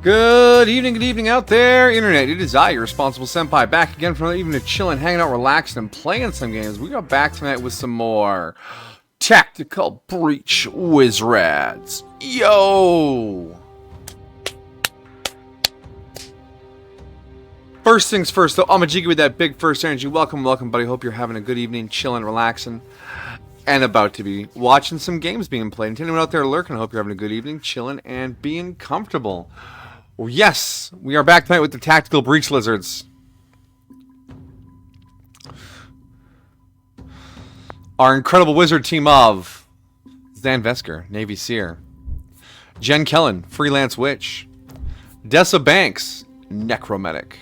Good evening out there, Internet. It is I, your responsible senpai, back again for another evening of chilling, hanging out, relaxing, and playing some games. We got back tonight with some more Tactical Breach Wizrads. Yo! First things first, though, I'm a Jiggy with that big first energy. Welcome, buddy. Hope you're having a good evening, chilling, relaxing, and about to be watching some games being played. And to anyone out there lurking, I hope you're having a good evening, chilling, and being comfortable. Well, yes, we are back tonight with the Tactical Breach Lizards. Our incredible wizard team of Zan Vesker, Navy Seer, Jen Kellen, Freelance Witch, Dessa Banks, Necromantic,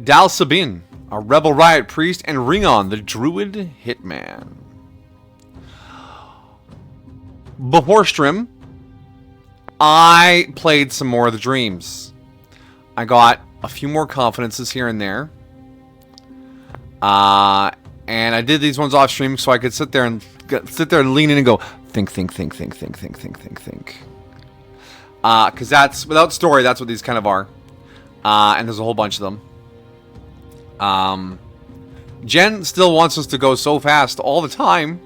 Dal Sabin, a Rebel Riot Priest, and Ringon, the Druid Hitman. Before stream, I played some more of the Dreams. I got a few more confidences here and there. And I did these ones off stream so I could sit there and lean in and go, think. Because that's, without story, that's what these kind of are. And there's a whole bunch of them. Jen still wants us to go so fast all the time.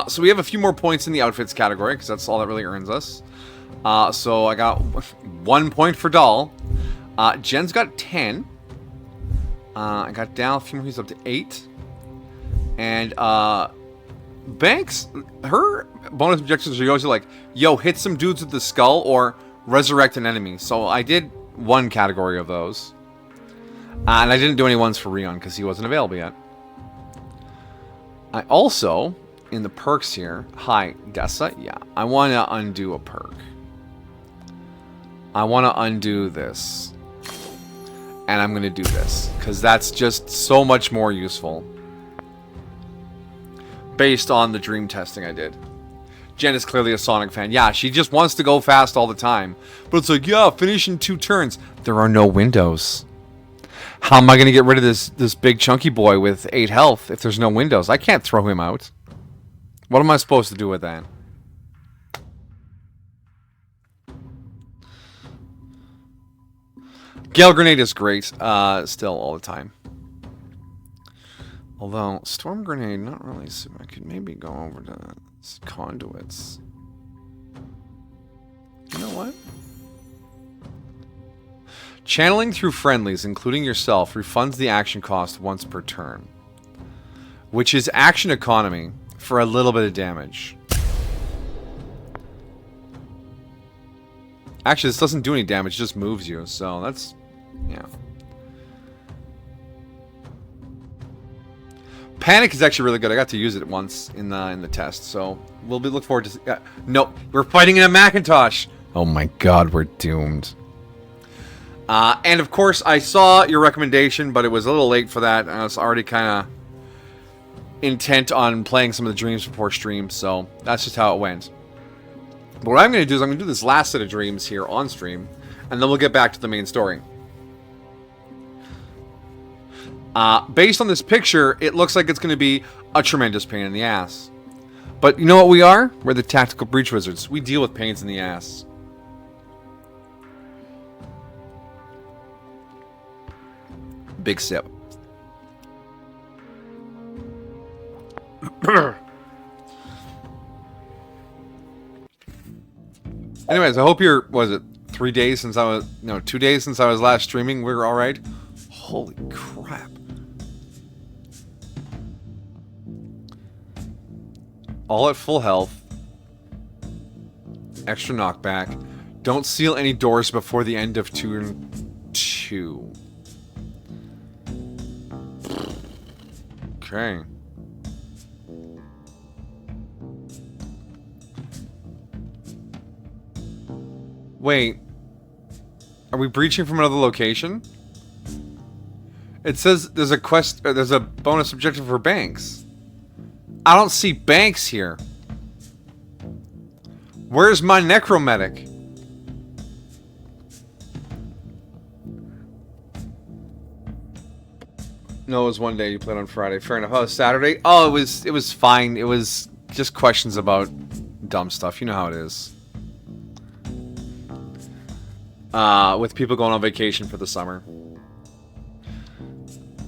So we have a few more points in the outfits category, because that's all that really earns us. So I got 1 point for Doll. Jen's got 10. I got Dal, a few more, he's up to 8. And Banks, her bonus objectives are usually like, yo, hit some dudes with the skull or resurrect an enemy. So I did one category of those. And I didn't do any ones for Rion because he wasn't available yet. I also, in the perks here, hi, Dessa, yeah, I want to undo a perk. I want to undo this. And I'm going to do this, because that's just so much more useful. Based on the dream testing I did. Jen is clearly a Sonic fan. Yeah, she just wants to go fast all the time. But it's like, yeah, finish in 2 turns. There are no windows. How am I going to get rid of this big chunky boy with 8 health if there's no windows? I can't throw him out. What am I supposed to do with that? Gale Grenade is great, still all the time. Although, Storm Grenade, not really. So I could maybe go over to Conduits. You know what? Channeling through friendlies, including yourself, refunds the action cost once per turn. Which is action economy for a little bit of damage. Actually, this doesn't do any damage, it just moves you, so that's... yeah. Panic is actually really good. I got to use it once in the test, so we'll be look forward to... nope, we're fighting in a Macintosh! Oh my god, we're doomed. And of course, I saw your recommendation, but it was a little late for that. I was already kind of intent on playing some of the dreams before stream, so that's just how it went. But what I'm going to do is I'm going to do this last set of dreams here on stream, and then we'll get back to the main story. Based on this picture, it looks like it's going to be a tremendous pain in the ass. But you know what we are? We're the Tactical Breach Wizards. We deal with pains in the ass. Big sip. Anyways, I hope you're, was it 3 days since I was, no, 2 days since I was last streaming, we were alright? Holy crap. All at full health. Extra knockback. Don't seal any doors before the end of turn 2. Okay. Wait. Are we breaching from another location? It says there's a quest, there's a bonus objective for Banks. I don't see Banks here. Where's my Necromantic? No, it was one day. You played on Friday. Fair enough. Oh, Saturday. Oh, it was fine. It was just questions about dumb stuff. You know how it is. With people going on vacation for the summer.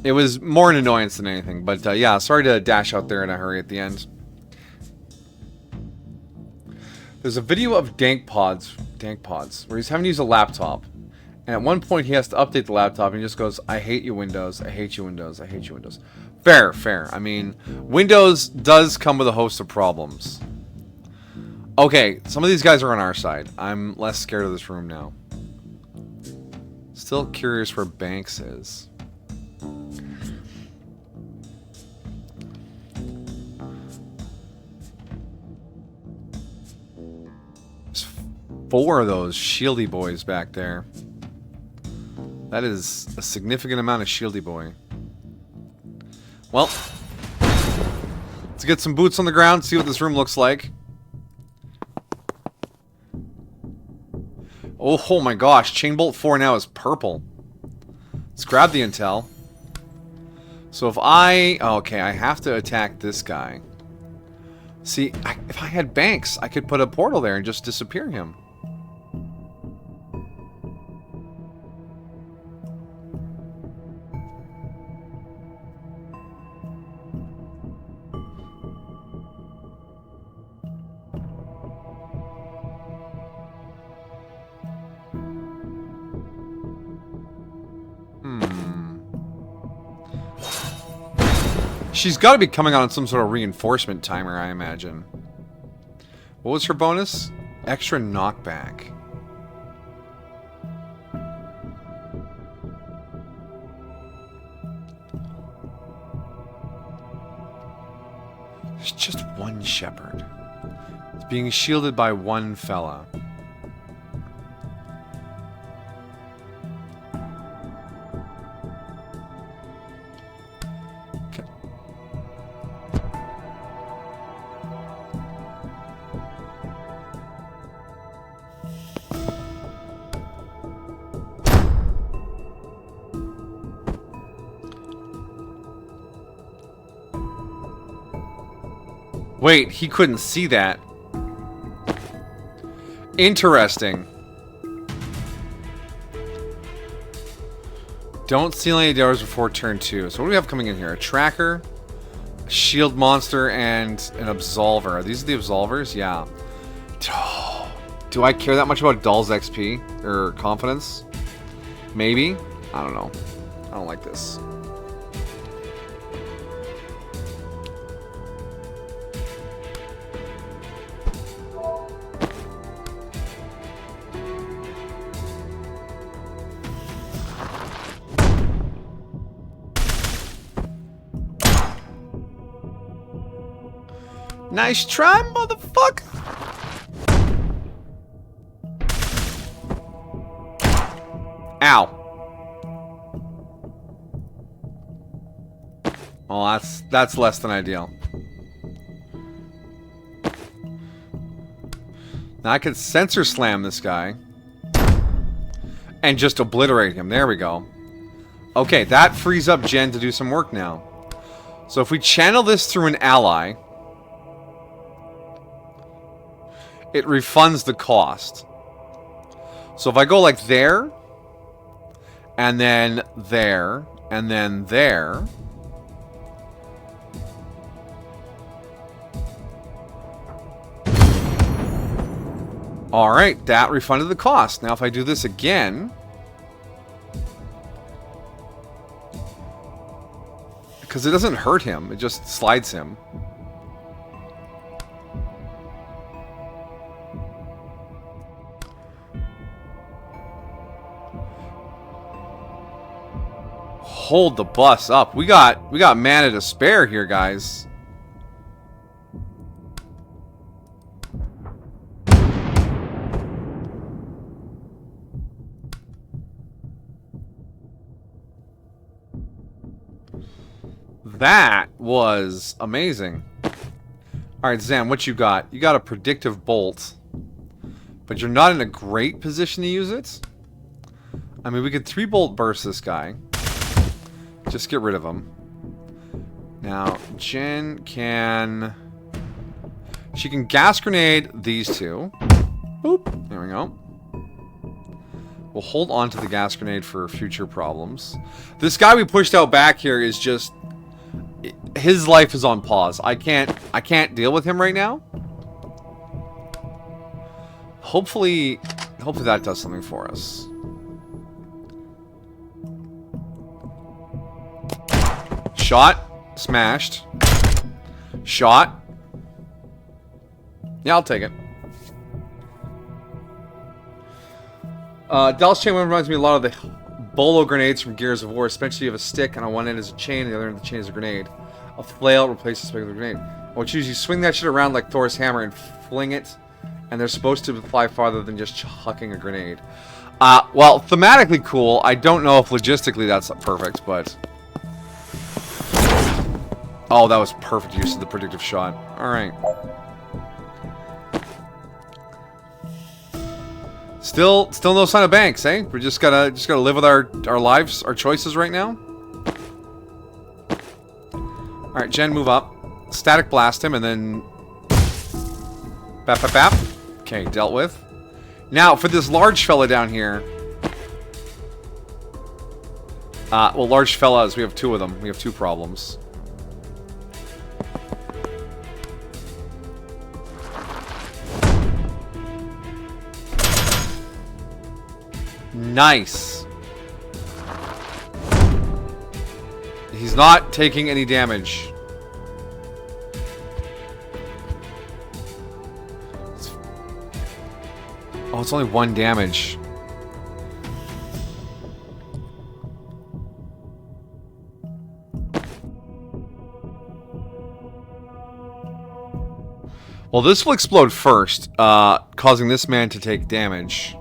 It was more an annoyance than anything. But yeah, sorry to dash out there in a hurry at the end. There's a video of Dank Pods, where he's having to use a laptop. And at one point he has to update the laptop and he just goes, I hate you Windows, I hate you Windows, I hate you Windows. Fair, fair. I mean, Windows does come with a host of problems. Okay, some of these guys are on our side. I'm less scared of this room now. Still curious where Banks is. There's 4 of those shieldy boys back there. That is a significant amount of shieldy boy. Well, let's get some boots on the ground, see what this room looks like. Oh my gosh, Chain Bolt 4 now is purple. Let's grab the intel. So if I... okay, I have to attack this guy. See, if I had Banks, I could put a portal there and just disappear him. She's got to be coming on some sort of reinforcement timer, I imagine. What was her bonus? Extra knockback. There's just one shepherd. It's being shielded by one fella. Wait, he couldn't see that. Interesting. Don't seal any doors before turn 2. So what do we have coming in here? A tracker, a shield monster, and an absolver. Are these the absolvers? Yeah. Do I care that much about Doll's XP? Or confidence? Maybe? I don't know. I don't like this. Nice try, motherfucker! Ow. Oh, that's less than ideal. Now I could sensor slam this guy. And just obliterate him. There we go. Okay, that frees up Jen to do some work now. So if we channel this through an ally... it refunds the cost. So if I go like there, and then there, and then there. Alright, that refunded the cost. Now if I do this again, because it doesn't hurt him, it just slides him. Hold the bus up. We got mana to spare here, guys. That was amazing. Alright, Zam, what you got? You got a predictive bolt. But you're not in a great position to use it. I mean, we could 3-bolt burst this guy. Just get rid of him. Now, Jen can She can gas grenade these two. Boop. There we go. We'll hold on to the gas grenade for future problems. This guy we pushed out back here is just... His life is on pause. I can't deal with him right now. Hopefully that does something for us. Shot. Smashed. Shot. Yeah, I'll take it. Dal's chain reminds me a lot of the bolo grenades from Gears of War. Especially you have a stick, and on one end is a chain, and the other end of the chain is a grenade. A flail replaces the regular grenade. What you usually swing that shit around like Thor's hammer and fling it, and they're supposed to fly farther than just chucking a grenade. Well, thematically cool. I don't know if logistically that's perfect, but... Oh, that was perfect use of the predictive shot. Alright. Still no sign of Banks, eh? We just gotta live with our lives, our choices right now. Alright, Jen, move up. Static blast him, and then... Bap, bap, bap. Okay, dealt with. Now, for this large fella down here... well, large fellas, we have two of them. We have two problems. Nice. He's not taking any damage. Oh, it's only 1 damage. Well, this will explode first, causing this man to take damage.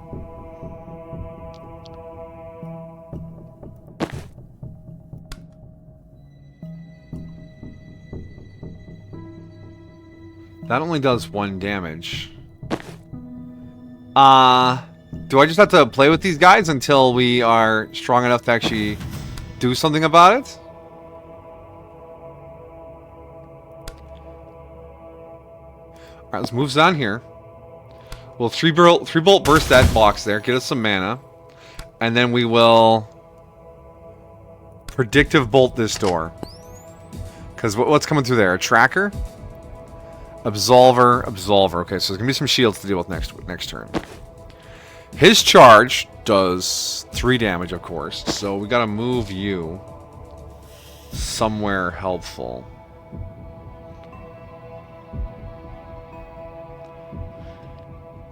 That only does 1 damage. Do I just have to play with these guys until we are strong enough to actually do something about it? Alright, let's move on here. We'll 3-bolt burst that box there, get us some mana. And then we will predictive bolt this door. Because what's coming through there? A tracker? Absolver. Okay, so there's gonna be some shields to deal with next turn. His charge does 3 damage, of course, so we gotta move you somewhere helpful.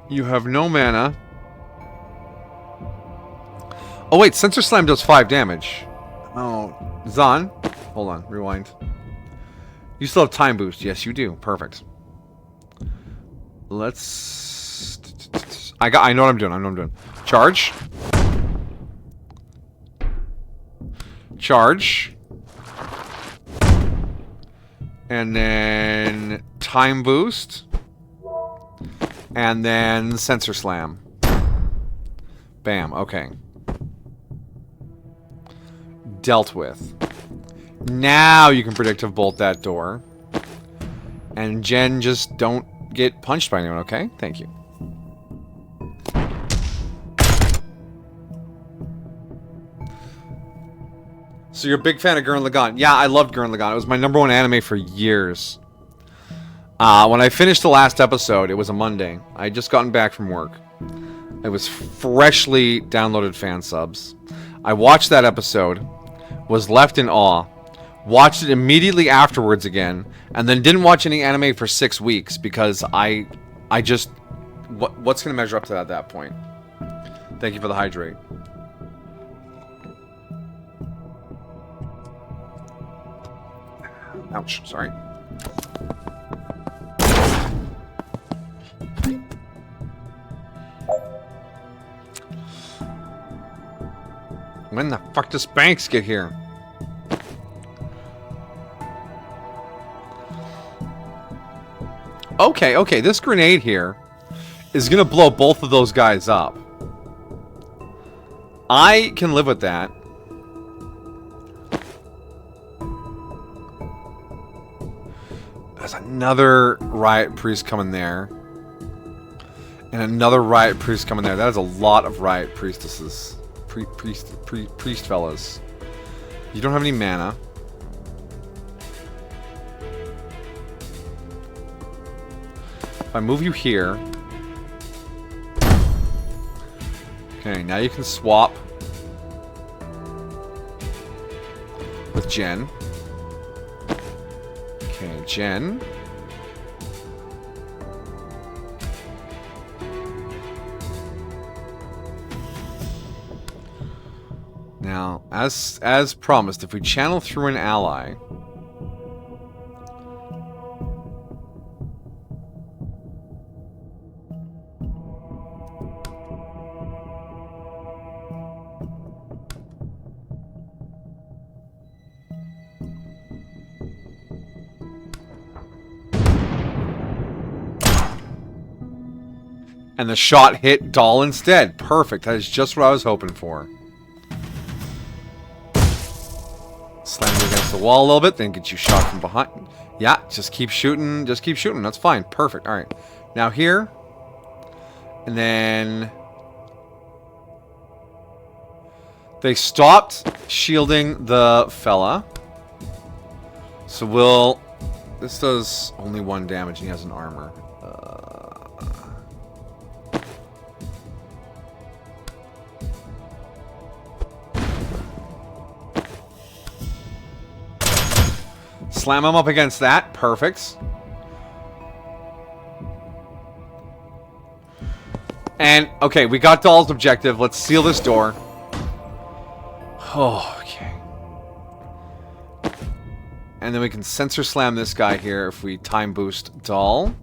You have no mana. Oh wait, Sensor Slam does 5 damage. Oh, Zahn. Hold on, rewind. You still have time boost. Yes, you do. Perfect. Let's... I know what I'm doing. Charge. Charge. And then... Time boost. And then... Sensor Slam. Bam. Okay. Dealt with. Now you can predictive bolt that door. And Jen, just don't get punched by anyone, okay? Thank you. So you're a big fan of Gurren Lagann. Yeah, I loved Gurren Lagann. It was my #1 anime for years. When I finished the last episode, it was a Monday. I had just gotten back from work. It was freshly downloaded fan subs. I watched that episode, was left in awe, watched it immediately afterwards again, and then didn't watch any anime for 6 weeks because I just... What's going to measure up to that at that point? Thank you for the hydrate. Ouch, sorry. When the fuck does Banks get here? Okay, this grenade here is gonna blow both of those guys up. I can live with that. There's another riot priest coming there. And another riot priest coming there. That is a lot of riot priestesses. Priest fellas. You don't have any mana. If I move you here. Okay, now you can swap with Jen. Okay, Jen. Now, as promised, if we channel through an ally, and the shot hit Doll instead. Perfect. That is just what I was hoping for. Slam you against the wall a little bit, then get you shot from behind. Yeah, just keep shooting. Just keep shooting. That's fine. Perfect. All right. Now here. And then they stopped shielding the fella. So we'll... This does only 1 damage and he has an armor. Slam him up against that. Perfect. And, okay, we got Doll's objective. Let's seal this door. Oh, okay. And then we can sensor slam this guy here if we time boost Doll.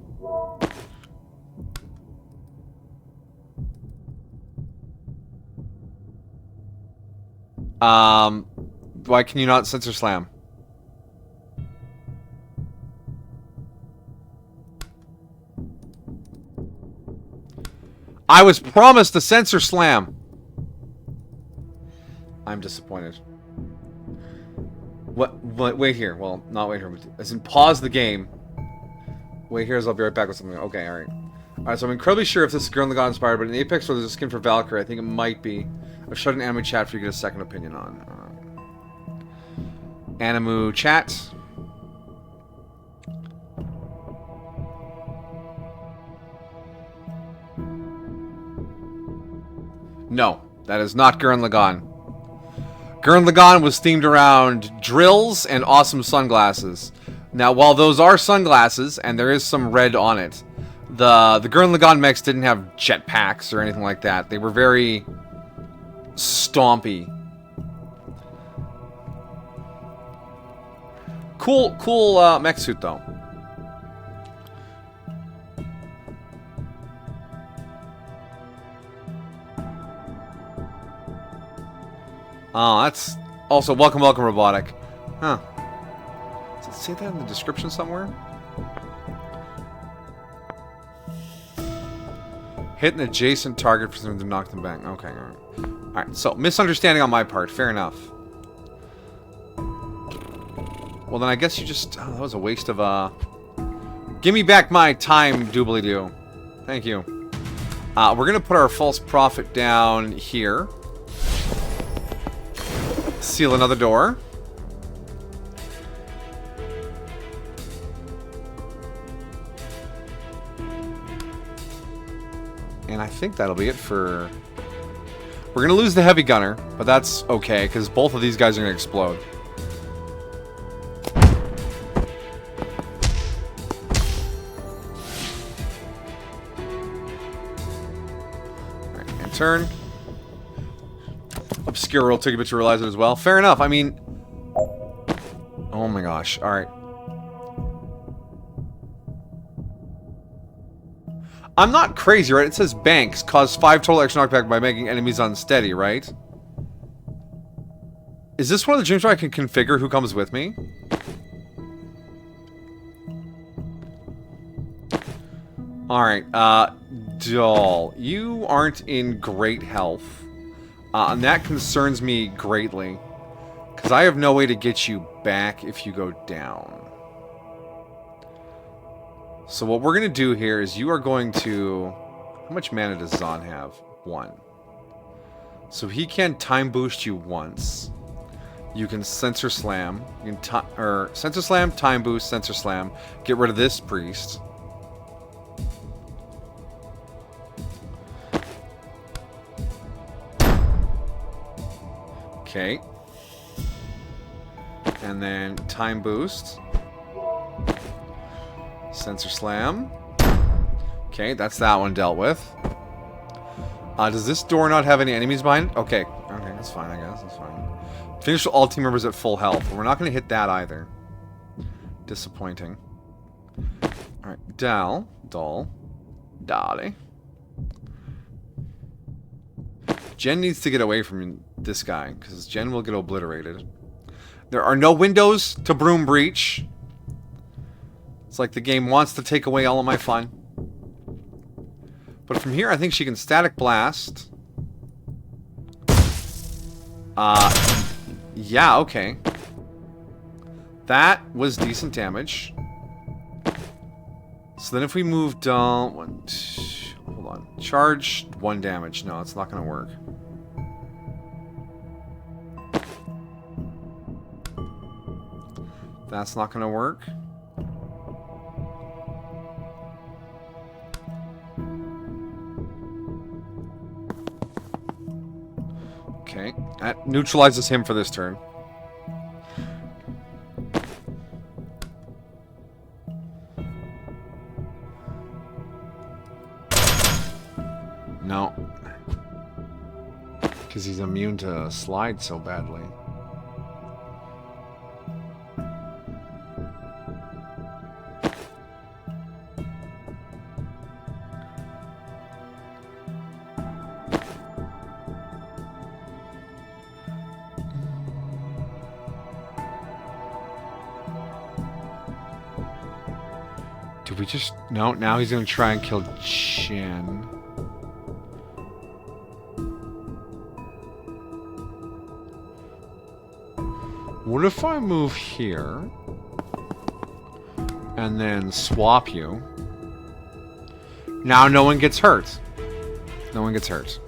Why can you not sensor slam? I was promised a sensor slam. I'm disappointed. What? Wait here. Well, not wait here. As in, pause the game. Wait here, as I'll be right back with something. Okay, all right. All right. So I'm incredibly sure if this is Girl in the God inspired, but in Apex, where there's a skin for Valkyrie, I think it might be. I've shut an anime chat for you to get a second opinion on. Animu chat. No, that is not Gurren Lagann. Gurren Lagann was themed around drills and awesome sunglasses. Now, while those are sunglasses, and there is some red on it, the Gurren Lagann mechs didn't have jetpacks or anything like that. They were very stompy. Cool mech suit, though. Oh, that's also welcome, robotic. Huh. Does it say that in the description somewhere? Hit an adjacent target for something to knock them back. Okay, alright. Alright, so misunderstanding on my part. Fair enough. Well, then I guess you just... Oh, that was a waste of, Give me back my time, doobly-doo. Thank you. We're gonna put our false prophet down here. Seal another door. And I think that'll be it for... We're going to lose the heavy gunner, but that's okay, because both of these guys are going to explode. Alright, and turn. Obscure world took a bit to realize it as well. Fair enough. I mean... Oh my gosh. Alright. I'm not crazy, right? It says banks cause 5 total extra knockback by making enemies unsteady, right? Is this one of the gyms where I can configure who comes with me? Alright, Doll. You aren't in great health. And that concerns me greatly. Because I have no way to get you back if you go down. So what we're going to do here is you are going to... How much mana does Zahn have? 1. So he can time boost you once. You can Sensor Slam. You can Sensor Slam, Time Boost, Sensor Slam. Get rid of this priest. Okay. And then Time Boost. Sensor Slam. Okay, that's that one dealt with. Does this door not have any enemies behind it? Okay. Okay, that's fine, I guess. That's fine. Finish all team members at full health. But we're not going to hit that either. Disappointing. Alright, Dolly. Jen needs to get away from this guy, because Jen will get obliterated. There are no windows to Broom Breach. It's like the game wants to take away all of my fun. But from here, I think she can Static Blast. Yeah, okay. That was decent damage. So then if we move down... hold on. Charge 1 damage. No, it's not going to work. That's not going to work. Okay, that neutralizes him for this turn. No. Because he's immune to slide so badly. Did we just... No, now he's going to try and kill Jen. What if I move here? And then swap you? Now no one gets hurt. No one gets hurt.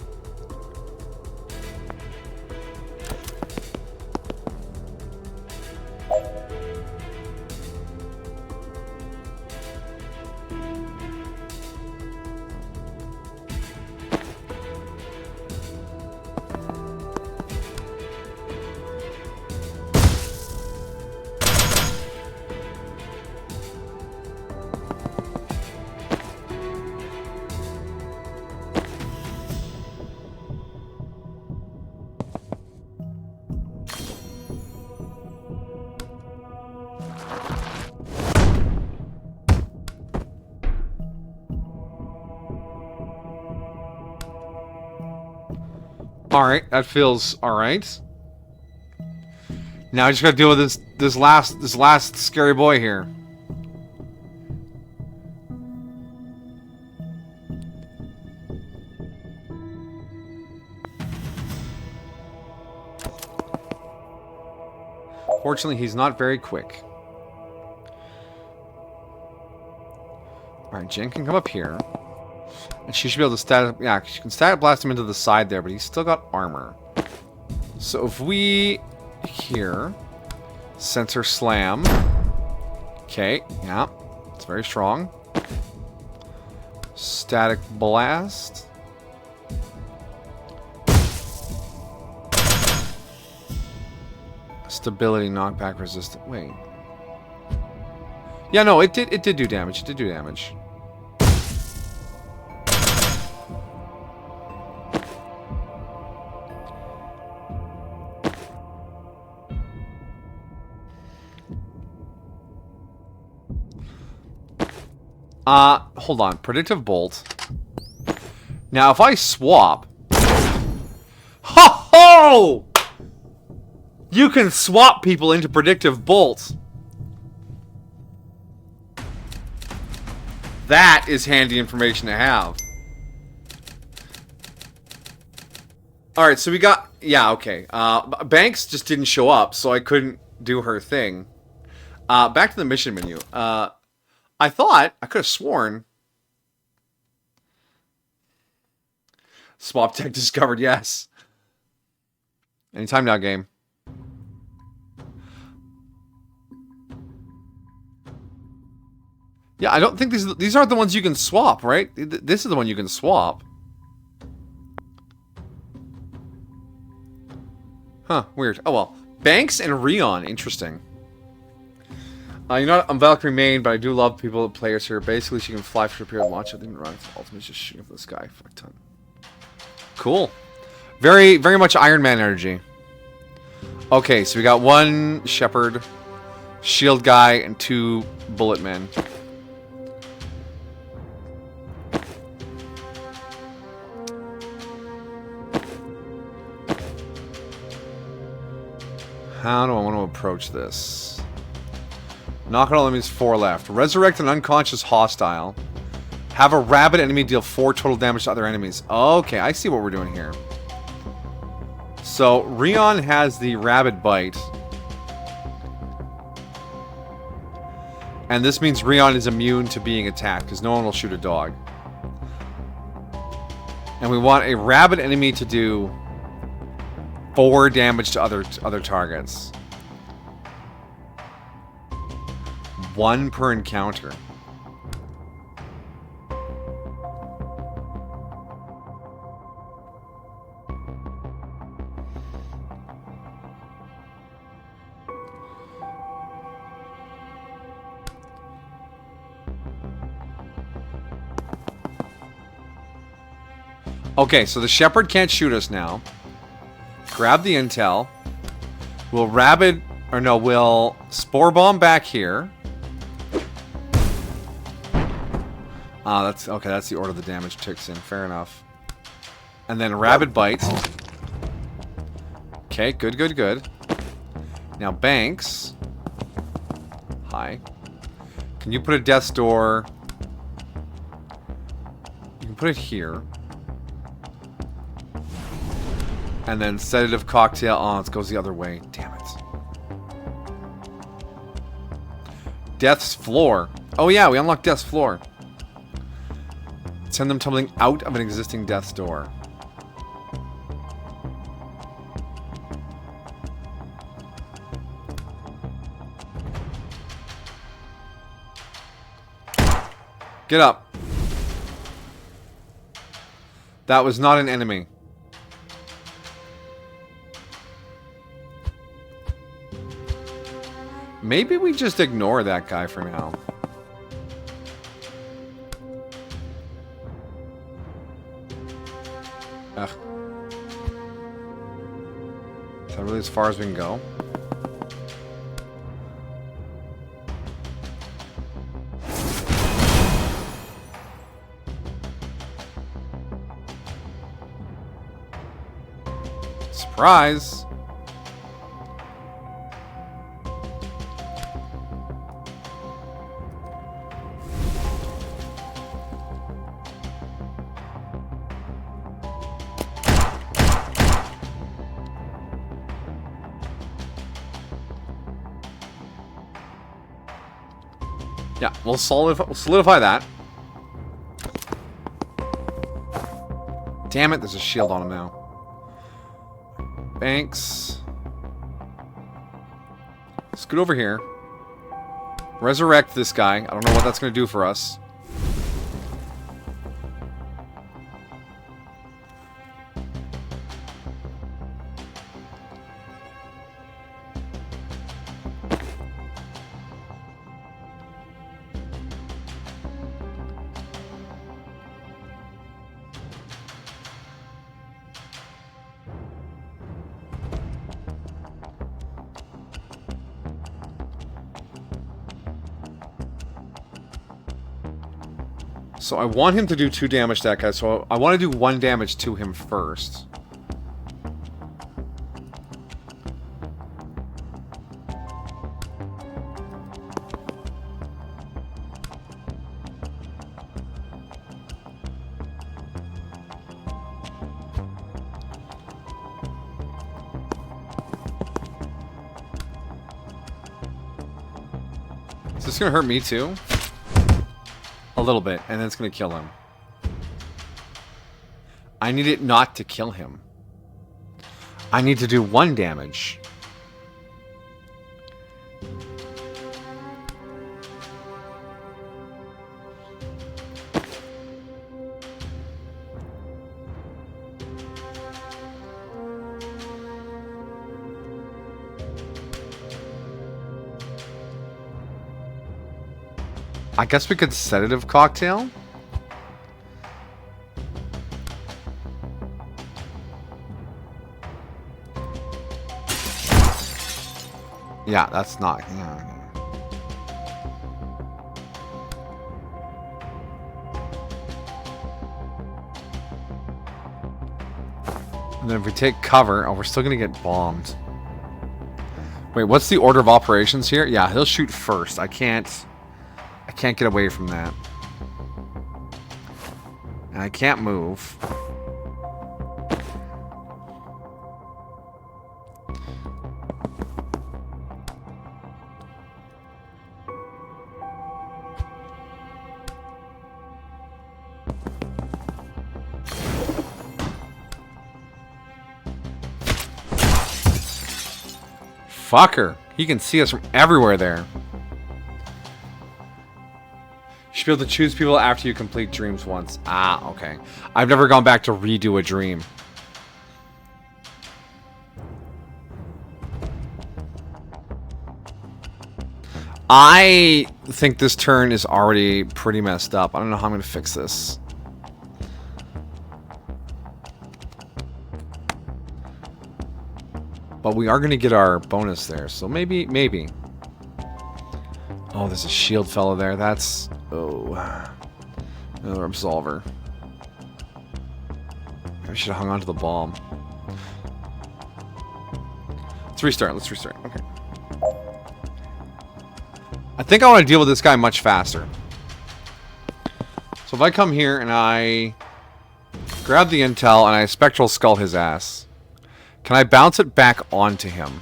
Alright, that feels alright. Now I just gotta deal with this last scary boy here. Fortunately, he's not very quick. Alright, Jen can come up here. And she should be able to static... Yeah, she can static blast him into the side there, but he's still got armor. So if we... Here... Sensor Slam. Okay, yeah. It's very strong. Static Blast. Stability knockback resistant. Wait. Yeah, no, it did do damage. It did do damage. Hold on. Predictive Bolt. Now, if I swap... Ho-ho! You can swap people into Predictive Bolt. That is handy information to have. Alright, so we got... Yeah, okay. Banks just didn't show up, so I couldn't do her thing. Back to the mission menu. I thought, I could have sworn. Swap tech discovered, yes. Anytime now, game. Yeah, I don't think these aren't the ones you can swap, right? This is the one you can swap. Huh, weird. Oh well. Banks and Rion, interesting. You know what? I'm Valkyrie main, but I do love people that play us here. Basically, she can fly for a period of launch. I think run ultimately just shooting for this guy. Fuck ton. Cool. Very, very much Iron Man energy. Okay, so we got one Shepherd, Shield guy, and 2 Bullet men. How do I want to approach this? Knock out all enemies, 4 left. Resurrect an unconscious hostile. Have a rabid enemy deal 4 total damage to other enemies. Okay, I see what we're doing here. So, Rion has the rabid bite. And this means Rion is immune to being attacked, because no one will shoot a dog. And we want a rabid enemy to do 4 damage to other targets. 1 per encounter. Okay, so the Shepherd can't shoot us now. Grab the intel. We'll Spore Bomb back here. That's the order the damage ticks in. Fair enough. And then Rabid Bite. Okay, good. Now Banks. Hi. Can you put a Death's Door? You can put it here. And then Sedative Cocktail. Oh, it goes the other way. Damn it. Death's Floor. Oh yeah, we unlocked Death's Floor. Send them tumbling out of an existing Death's Door. Get up. That was not an enemy. Maybe we just ignore that guy for now. Ugh. Is that really as far as we can go? Surprise! Yeah, we'll solidify that. Damn it, there's a shield on him now. Banks. Scoot over here. Resurrect this guy. I don't know what that's going to do for us. So I want him to do 2 damage to that guy, so I want to do 1 damage to him first. Is this gonna hurt me too? little bit, and then it's going to kill him. I need it not to kill him. I need to do 1 damage. I guess we could sedative cocktail. Yeah, that's not. Yeah. And then if we take cover, oh, we're still gonna get bombed. Wait, what's the order of operations here? Yeah, he'll shoot first. I can't get away from that. And I can't move. Fucker. He can see us from everywhere there. You should be able to choose people after you complete dreams once. Ah, okay. I've never gone back to redo a dream. I think this turn is already pretty messed up. I don't know how I'm going to fix this. But we are going to get our bonus there, so maybe. Oh, there's a shield fellow there. That's... Oh. Another absolver. I should have hung on to the bomb. Let's restart. Okay. I think I want to deal with this guy much faster. So if I come here and I grab the intel and I spectral skull his ass, can I bounce it back onto him?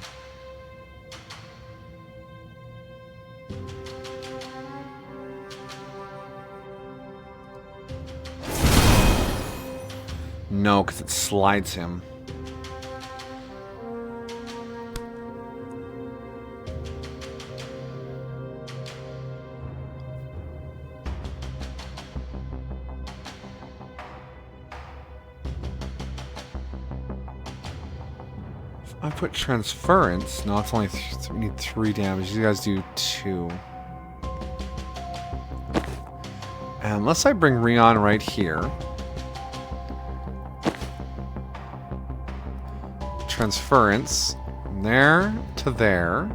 No, because it slides him. I put transference. No, it's only we need 3 damage. You guys do 2. And unless I bring Rion right here. Transference. There to there.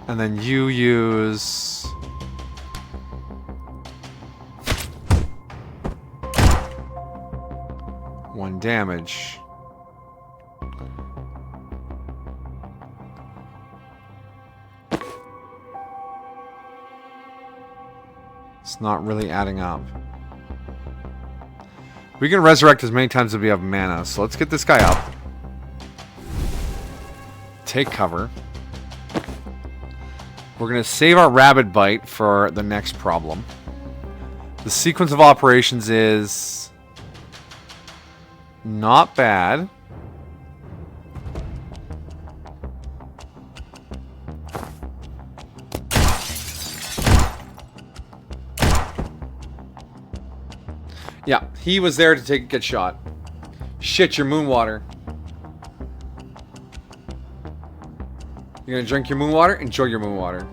And then you use... one damage. It's not really adding up. We can resurrect as many times as we have mana, so let's get this guy up. Take cover. We're going to save our Rabid Bite for the next problem. The sequence of operations is... not bad. Yeah, he was there to get shot. Shit, your moon water. You're gonna drink your moon water? Enjoy your moon water.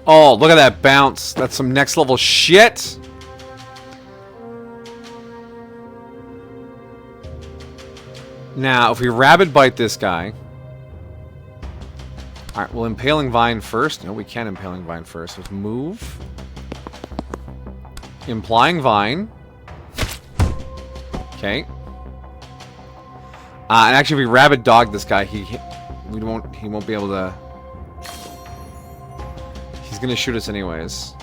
Oh, look at that bounce. That's some next level shit. Now, if we Rabid Bite this guy, Alright, well, Impaling Vine first. No, we can't Impaling Vine first. Let's move. Implying Vine. Okay. And actually, if we Rabid Dog this guy, he won't be able to... He's gonna shoot us anyways.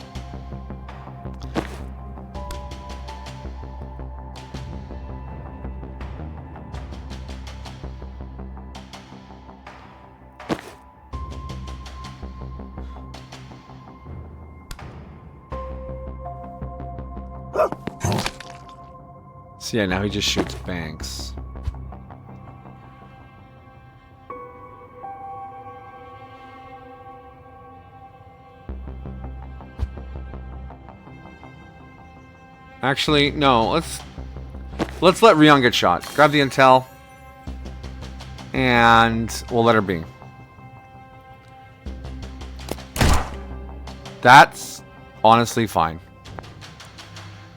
So yeah, now he just shoots banks. Actually, no, let's let Rion get shot. Grab the intel. And we'll let her be. That's honestly fine.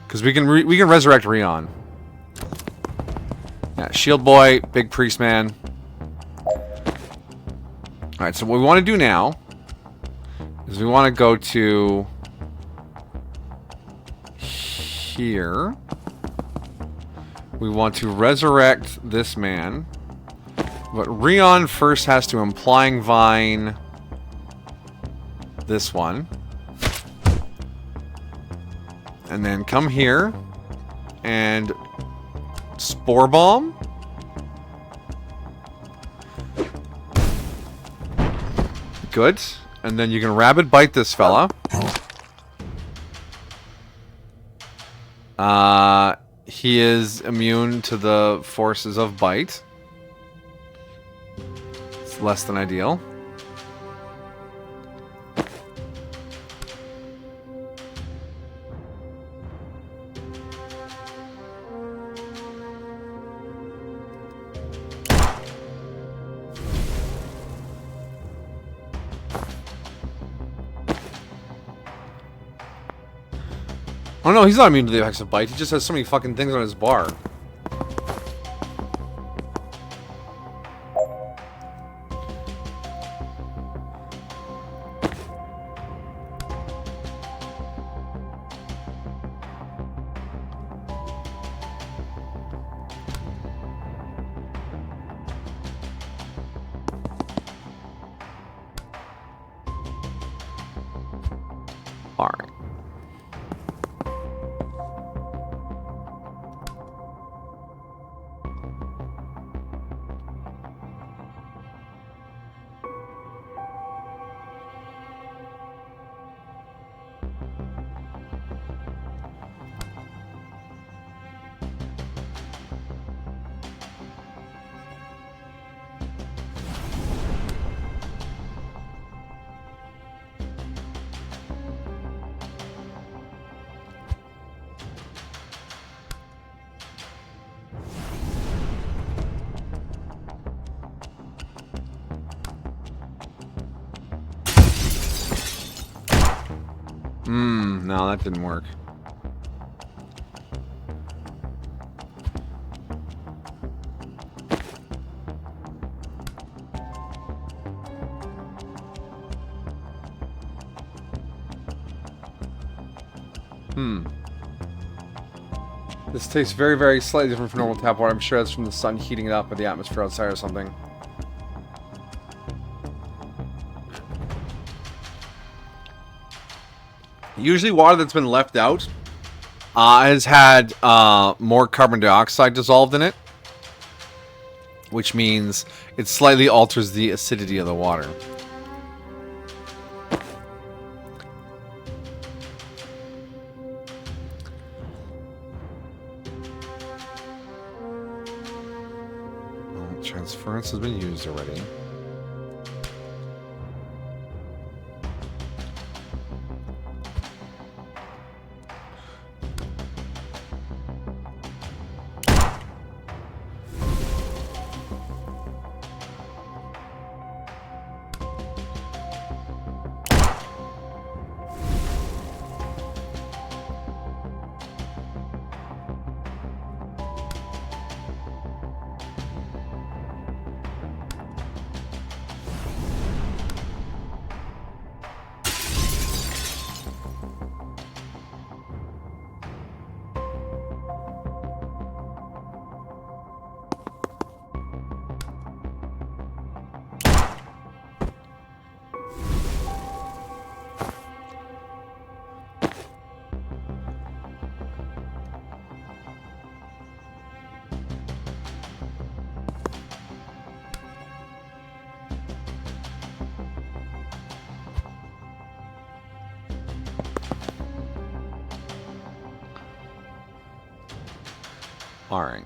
Because we can resurrect Rion. Yeah, Shield Boy, Big Priest Man. Alright, so what we want to do now is we want to go to here. We want to resurrect this man. But Rion first has to Implying Vine this one. And then come here and Spore Bomb. Good. And then you can Rabid Bite this fella. He is immune to the forces of bite. It's less than ideal. Oh no, he's not immune to the effects of bite. He just has so many fucking things on his bar. Alright. No, that didn't work. This tastes very, very slightly different from normal tap water. I'm sure that's from the sun heating it up or the atmosphere outside or something. Usually water that's been left out has had more carbon dioxide dissolved in it, which means it slightly alters the acidity of the water. Well, transference has been used already. Alright.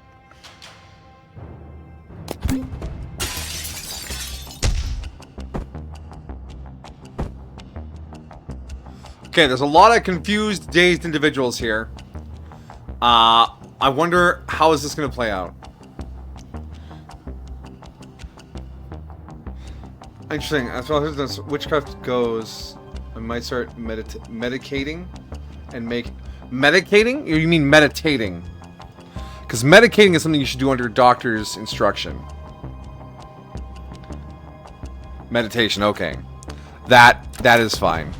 Okay, there's a lot of confused, dazed individuals here. I wonder how is this going to play out. Interesting. As well as witchcraft goes, I might start medicating and make medicating. Or you mean meditating? Because medicating is something you should do under a doctor's instruction. Meditation. Okay, that is fine.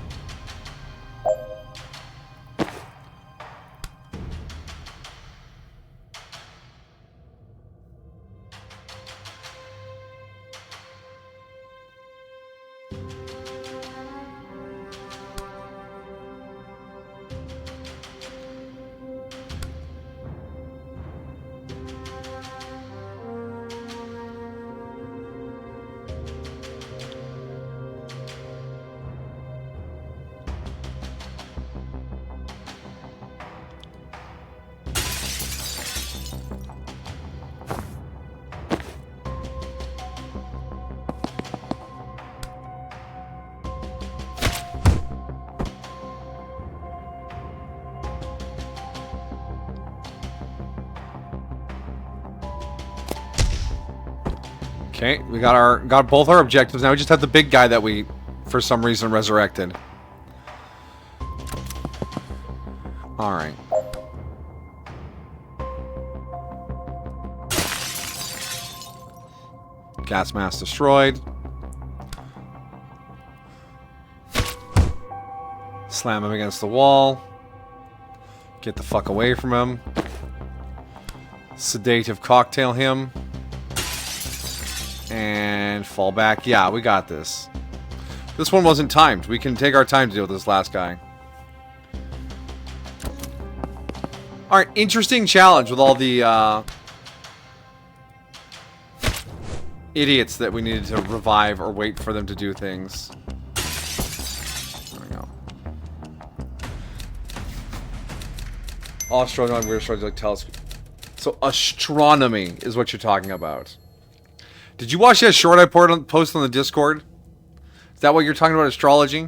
Okay, we got both our objectives. Now we just have the big guy that we, for some reason, resurrected. Alright. Gas mask destroyed. Slam him against the wall. Get the fuck away from him. Sedative cocktail him. And fall back. Yeah, we got this. This one wasn't timed. We can take our time to deal with this last guy. Alright, interesting challenge with all the idiots that we needed to revive or wait for them to do things. There we go. All astronomy, weird stories like telescope. So astronomy is what you're talking about. Did you watch that short I posted on the Discord? Is that what you're talking about, astrology?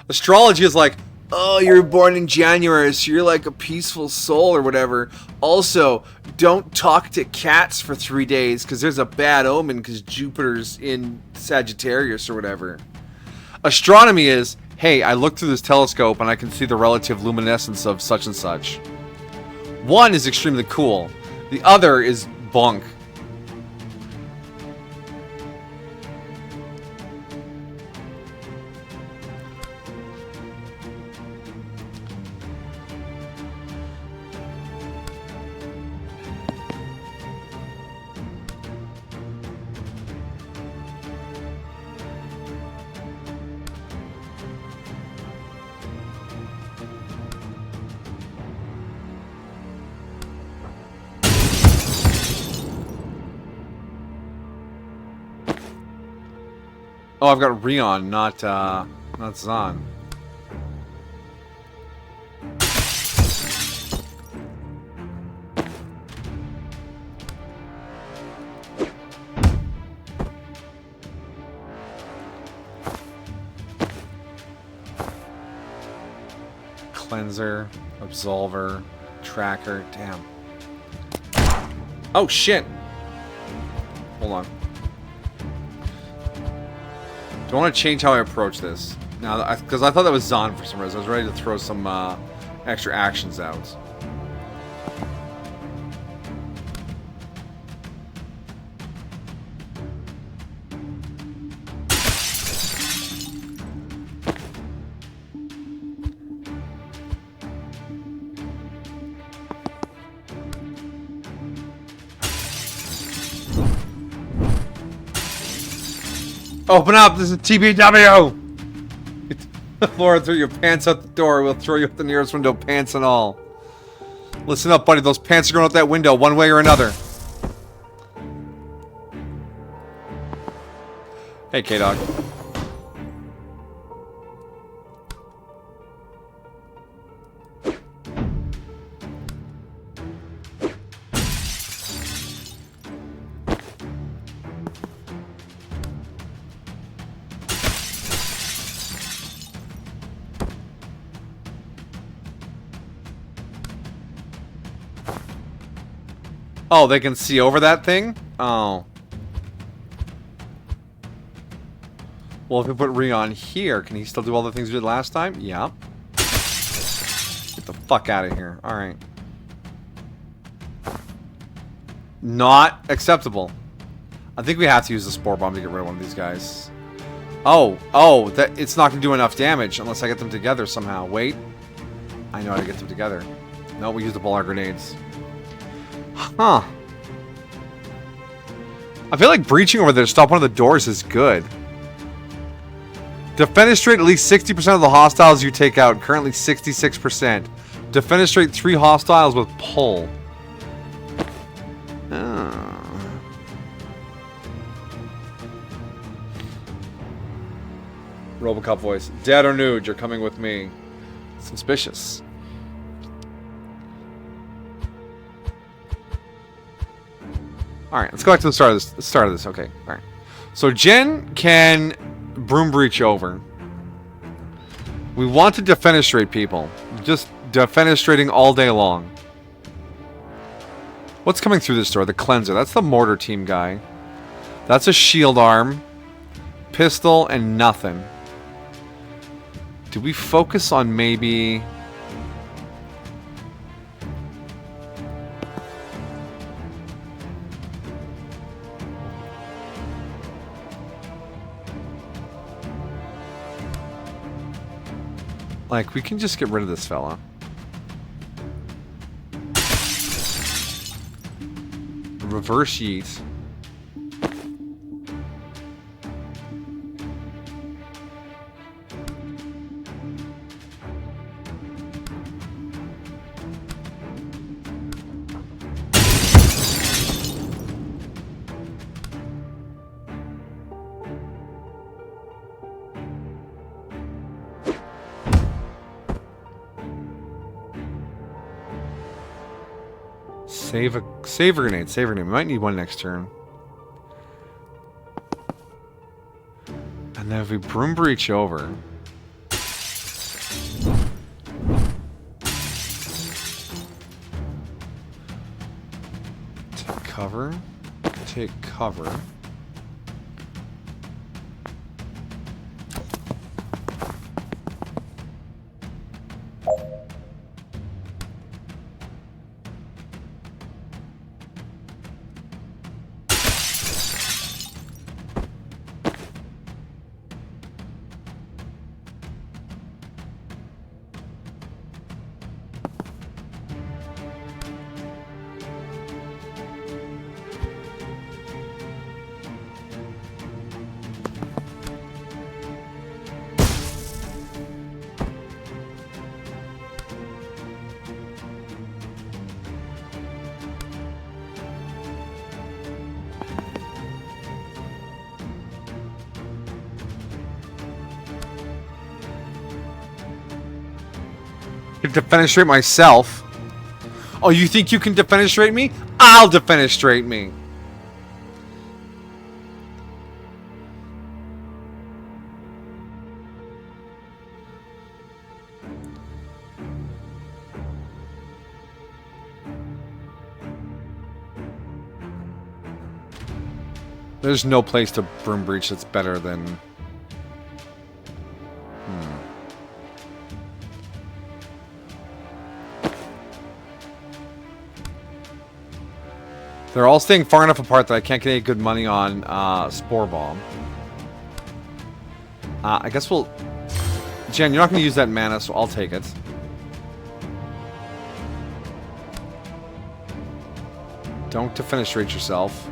Astrology is like, oh, you were born in January, so you're like a peaceful soul or whatever. Also, don't talk to cats for 3 days, because there's a bad omen, because Jupiter's in Sagittarius or whatever. Astronomy is, hey, I looked through this telescope and I can see the relative luminescence of such and such. One is extremely cool. The other is bunk. Oh, I've got Rion, not Zahn. Cleanser, Absolver, Tracker, damn. Oh, shit! Hold on. Do I want to change how I approach this? Now, because I thought that was Zahn for some reason. I was ready to throw some extra actions out. Open up! This is TBW! Laura, throw your pants out the door. We'll throw you out the nearest window, pants and all. Listen up, buddy. Those pants are going out that window, one way or another. Hey, K-Dog. Oh, they can see over that thing? Oh. Well, if we put Rion here, can he still do all the things we did last time? Yeah. Get the fuck out of here. Alright. Not acceptable. I think we have to use the Spore Bomb to get rid of one of these guys. Oh, it's not going to do enough damage unless I get them together somehow. Wait. I know how to get them together. No, we use the Bolar Grenades. Huh. I feel like breaching over there to stop one of the doors is good. Defenestrate at least 60% of the hostiles you take out. Currently 66%. Defenestrate 3 hostiles with pull. Robocop voice. Dead or nude, you're coming with me. Suspicious. Alright, let's go back to the start of this. Okay, alright. So Jen can broom breach over. We want to defenestrate people. Just defenestrating all day long. What's coming through this door? The cleanser. That's the mortar team guy. That's a shield arm. Pistol and nothing. Do we focus on maybe... Like, we can just get rid of this fella. Reverse yeet. Save a grenade. Save a grenade. We might need one next turn. And then if we broom breach over. Take cover. Take cover. Defenestrate myself. Oh, you think you can defenestrate me? I'll defenestrate me. There's no place to broom breach that's better than... They're all staying far enough apart that I can't get any good money on Spore Bomb. I guess we'll... Jen, you're not going to use that mana, so I'll take it. Don't defenestrate yourself.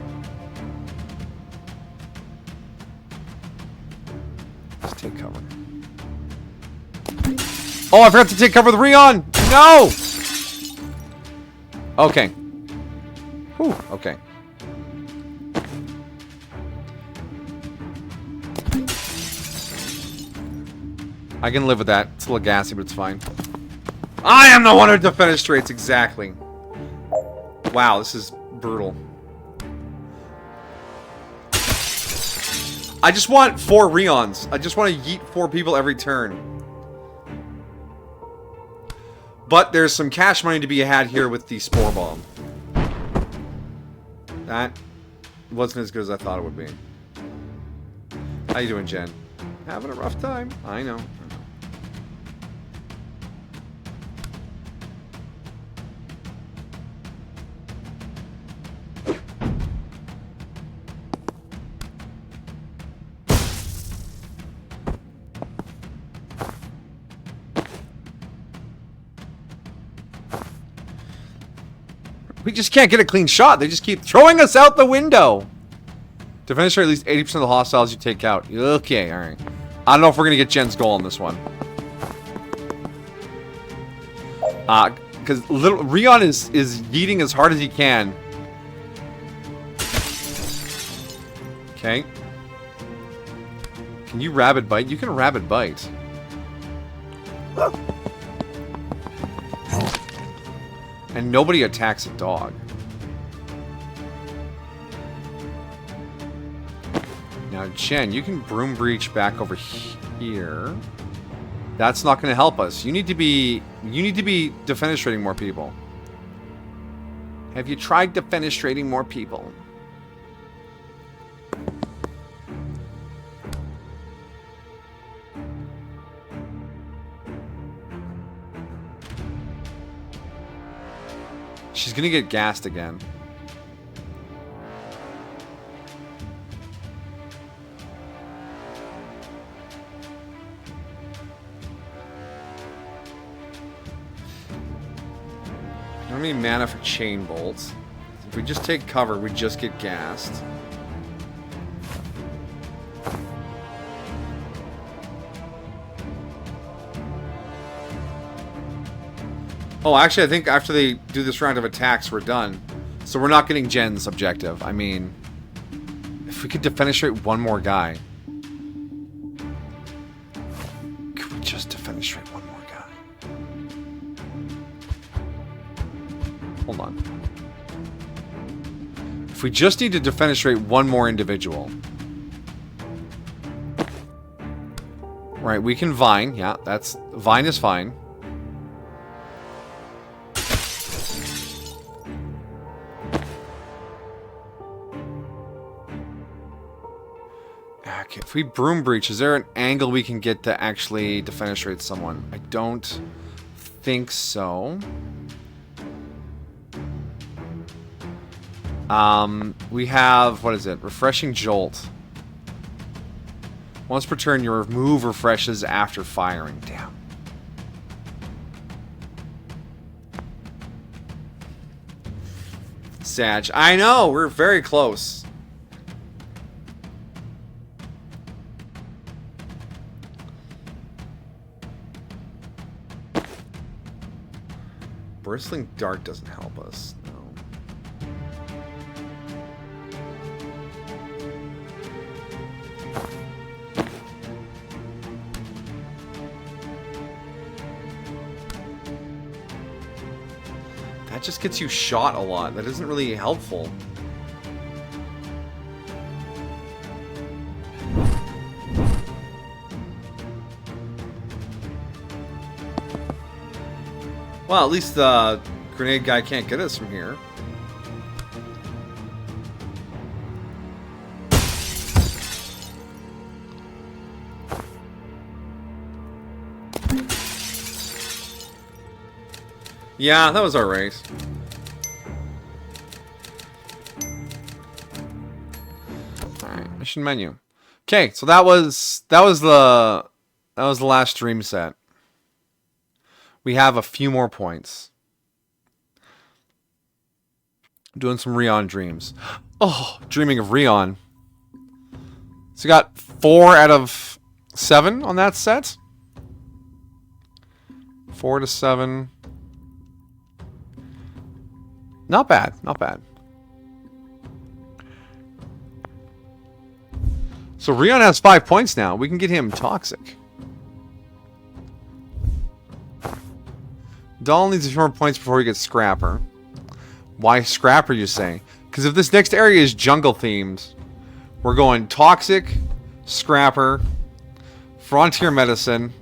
Just take cover. Oh, I forgot to take cover with Rion! No! Okay. Whew, okay. I can live with that. It's a little gassy, but it's fine. I am the one who defenestrates, exactly. Wow, this is brutal. I just want 4 Rions. I just want to yeet 4 people every turn. But there's some cash money to be had here with the Spore Bomb. That wasn't as good as I thought it would be. How you doing, Jen? Having a rough time. I know. We just can't get a clean shot. They just keep throwing us out the window. To finish at least 80% of the hostiles you take out. Okay, alright. I don't know if we're going to get Jen's goal on this one. Because little Rion is yeeting as hard as he can. Okay. Can you rabbit bite? You can rabbit bite. And nobody attacks a dog. Now, Jen, you can broom breach back over here. That's not going to help us. You need to be defenestrating more people. Have you tried defenestrating more people? She's gonna get gassed again. I don't need mana for chain bolts. If we just take cover, we just get gassed. Oh, actually, I think after they do this round of attacks, we're done. So we're not getting Jen's objective. I mean, if we could defenestrate one more guy. Could we just defenestrate one more guy? Hold on. If we just need to defenestrate one more individual. Right, we can Vine. Yeah, Vine is fine. Okay, if we broom breach, is there an angle we can get to actually defenestrate someone? I don't think so. We have, what is it? Refreshing Jolt. Once per turn, your move refreshes after firing. Damn. Sag. I know, we're very close. Bristling Dart doesn't help us. No. That just gets you shot a lot. That isn't really helpful. Well, at least the grenade guy can't get us from here. Yeah, that was our race. Alright, mission menu. Okay, so that was the last dream set. We have a few more points. Doing some Rion dreams. Oh, dreaming of Rion. So we got 4 out of 7 on that set. 4 to 7. Not bad, not bad. So Rion has 5 points now. We can get him toxic. Dahl needs a few more points before he gets Scrapper. Why Scrapper, you say? Because if this next area is jungle themed, we're going Toxic, Scrapper, Frontier Medicine,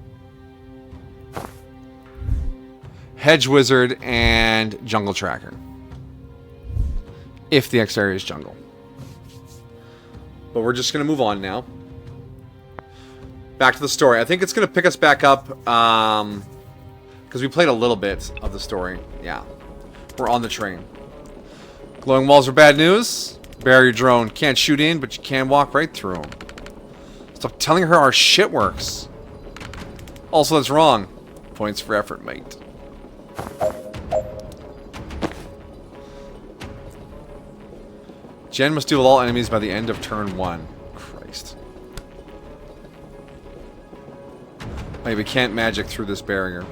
Hedge Wizard, and Jungle Tracker. if the next area is jungle. But we're just going to move on now. Back to the story. I think it's going to pick us back up, because we played a little bit of the story. Yeah. We're on the train. Glowing walls are bad news. Barrier drone. Can't shoot in, but you can walk right through them. Stop telling her our shit works. Also, that's wrong. Points for effort, mate. Jen must deal with all enemies by the end of turn 1. Christ. Wait, we can't magic through this barrier.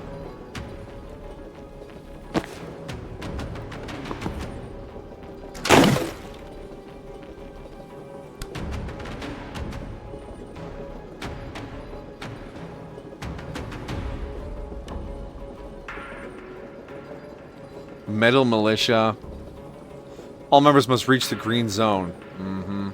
Metal militia. All members must reach the green zone. Mm-hmm.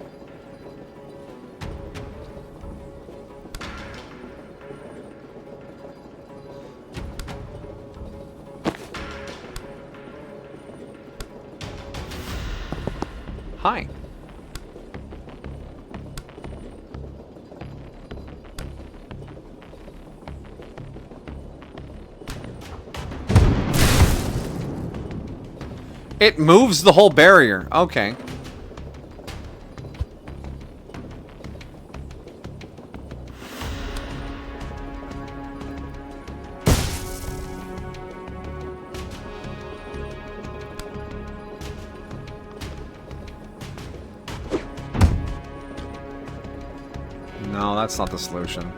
Hi. It moves the whole barrier. Okay. No, that's not the solution.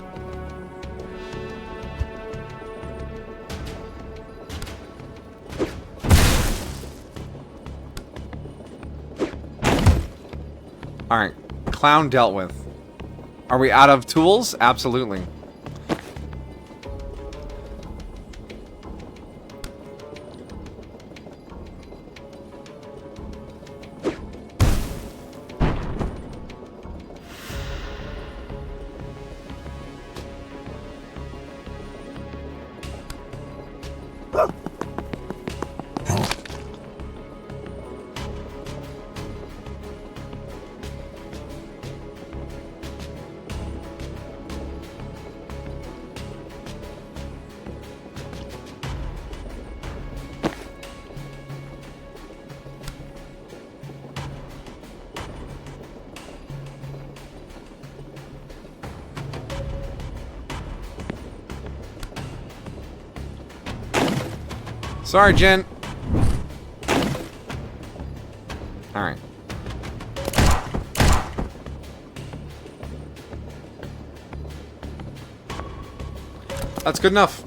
Alright, clown dealt with. Are we out of tools? Absolutely. Sorry, Jen. Alright. That's good enough.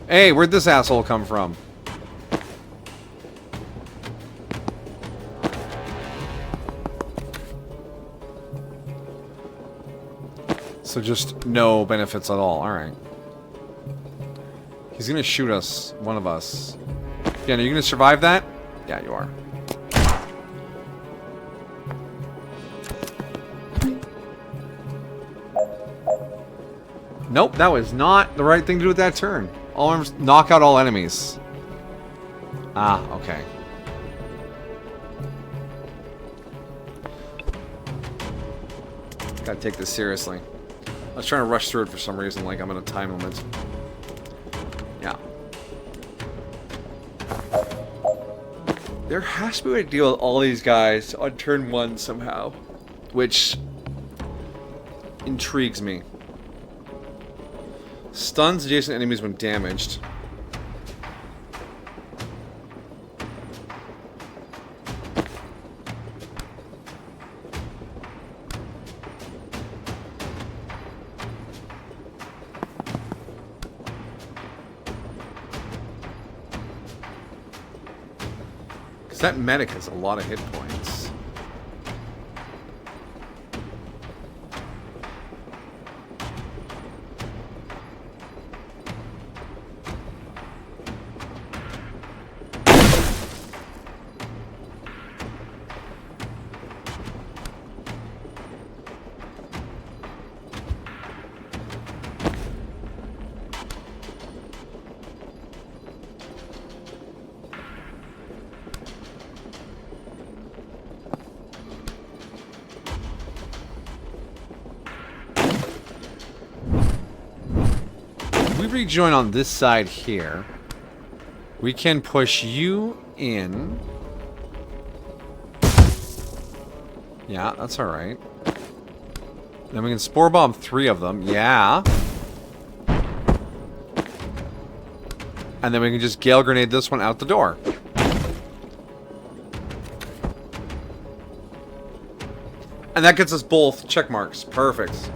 Hey, where'd this asshole come from? So just no benefits at all. Alright. He's gonna shoot us. One of us. Yeah, are you gonna survive that? Yeah, you are. Nope, that was not the right thing to do with that turn. All arms, knock out all enemies. Ah, okay. Gotta take this seriously. I was trying to rush through it for some reason, like I'm in a time limit. Yeah. There has to be a way to deal with all these guys on turn 1 somehow. Which intrigues me. Stuns adjacent enemies when damaged. That medic has a lot of hit points. we rejoin on this side here, we can push you in. Yeah, that's alright. Then we can spore bomb 3 of them. Yeah. And then we can just gale grenade this one out the door. And that gets us both check marks. Perfect.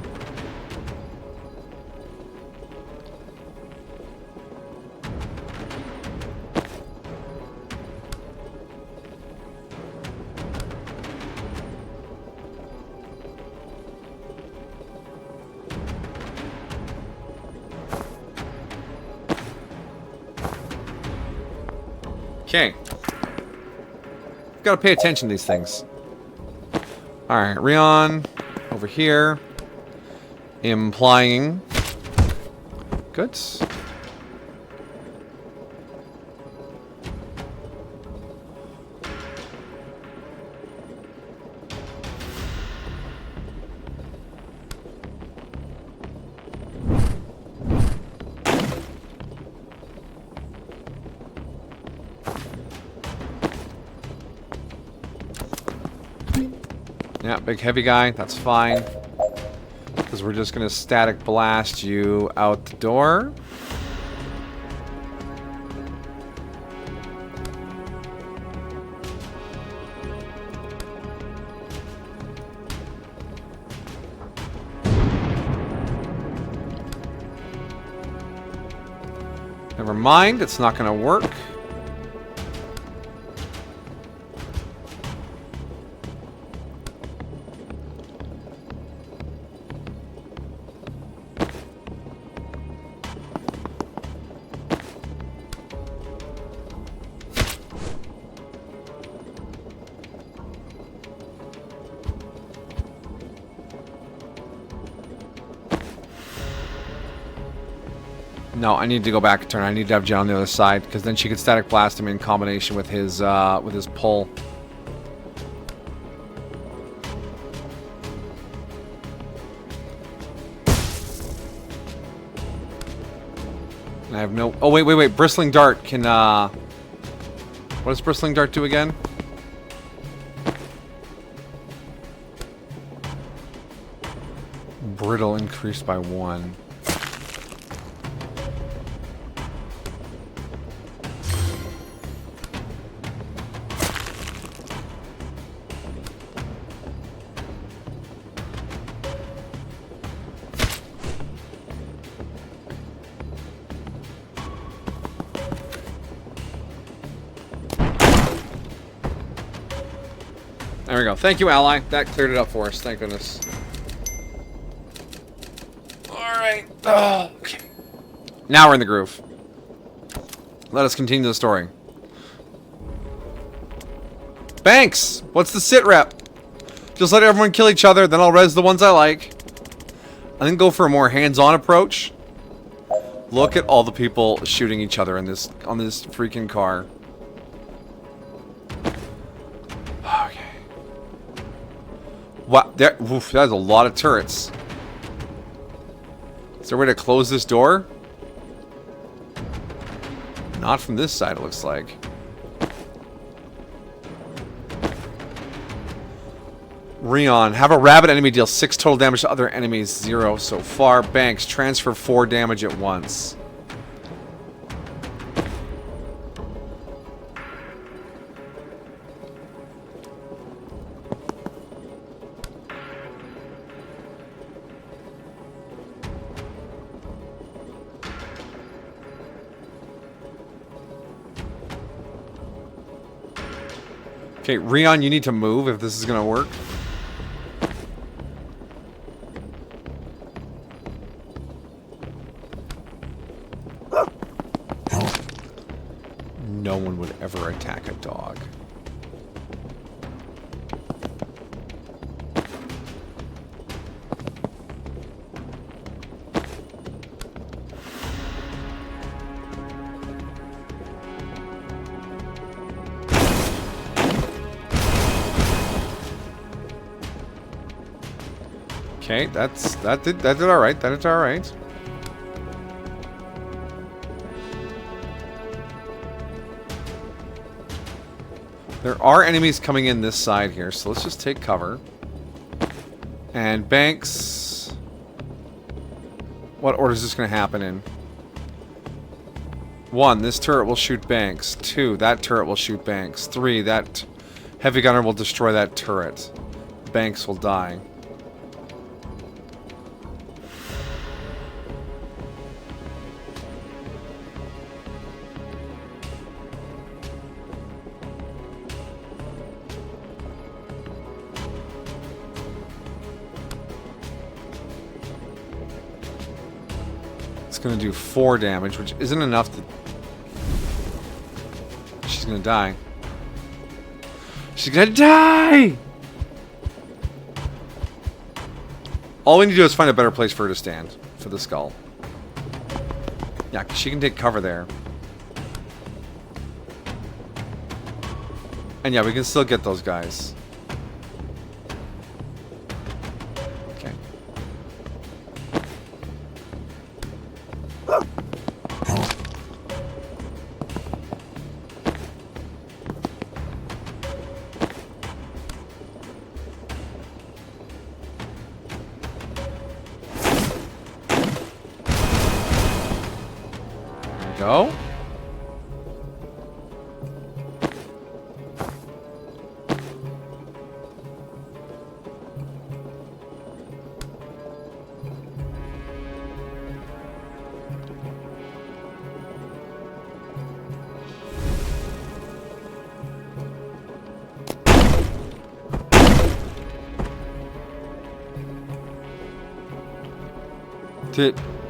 Okay. Gotta pay attention to these things. Alright, Rion over here. Implying. Good. Yeah, big heavy guy, that's fine. Because we're just going to static blast you out the door. Never mind, it's not going to work. No, I need to go back a turn. I need to have Jen on the other side, because then she could static blast him in combination with his pull. I have no... Oh, wait. Bristling Dart can... What does Bristling Dart do again? Brittle increased by 1. There we go. Thank you, ally. That cleared it up for us. Thank goodness. Alright. Oh, okay. Now we're in the groove. Let us continue the story. Banks! What's the sit rep? Just let everyone kill each other, then I'll res the ones I like. I think go for a more hands-on approach. Look at all the people shooting each other in this on this freaking car. Wow, that is a lot of turrets. Is there a way to close this door? Not from this side, it looks like. Rion, have a rabbit enemy deal 6 total damage to other enemies, 0 so far. Banks, transfer 4 damage at once. Okay, Rion, you need to move if this is gonna work. No one would ever attack a dog. Okay, that did all right. That is all right. There are enemies coming in this side here, so let's just take cover. And Banks... What order is this going to happen in? 1, this turret will shoot Banks. 2, that turret will shoot Banks. 3, that heavy gunner will destroy that turret. Banks will die. It's going to do 4 damage, which isn't enough to... She's going to die. She's going to die! All we need to do is find a better place for her to stand. For the skull. Yeah, 'cause she can take cover there. And yeah, we can still get those guys. Okay. Go.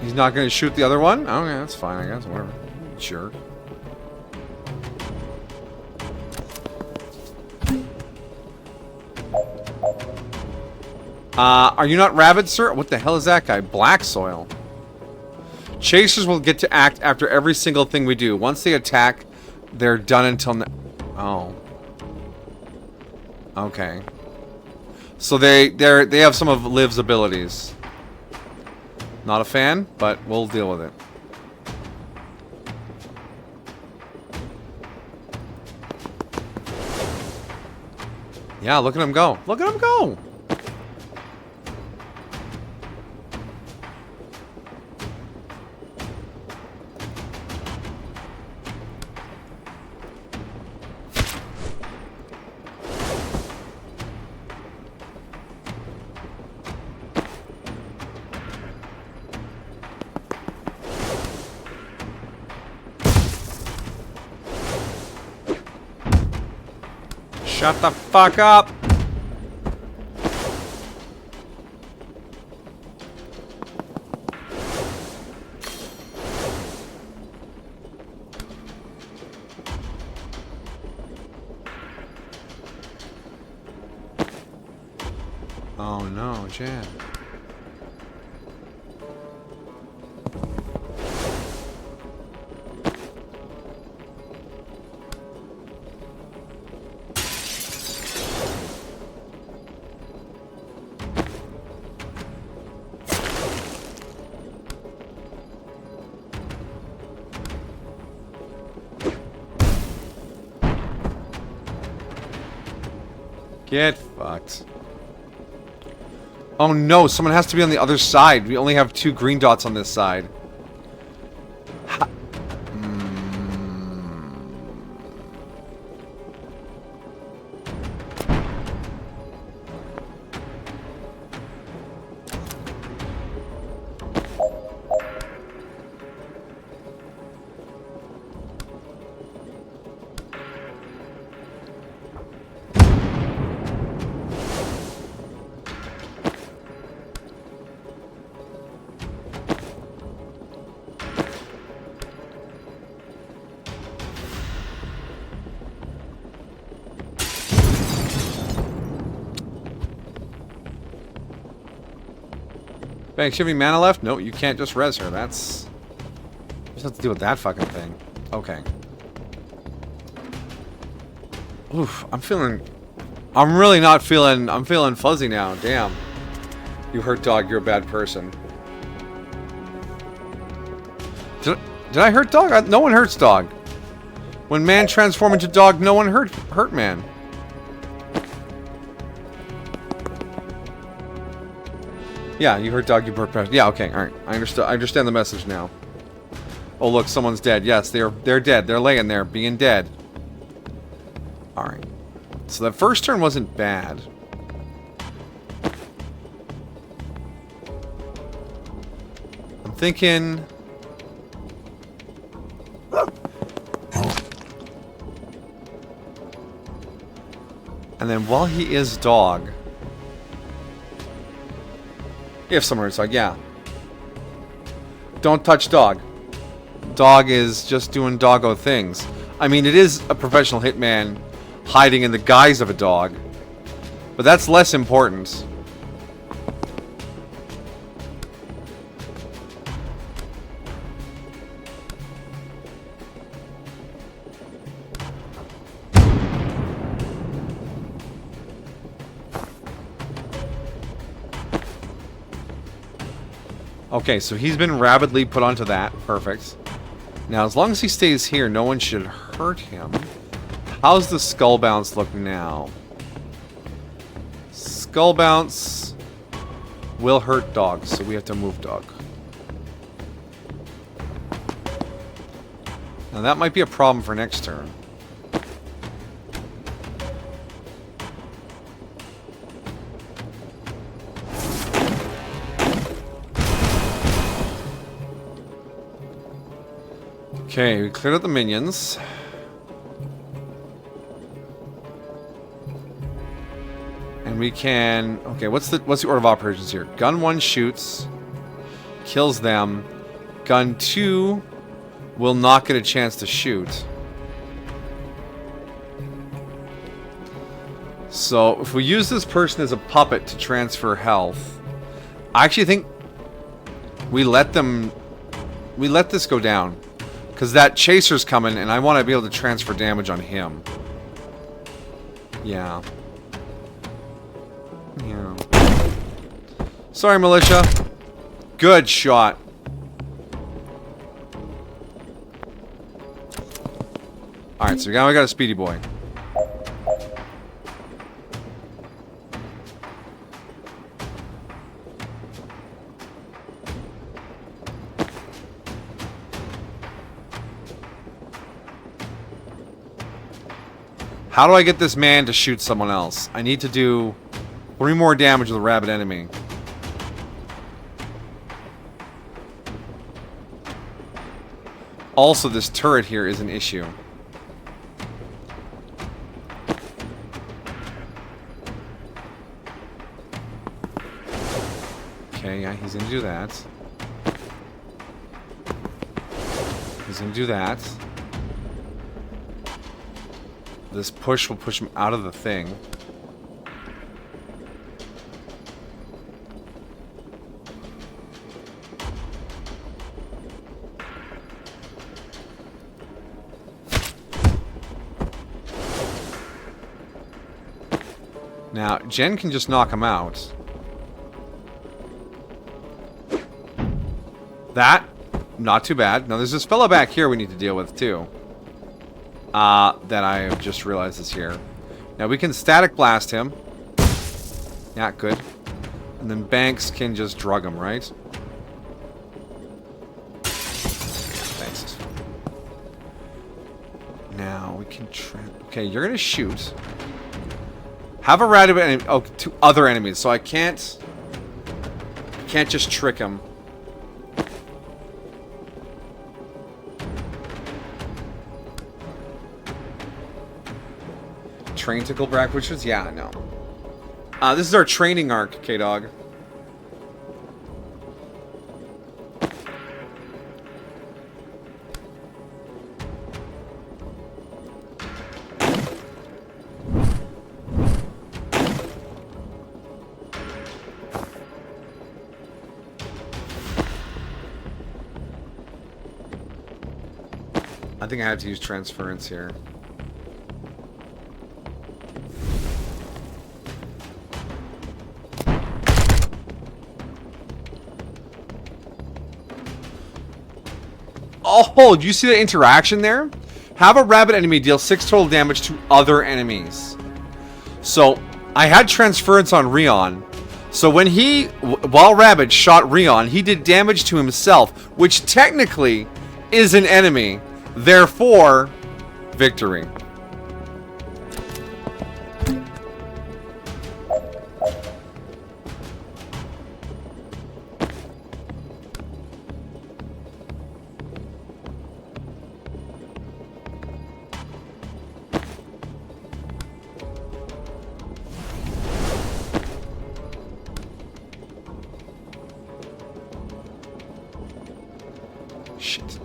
He's not going to shoot the other one? Okay, that's fine, I guess. Whatever. Sure. Are you not rabid, sir? What the hell is that guy? Black soil. Chasers will get to act after every single thing we do. Once they attack, they're done until... Oh. Okay. So they have some of Liv's abilities. Not a fan, but we'll deal with it. Yeah, look at him go. Look at him go! Shut the fuck up! Oh no, Jan. Get fucked. Oh no, someone has to be on the other side. We only have 2 green dots on this side. Banks, you have any mana left? No, you can't just res her. That's... You just have to deal with that fucking thing. Okay. Oof, I'm feeling... I'm really not feeling... I'm feeling fuzzy now. Damn. You hurt dog, you're a bad person. Did I hurt dog? No one hurts dog. When man transformed into dog, no one hurt man. Yeah, you hurt dog, you hurt pet. Yeah, okay, alright. I understand the message now. Oh look, someone's dead. Yes, they're dead. They're laying there, being dead. Alright. So that first turn wasn't bad. I'm thinking... And then while he is dog... If someone is dog, yeah. Don't touch dog. Dog is just doing doggo things. I mean, it is a professional hitman hiding in the guise of a dog. But that's less important. Okay, so he's been rapidly put onto that. Perfect. Now, as long as he stays here, no one should hurt him. How's the skull bounce look now? Skull bounce will hurt dog, so we have to move dog. Now, that might be a problem for next turn. Okay, we cleared out the minions. And we can... Okay, what's the order of operations here? Gun 1 shoots. Kills them. Gun 2 will not get a chance to shoot. So, if we use this person as a puppet to transfer health... I actually think... We let this go down. Because that chaser's coming, and I want to be able to transfer damage on him. Yeah. Yeah. Sorry, militia. Good shot. Alright, so now we got a speedy boy. How do I get this man to shoot someone else? I need to do 3 more damage with a rabid enemy. Also, this turret here is an issue. Okay, yeah, he's gonna do that. He's gonna do that. This push will push him out of the thing. Now, Jen can just knock him out. That, not too bad. Now, there's this fellow back here we need to deal with, too. That I have just realized is here. Now we can static blast him. Yeah, good. And then Banks can just drug him, right? Thanks. Now we can okay, you're gonna shoot. Have a random enemy. Oh, to other enemies. So I can't just trick him. Train tickle brackwitches? Yeah, no. This is our training arc, K-Dog. I think I have to use transference here. Oh, do you see the interaction there? Have a rabbit enemy deal 6 total damage to other enemies. So, I had transference on Rion. So when while Rabbit shot Rion, he did damage to himself, which technically is an enemy. Therefore, victory. Shit.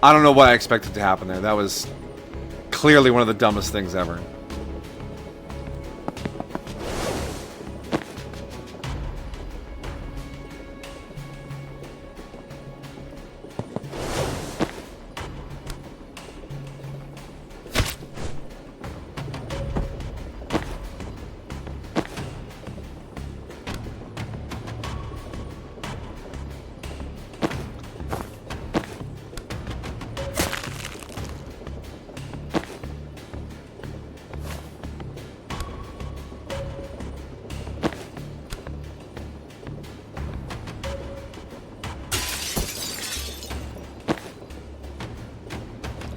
I don't know what I expected to happen there. That was clearly one of the dumbest things ever.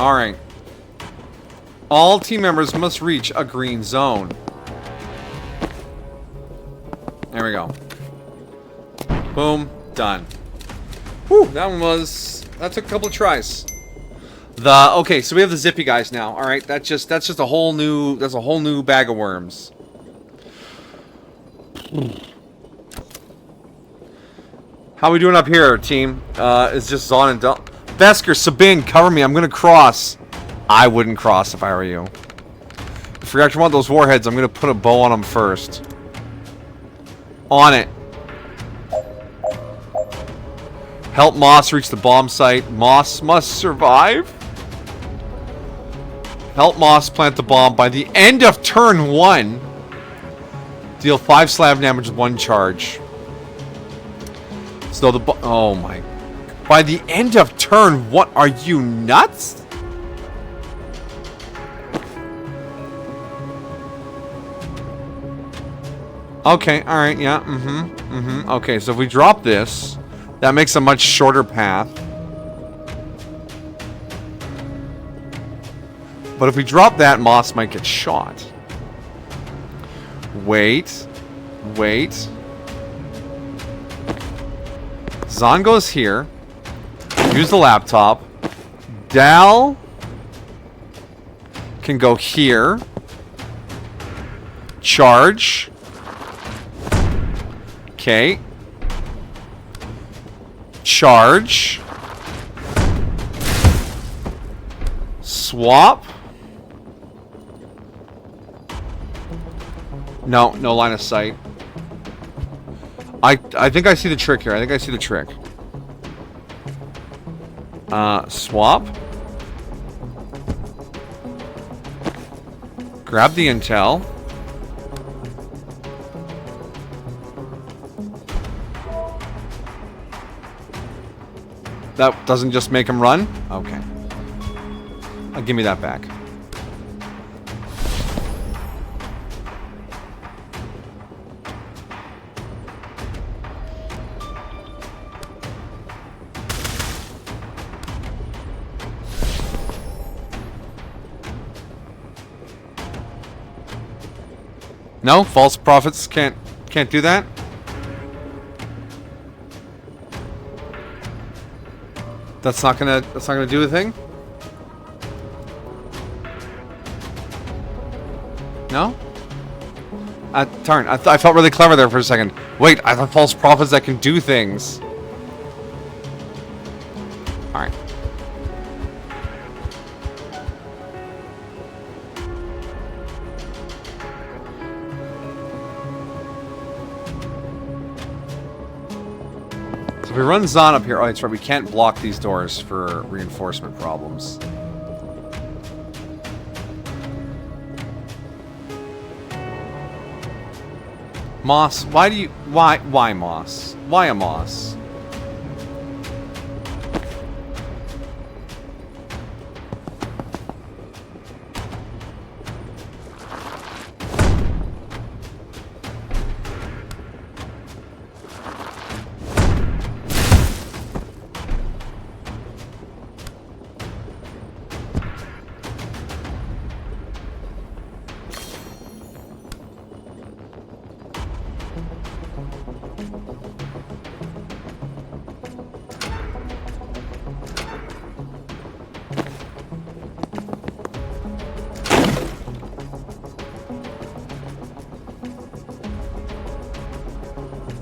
Alright. All team members must reach a green zone. There we go. Boom. Done. Whew, that took a couple of tries. Okay, so we have the zippy guys now. Alright, that's just a whole new bag of worms. How we doing up here, team? It's just Zon and Del. Vesker, Sabine, cover me. I'm gonna cross. I wouldn't cross if I were you. If you actually want those warheads, I'm gonna put a bow on them first. On it. Help Moss reach the bomb site. Moss must survive. Help Moss plant the bomb by the end of turn 1. Deal 5 slab damage with 1 charge. So oh my. By the end of turn 1, are you nuts? Okay, alright, yeah, Okay, so if we drop this, that makes a much shorter path. But if we drop that, Moss might get shot. Wait. Zon goes here. Use the laptop. Dal can go here. Charge. Okay. Charge. Swap. No line of sight. I think I see the trick here. I think I see the trick. Swap. Grab the intel. That doesn't just make him run? Okay. Give me that back. No, false prophets can't do that. That's not gonna do a thing. No. Darn! I felt really clever there for a second. Wait, I thought false prophets that can do things. All right. If we run Zon up here, oh, that's right, we can't block these doors for reinforcement problems. Moss, why do you... Why Moss? Why a Moss?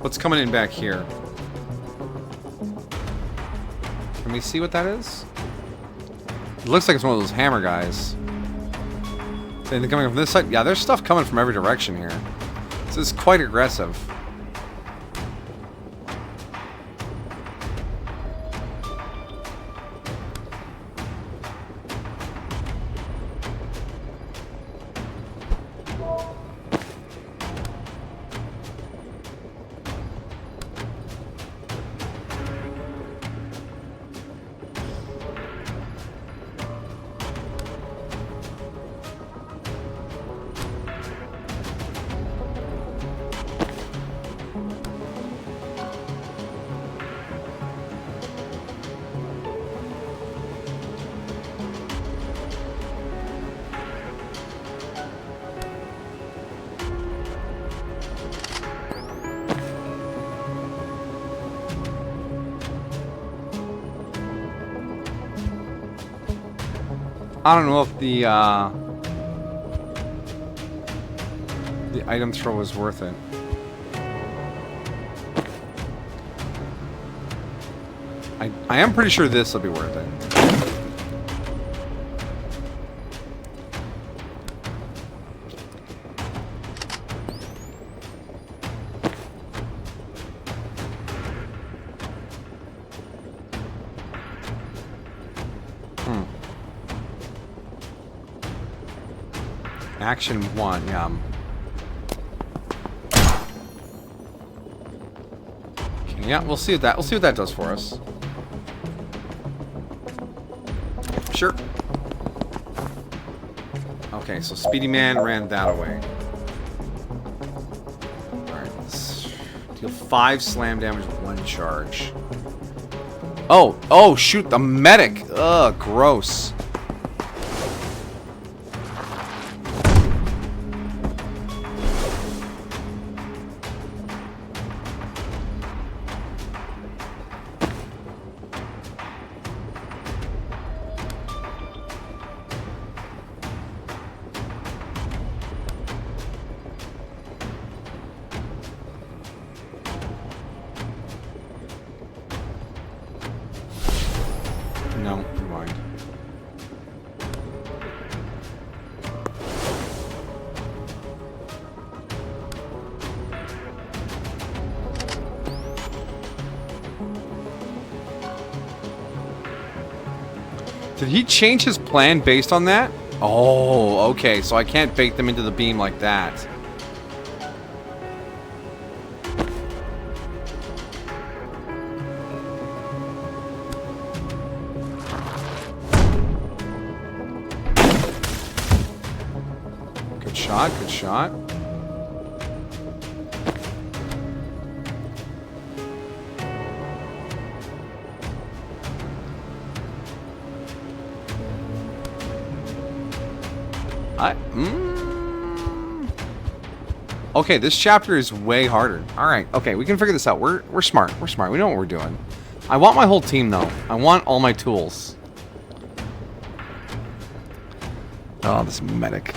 What's coming in back here? Can we see what that is? It looks like it's one of those hammer guys. Is anything coming from this side? Yeah, there's stuff coming from every direction here. This is quite aggressive. I don't know if the item throw was worth it. I am pretty sure this will be worth it. Action 1, yeah. Okay, yeah, we'll see what that does for us. Sure. Okay, so Speedy Man ran that away. Alright, let's deal 5 slam damage with 1 charge. Oh, shoot, the medic! Ugh, gross. No, never mind. Did he change his plan based on that? Oh, okay, so I can't bake them into the beam like that. Good shot, good shot. Okay, this chapter is way harder. Alright, okay, we can figure this out. We're smart. We're smart. We know what we're doing. I want my whole team, though. I want all my tools. Oh, this medic.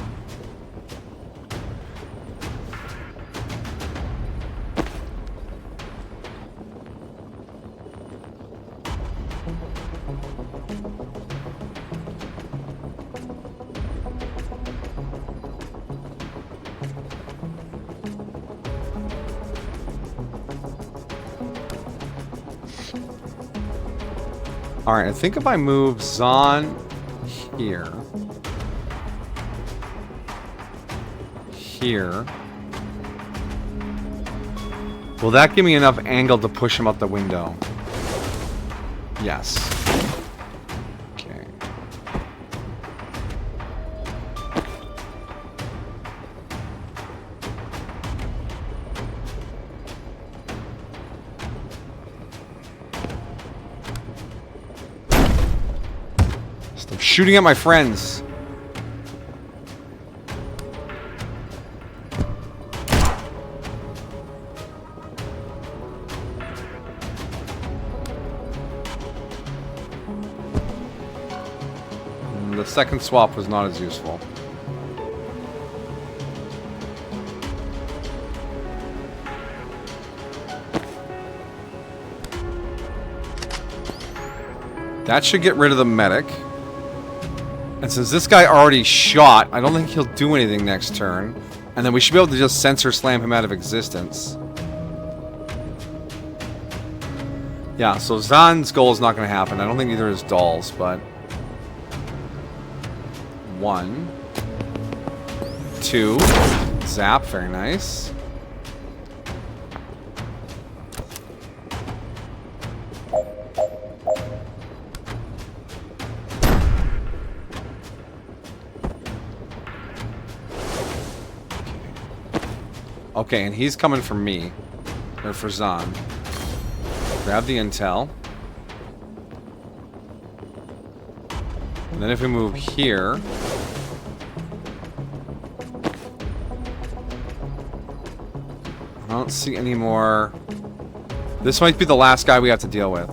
Alright, I think if I move Zahn here, Will that give me enough angle to push him out the window? Yes. Okay. Stop shooting at my friends. The second swap was not as useful. That should get rid of the medic. And since this guy already shot, I don't think he'll do anything next turn. And then we should be able to just sensor slam him out of existence. Yeah, so Zan's goal is not going to happen. I don't think either is Dahl's, but... 1, 2, zap, very nice. Okay, and he's coming for me, or for Zan. Grab the intel. And then if we move here... I don't see any more... This might be the last guy we have to deal with.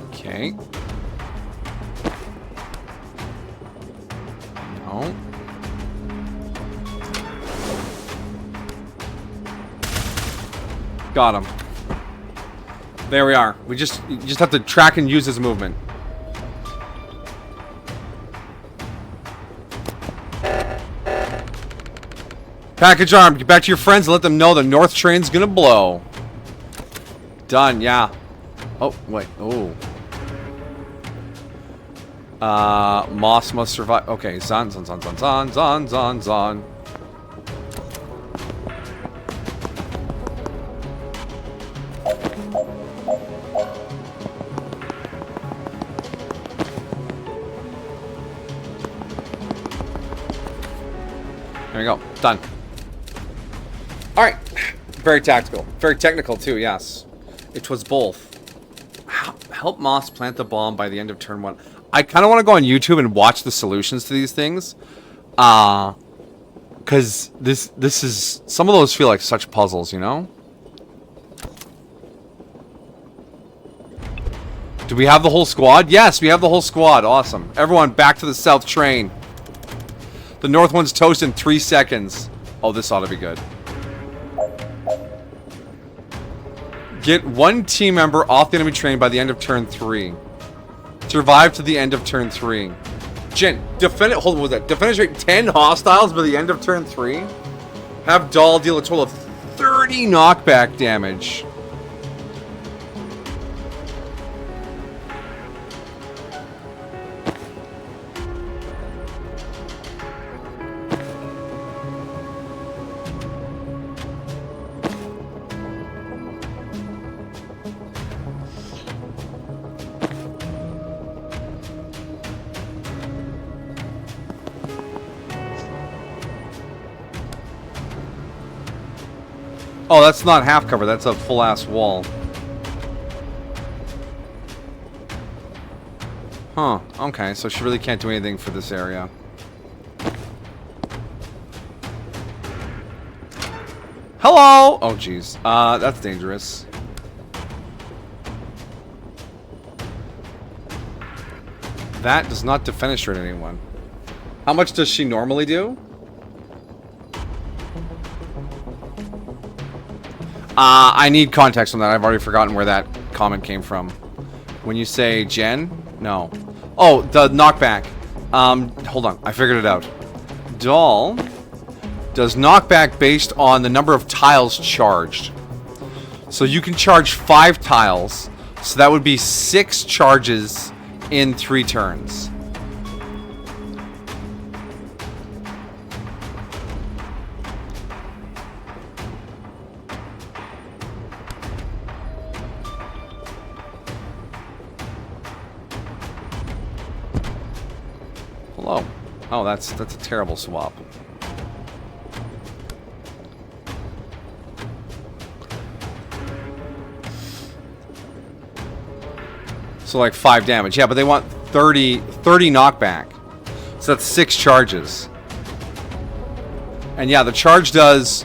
Okay. No. Got him. There we are. You just have to track and use his movement. Package armed. Get back to your friends and let them know the north train's gonna blow. Done, yeah. Oh, wait. Oh. Moss must survive. Okay, Zan. There we go. Done. Alright. Very tactical. Very technical, too, yes. It was both. Help Moss plant the bomb by the end of turn 1. I kind of want to go on YouTube and watch the solutions to these things. Because this is... Some of those feel like such puzzles, you know? Do we have the whole squad? Yes, we have the whole squad. Awesome. Everyone, back to the south train. The north one's toast in 3 seconds. Oh, this ought to be good. Get one team member off the enemy train by the end of turn 3. Survive to the end of turn 3. Jen, defend it. Hold on, what was that? Defenestrate 10 hostiles by the end of turn 3. Have Dahl deal a total of 30 knockback damage. Oh, that's not half cover. That's a full-ass wall. Huh. Okay, so she really can't do anything for this area. Hello! Oh, jeez. That's dangerous. That does not defenestrate anyone. How much does she normally do? I need context on that. I've already forgotten where that comment came from. When you say Jen? No. Oh, the knockback. Hold on. I figured it out. Dahl does knockback based on the number of tiles charged. So you can charge 5 tiles. So that would be 6 charges in 3 turns. Oh, that's a terrible swap. So like 5 damage. Yeah, but they want 30 knockback. So that's 6 charges. And yeah, the charge does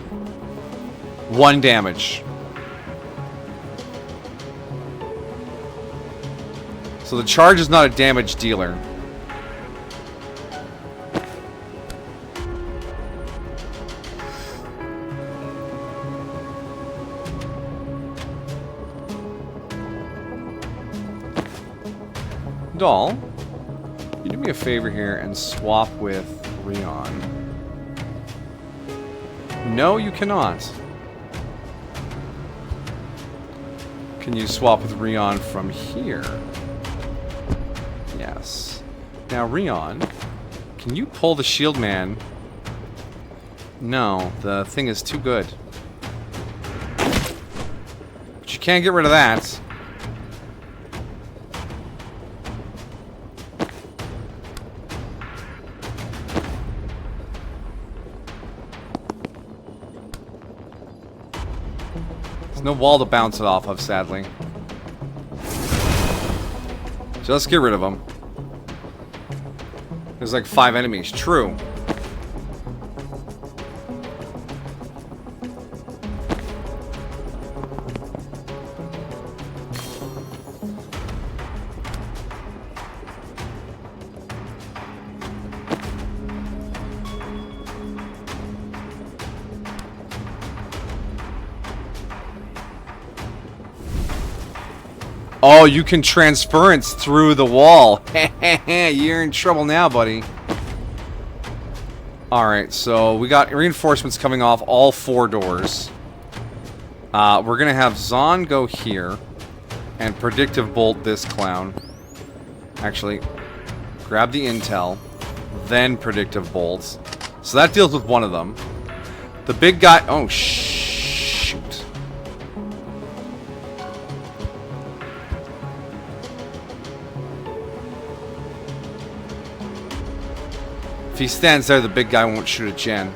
1 damage. So the charge is not a damage dealer. Doll, you do me a favor here and swap with Rion. No, you cannot. Can you swap with Rion from here? Yes. Now, Rion, can you pull the shield man? No, the thing is too good. But you can't get rid of that. No wall to bounce it off of, sadly. Just get rid of them. There's like 5 enemies. True. Oh, you can transference through the wall. You're in trouble now, buddy. Alright, so we got reinforcements coming off all 4 doors. We're going to have Zahn go here and predictive bolt this clown. Actually, grab the intel, then predictive bolts. So that deals with one of them. The big guy... Oh, shoot. If he stands there, the big guy won't shoot at Jen.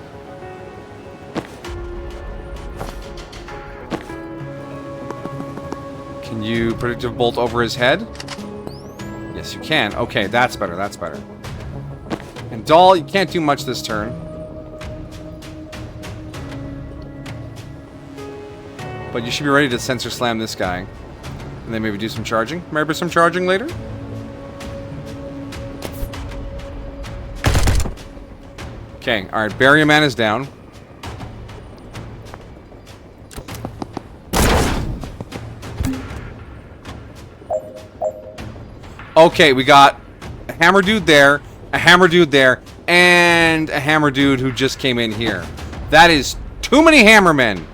Can you predictive bolt over his head? Yes, you can. Okay, that's better, that's better. And Doll, you can't do much this turn. But you should be ready to sensor slam this guy. And then maybe do some charging. Maybe some charging later? Okay, alright, Barrier Man is down. Okay, we got a hammer dude there, a hammer dude there, and a hammer dude who just came in here. That is too many hammermen!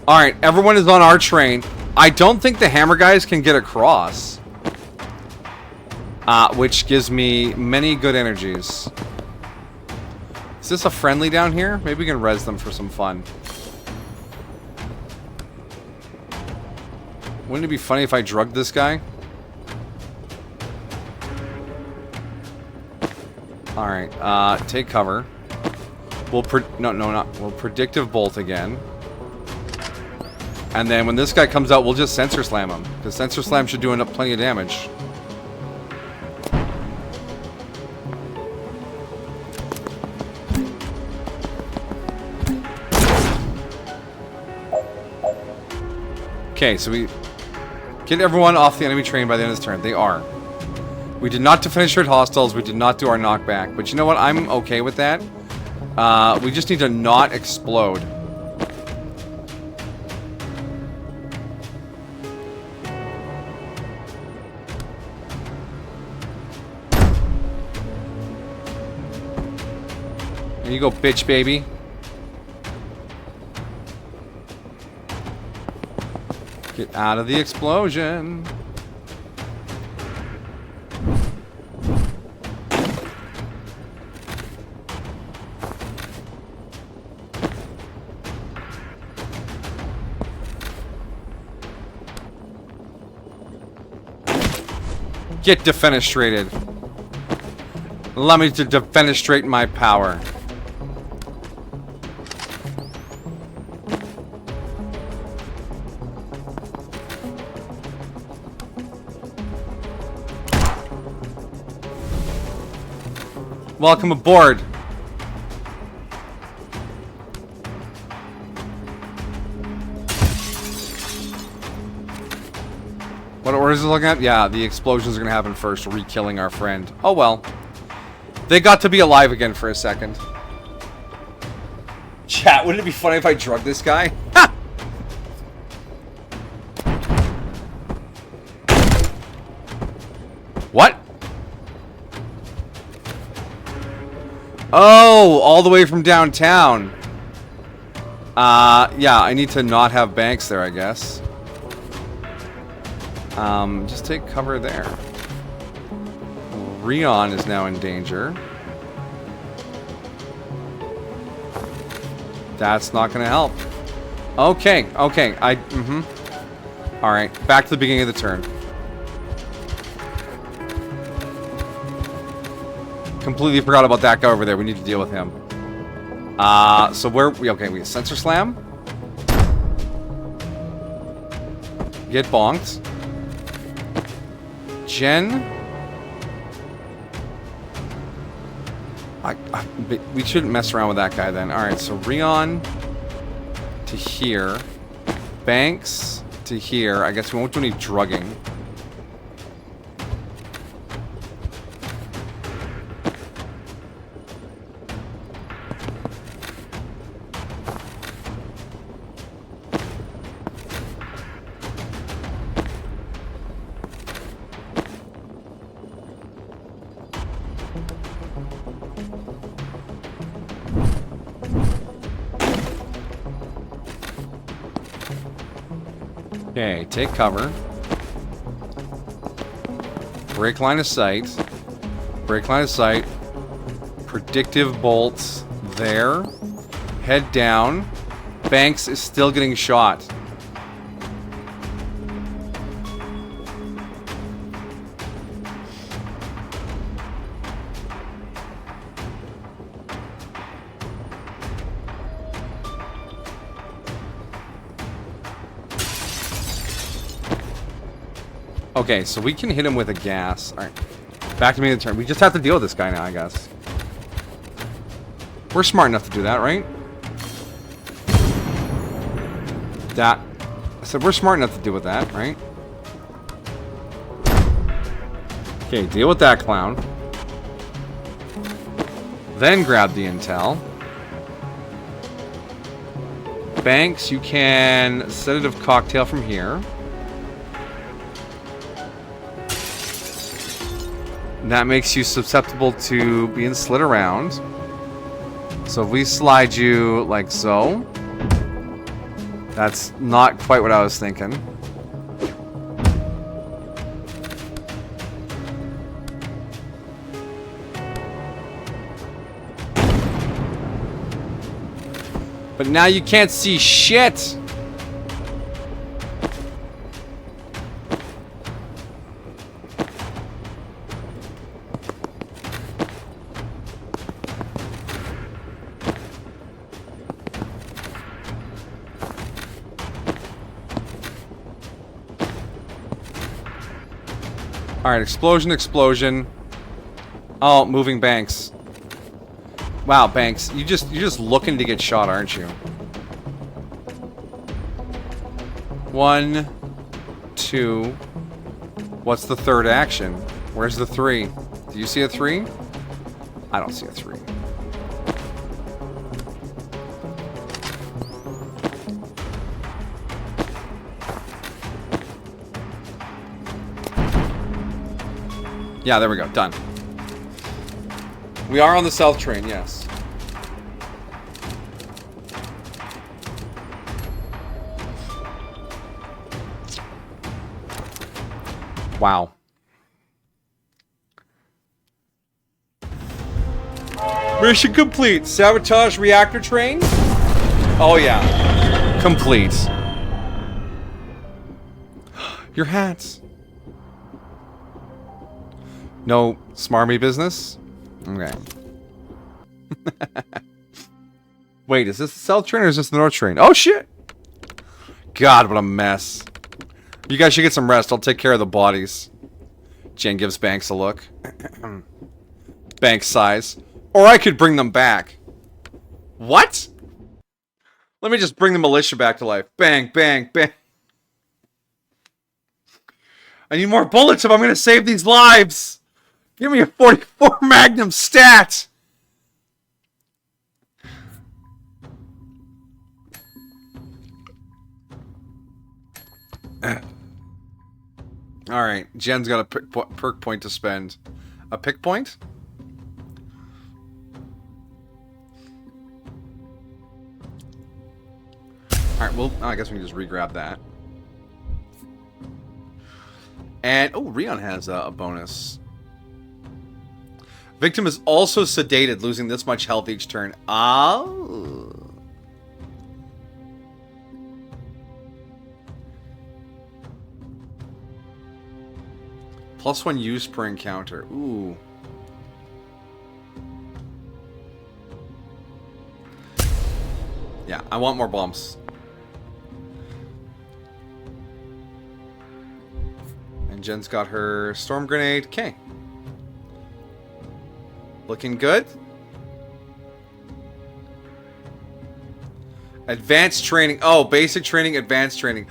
Alright, everyone is on our train. I don't think the hammer guys can get across. Which gives me many good energies. Is this a friendly down here? Maybe we can res them for some fun. Wouldn't it be funny if I drugged this guy? Alright, take cover. We'll we'll predictive bolt again. And then when this guy comes out, we'll just sensor slam him. Because sensor slam should do plenty of damage. Okay, so we get everyone off the enemy train by the end of this turn. They are. We did not finish hit hostiles. We did not do our knockback. But you know what? I'm okay with that. We just need to not explode. There you go, bitch, baby. Get out of the explosion. Get defenestrated. Allow me to defenestrate my power. Welcome aboard. What orders are looking at? Yeah, the explosions are gonna happen first, re-killing our friend. Oh well. They got to be alive again for a second. Chat, wouldn't it be funny if I drugged this guy? Ha! What? Oh, all the way from downtown. Yeah, I need to not have banks there, I guess. Just take cover there. Rion is now in danger. That's not gonna help. Okay, okay, Alright, back to the beginning of the turn. Completely forgot about that guy over there. We need to deal with him. So where... Okay, we sensor slam. Get bonked. Jen. We shouldn't mess around with that guy then. Alright, so Rion to here. Banks to here. I guess we won't do any drugging. Okay, take cover. Break line of sight. Break line of sight. Predictive bolts there. Head down. Banks is still getting shot. Okay, so we can hit him with a gas. Alright. Back to me in the turn. We just have to deal with this guy now, I guess. We're smart enough to do that, right? That. I said we're smart enough to deal with that, right? Okay, deal with that clown. Then grab the intel. Banks, you can sedative cocktail from here. And that makes you susceptible to being slid around. So if we slide you like so, that's not quite what I was thinking. But now you can't see shit! Alright, explosion, explosion. Oh, moving Banks. Wow, Banks, you're just looking to get shot, aren't you? 1, 2. What's the third action? Where's the 3? Do you see a 3? I don't see a 3. Yeah, there we go. Done. We are on the south train, yes. Wow. Mission complete. Sabotage reactor train? Oh, yeah. Complete. Your hats. No smarmy business? Okay. Wait, is this the south train or is this the north train? Oh, shit! God, what a mess. You guys should get some rest. I'll take care of the bodies. Jen gives Banks a look. Banks sighs. Or I could bring them back. What? Let me just bring the militia back to life. Bang, bang, bang. I need more bullets if I'm going to save these lives. Give me a 44 Magnum stat. Alright, Jen's got a perk point to spend. A pick point? Alright, well, I guess we can just re-grab that. And, oh, Rion has a bonus. Victim is also sedated, losing this much health each turn. Oh. +1 use per encounter. Ooh. Yeah, I want more bumps. And Jen's got her storm grenade. Okay. Looking good. Advanced training. Oh, basic training, advanced training.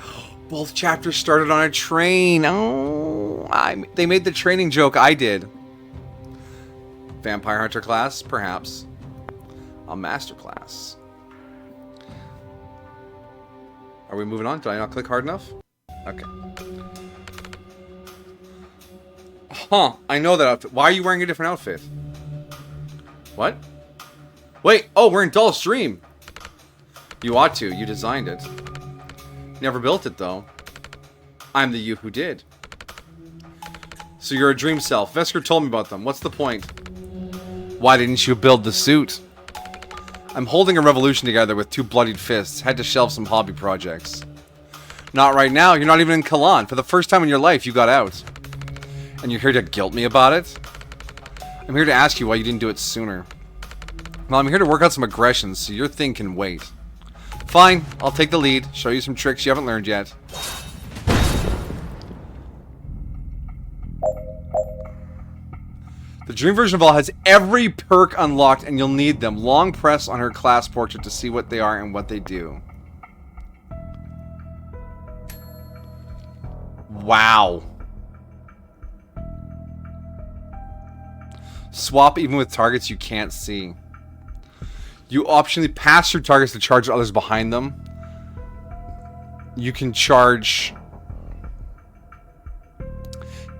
Both chapters started on a train. Oh, they made the training joke I did. Vampire Hunter class, perhaps. A master class. Are we moving on? Did I not click hard enough? Okay. Huh, I know that outfit. Why are you wearing a different outfit? What? Wait, oh, we're in Doll's Dream. You ought to. You designed it. Never built it, though. I'm the you who did. So you're a dream self. Vesker told me about them. What's the point? Why didn't you build the suit? I'm holding a revolution together with 2 bloodied fists. Had to shelve some hobby projects. Not right now. You're not even in Kalan. For the first time in your life, you got out. And you're here to guilt me about it? I'm here to ask you why you didn't do it sooner. Well, I'm here to work out some aggressions, so your thing can wait. Fine, I'll take the lead. Show you some tricks you haven't learned yet. The Dream version of all has every perk unlocked, and you'll need them. Long press on her class portrait to see what they are and what they do. Wow. Swap even with targets you can't see. You optionally pass through targets to charge others behind them. You can charge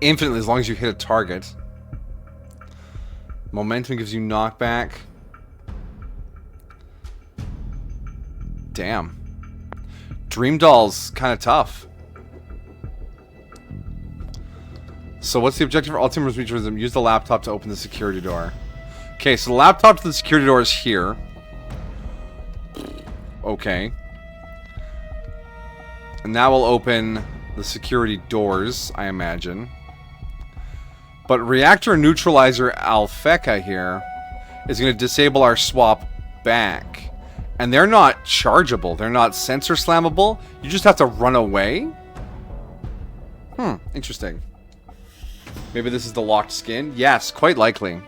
infinitely as long as you hit a target. Momentum gives you knockback. Damn. Dream Doll's kind of tough. So what's the objective for Ultimate Reach? Use the laptop to open the security door. Okay, so the laptop to the security door is here. Okay. And that will open the security doors, I imagine. But Reactor Neutralizer Alpheka here is going to disable our swap back. And they're not chargeable. They're not sensor slammable. You just have to run away? Interesting. Maybe this is the locked skin? Yes, quite likely.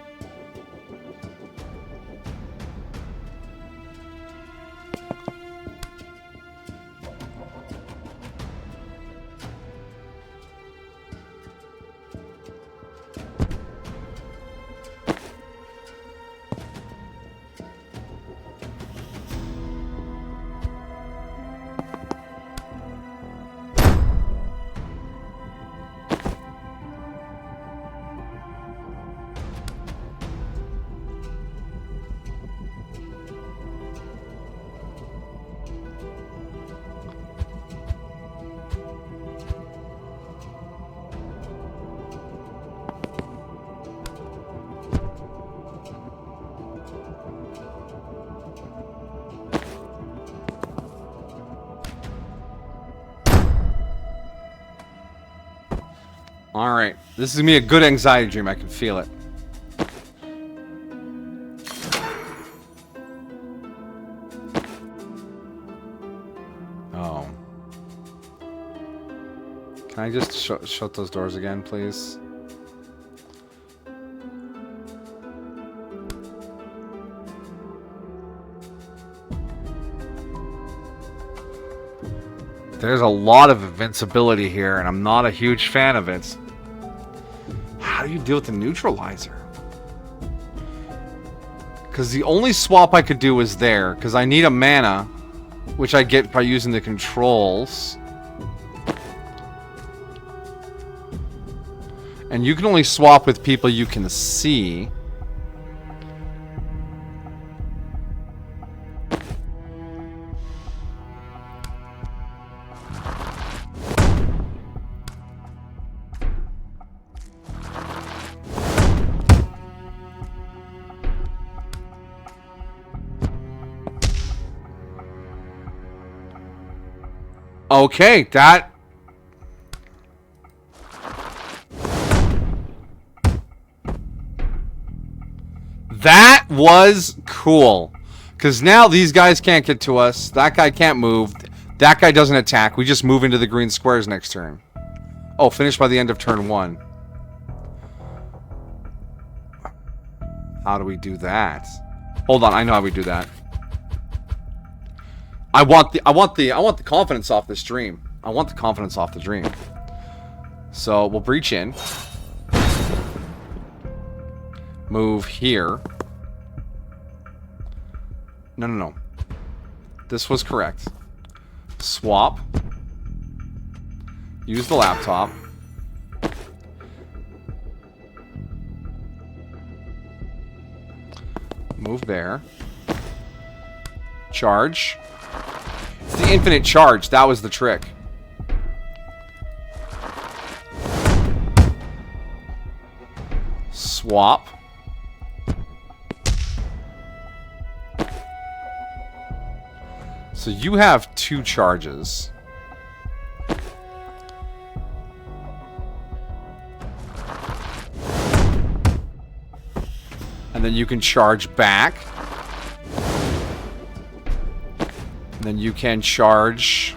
Alright. This is going to be a good anxiety dream. I can feel it. Oh. Can I just shut those doors again, please? There's a lot of invincibility here, and I'm not a huge fan of it. How do you deal with the neutralizer? Because the only swap I could do is there, because I need a mana, which I get by using the controls. And you can only swap with people you can see. Okay, that was cool. Because now these guys can't get to us. That guy can't move. That guy doesn't attack. We just move into the green squares next turn. Oh, finish by the end of turn 1. How do we do that? Hold on, I know how we do that. I want the confidence off this dream. I want the confidence off the dream. So we'll breach in. Move here. No. This was correct. Swap. Use the laptop. Move there. Charge. It's the infinite charge. That was the trick. Swap. So you have 2 charges. And then you can charge back. And then you can charge.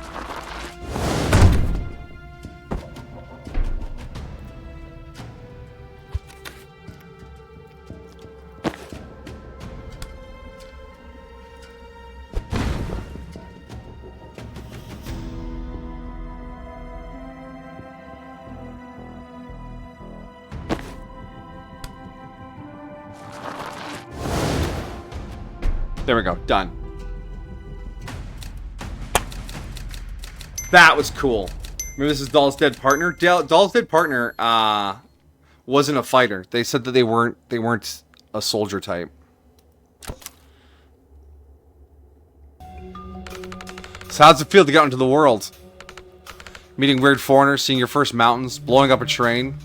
There we go. Done. That was cool. Remember, this is Doll's dead partner. Doll's dead partner wasn't a fighter. They said that they weren't a soldier type. So how's it feel to get out into the world? Meeting weird foreigners, seeing your first mountains, blowing up a train.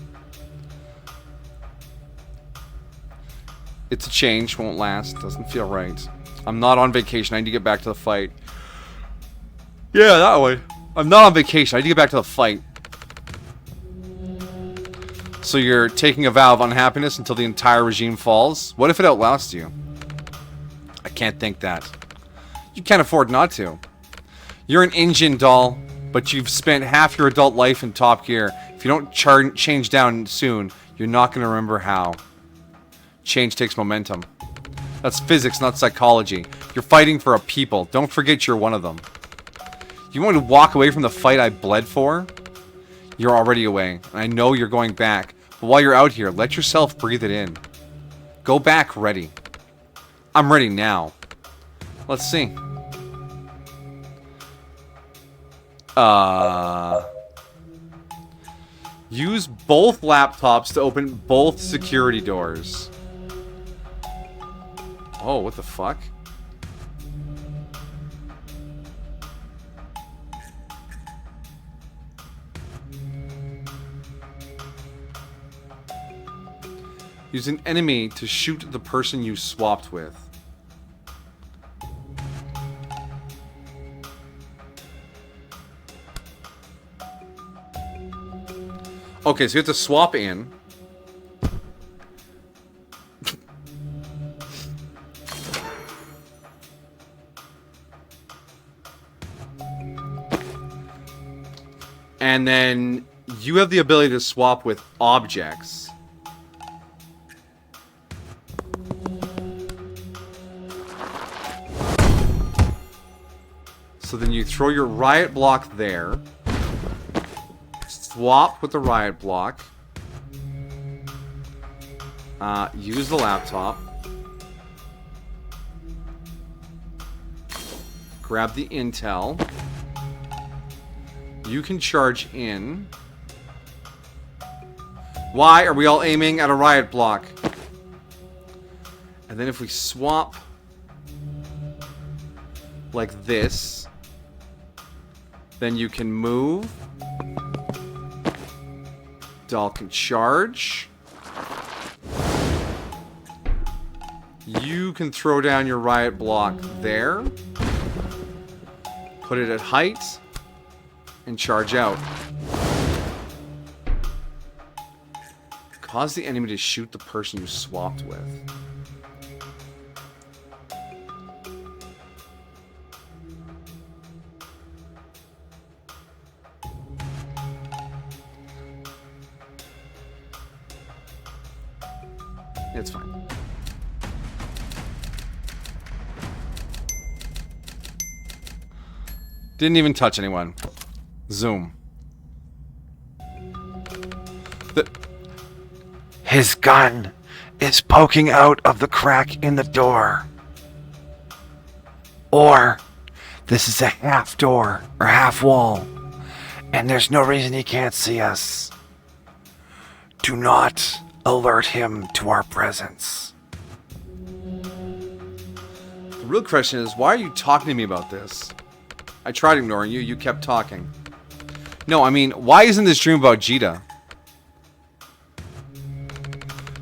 It's a change, won't last, doesn't feel right. I'm not on vacation, I need to get back to the fight. Yeah, that way. I'm not on vacation, I need to get back to the fight. So you're taking a vow of unhappiness until the entire regime falls? What if it outlasts you? I can't think that. You can't afford not to. You're an engine, Doll, but you've spent half your adult life in top gear. If you don't change down soon, you're not going to remember how. Change takes momentum. That's physics, not psychology. You're fighting for a people. Don't forget you're one of them. You want to walk away from the fight I bled for? You're already away. And I know you're going back. But while you're out here, let yourself breathe it in. Go back ready. I'm ready now. Let's see. Use both laptops to open both security doors. Oh, what the fuck? Use an enemy to shoot the person you swapped with. Okay, so you have to swap in. And then you have the ability to swap with objects. So then you throw your riot block there. Swap with the riot block. Use the laptop. Grab the intel. You can charge in. Why are we all aiming at a riot block? And then if we swap like this, then you can move. Doll can charge. You can throw down your riot block there. Put it at height. And charge out. Cause the enemy to shoot the person you swapped with. It's fine. Didn't even touch anyone. Zoom. His gun is poking out of the crack in the door. Or this is a half door or half wall, and there's no reason he can't see us. Do not alert him to our presence. The real question is, why are you talking to me about this? I tried ignoring you, you kept talking. No, I mean, why isn't this dream about Jita?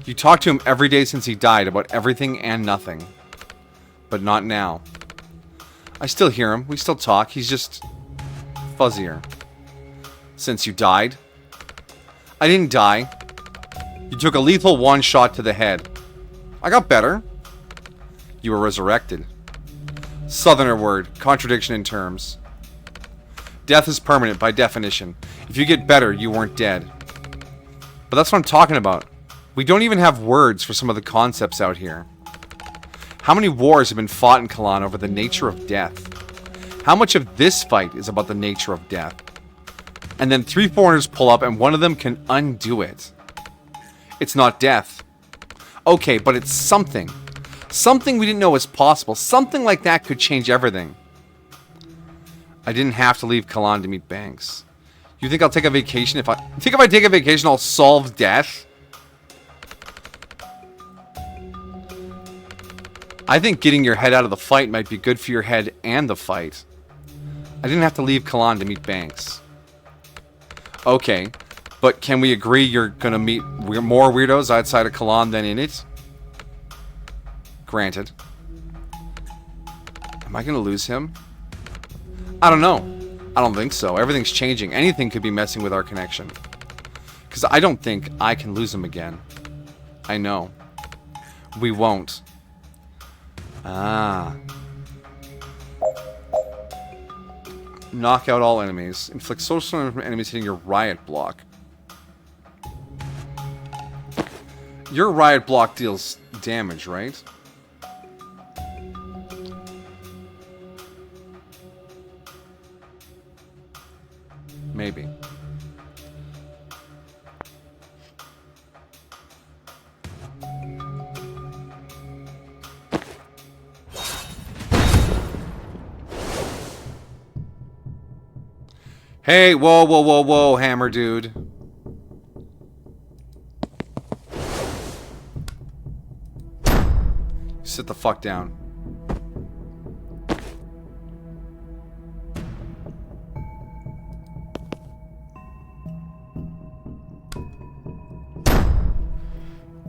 You talked to him every day since he died about everything and nothing. But not now. I still hear him. We still talk. He's just fuzzier. Since you died. I didn't die. You took a lethal one shot to the head. I got better. You were resurrected. Southerner word. Contradiction in terms. Death is permanent by definition. If you get better, you weren't dead. But that's what I'm talking about. We don't even have words for some of the concepts out here. How many wars have been fought in Kalan over the nature of death? How much of this fight is about the nature of death? And then 3 foreigners pull up and one of them can undo it. It's not death. Okay, but it's something. Something we didn't know was possible. Something like that could change everything. I didn't have to leave Kalan to meet Banks. You think I'll take a vacation if I take a vacation I'll solve death? I think getting your head out of the fight might be good for your head and the fight. I didn't have to leave Kalan to meet Banks. Okay, but can we agree you're gonna meet more weirdos outside of Kalan than in it? Granted. Am I gonna lose him? I don't know. I don't think so. Everything's changing. Anything could be messing with our connection. Because I don't think I can lose him again. I know. We won't. Ah. Knock out all enemies. Inflict social damage from enemies hitting your riot block. Your riot block deals damage, right? Maybe. Hey, whoa, whoa, whoa, whoa, hammer dude. Sit the fuck down.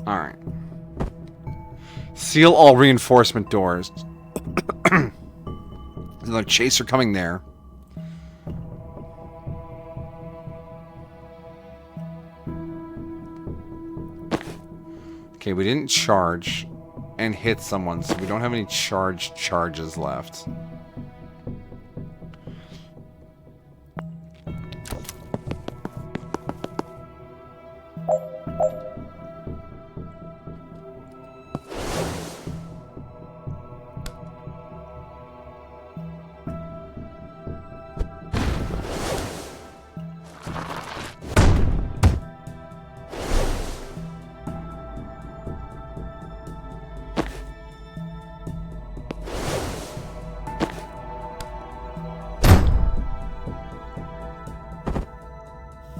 Alright. Seal all reinforcement doors. There's another chaser coming there. Okay, we didn't charge and hit someone, so we don't have any charges left.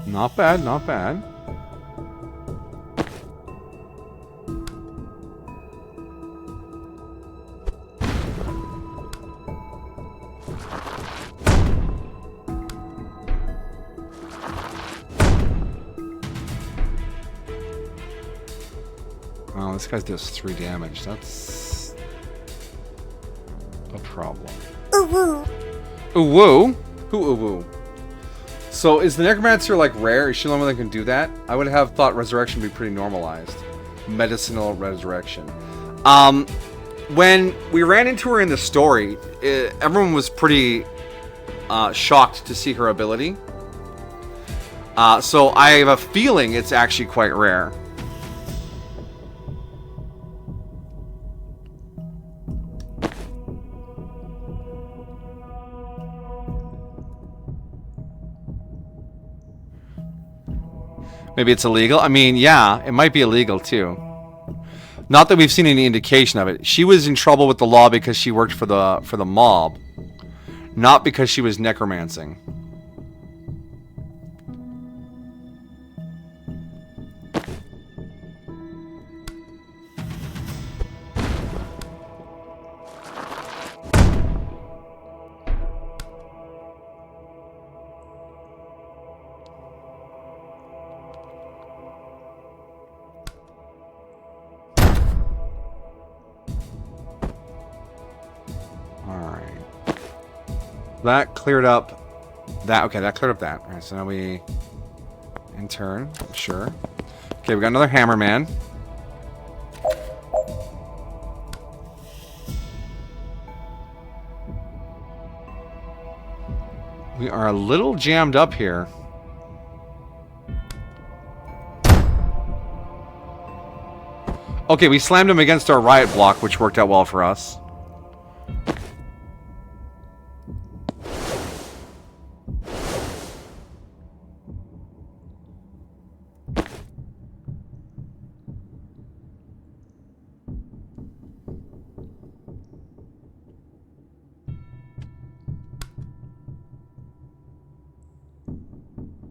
Not bad, not bad. Oh, this guy does 3 damage. That's a problem. Ooh woo. Ooh woo? Who ooh woo? So is the Necromancer like rare? Is she the only one that can do that? I would have thought Resurrection would be pretty normalized. Medicinal Resurrection. When we ran into her in the story, everyone was pretty shocked to see her ability. So I have a feeling it's actually quite rare. Maybe it's illegal? I mean, yeah, it might be illegal too. Not that we've seen any indication of it. She was in trouble with the law because she worked for the mob, not because she was necromancing. That cleared up that. Okay, that cleared up that. Alright, so now we in turn, sure. Okay, we got another hammer man. We are a little jammed up here. Okay, we slammed him against our riot block, which worked out well for us.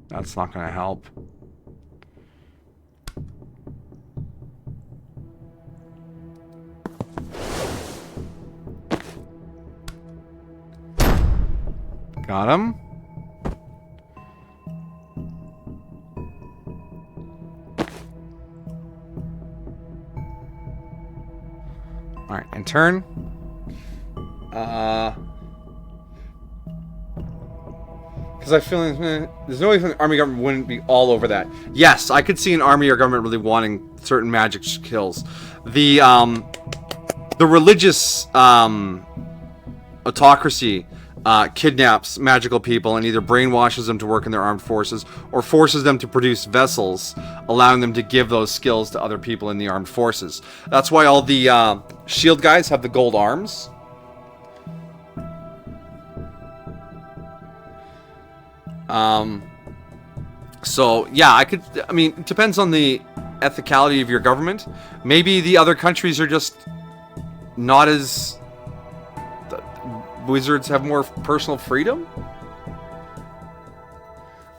That's not going to help. Got him. All right, in turn. Because I feel like there's no way the army government wouldn't be all over that. Yes, I could see an army or government really wanting certain magic kills. The religious autocracy kidnaps magical people and either brainwashes them to work in their armed forces or forces them to produce vessels, allowing them to give those skills to other people in the armed forces. That's why all the shield guys have the gold arms. So yeah, I mean, it depends on the ethicality of your government. Maybe the other countries are just not as... Wizards have more personal freedom?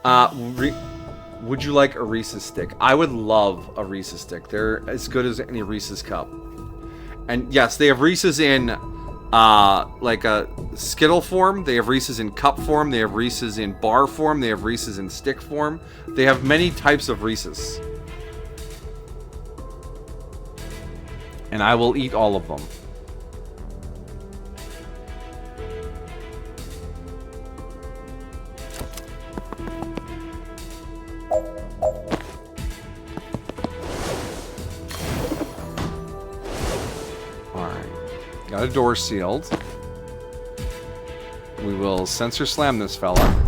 Would you like a Reese's stick? I would love a Reese's stick. They're as good as any Reese's cup. And yes, they have Reese's in like a Skittle form. They have Reese's in cup form. They have Reese's in bar form. They have Reese's in stick form. They have many types of Reese's. And I will eat all of them. Got a door sealed. We will sensor slam this fella.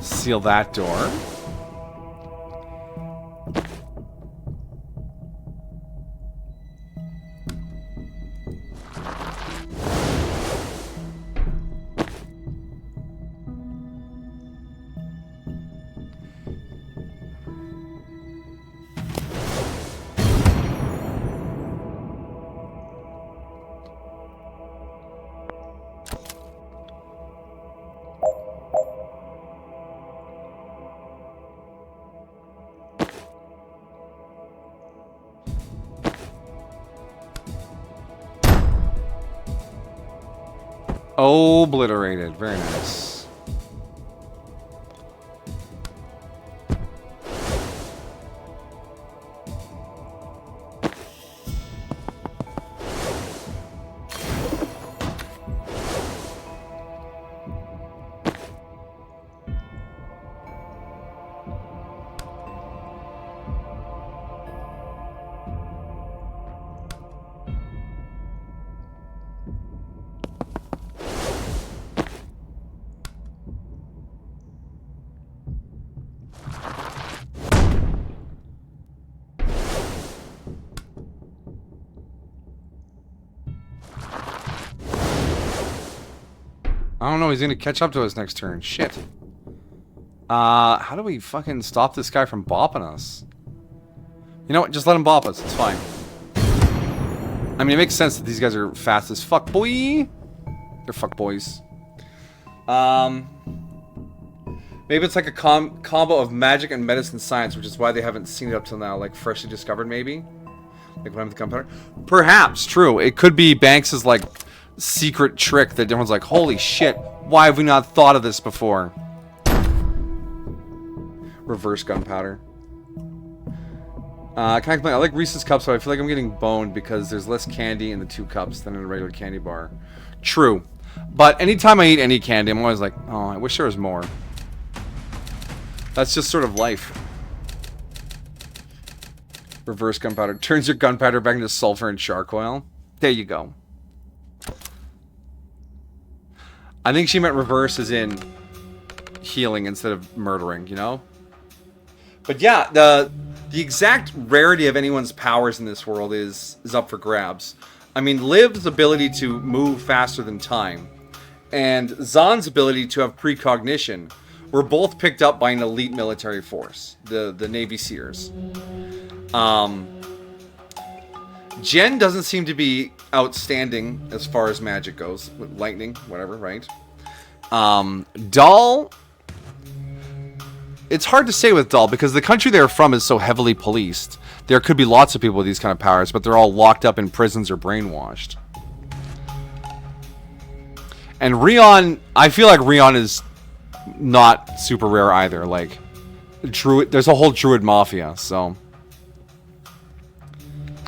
Seal that door. Obliterated. Very nice. I don't know, he's gonna catch up to us next turn. Shit. How do we fucking stop this guy from bopping us? You know what? Just let him bop us. It's fine. I mean, it makes sense that these guys are fast as fuck, boy. They're fuck boys. Maybe it's like a combo of magic and medicine science, which is why they haven't seen it up till now. Like, freshly discovered, maybe? Like, when I'm the gunpowder? Perhaps, true. It could be Banks's, like, secret trick that everyone's like, holy shit, why have we not thought of this before? Reverse gunpowder. Can I complain? I like Reese's cups, but I feel like I'm getting boned because there's less candy in the 2 cups than in a regular candy bar. True. But anytime I eat any candy, I'm always like, oh, I wish there was more. That's just sort of life. Reverse gunpowder. Turns your gunpowder back into sulfur and charcoal. There you go. I think she meant reverse as in healing instead of murdering, you know? But yeah, the exact rarity of anyone's powers in this world is up for grabs. I mean, Liv's ability to move faster than time and Zahn's ability to have precognition were both picked up by an elite military force, the Navy Sears. Jen doesn't seem to be outstanding as far as magic goes. With lightning, whatever, right? Doll... It's hard to say with Doll, because the country they're from is so heavily policed. There could be lots of people with these kind of powers, but they're all locked up in prisons or brainwashed. And Rion... I feel like Rion is not super rare either. Like, Druid... There's a whole Druid mafia, so...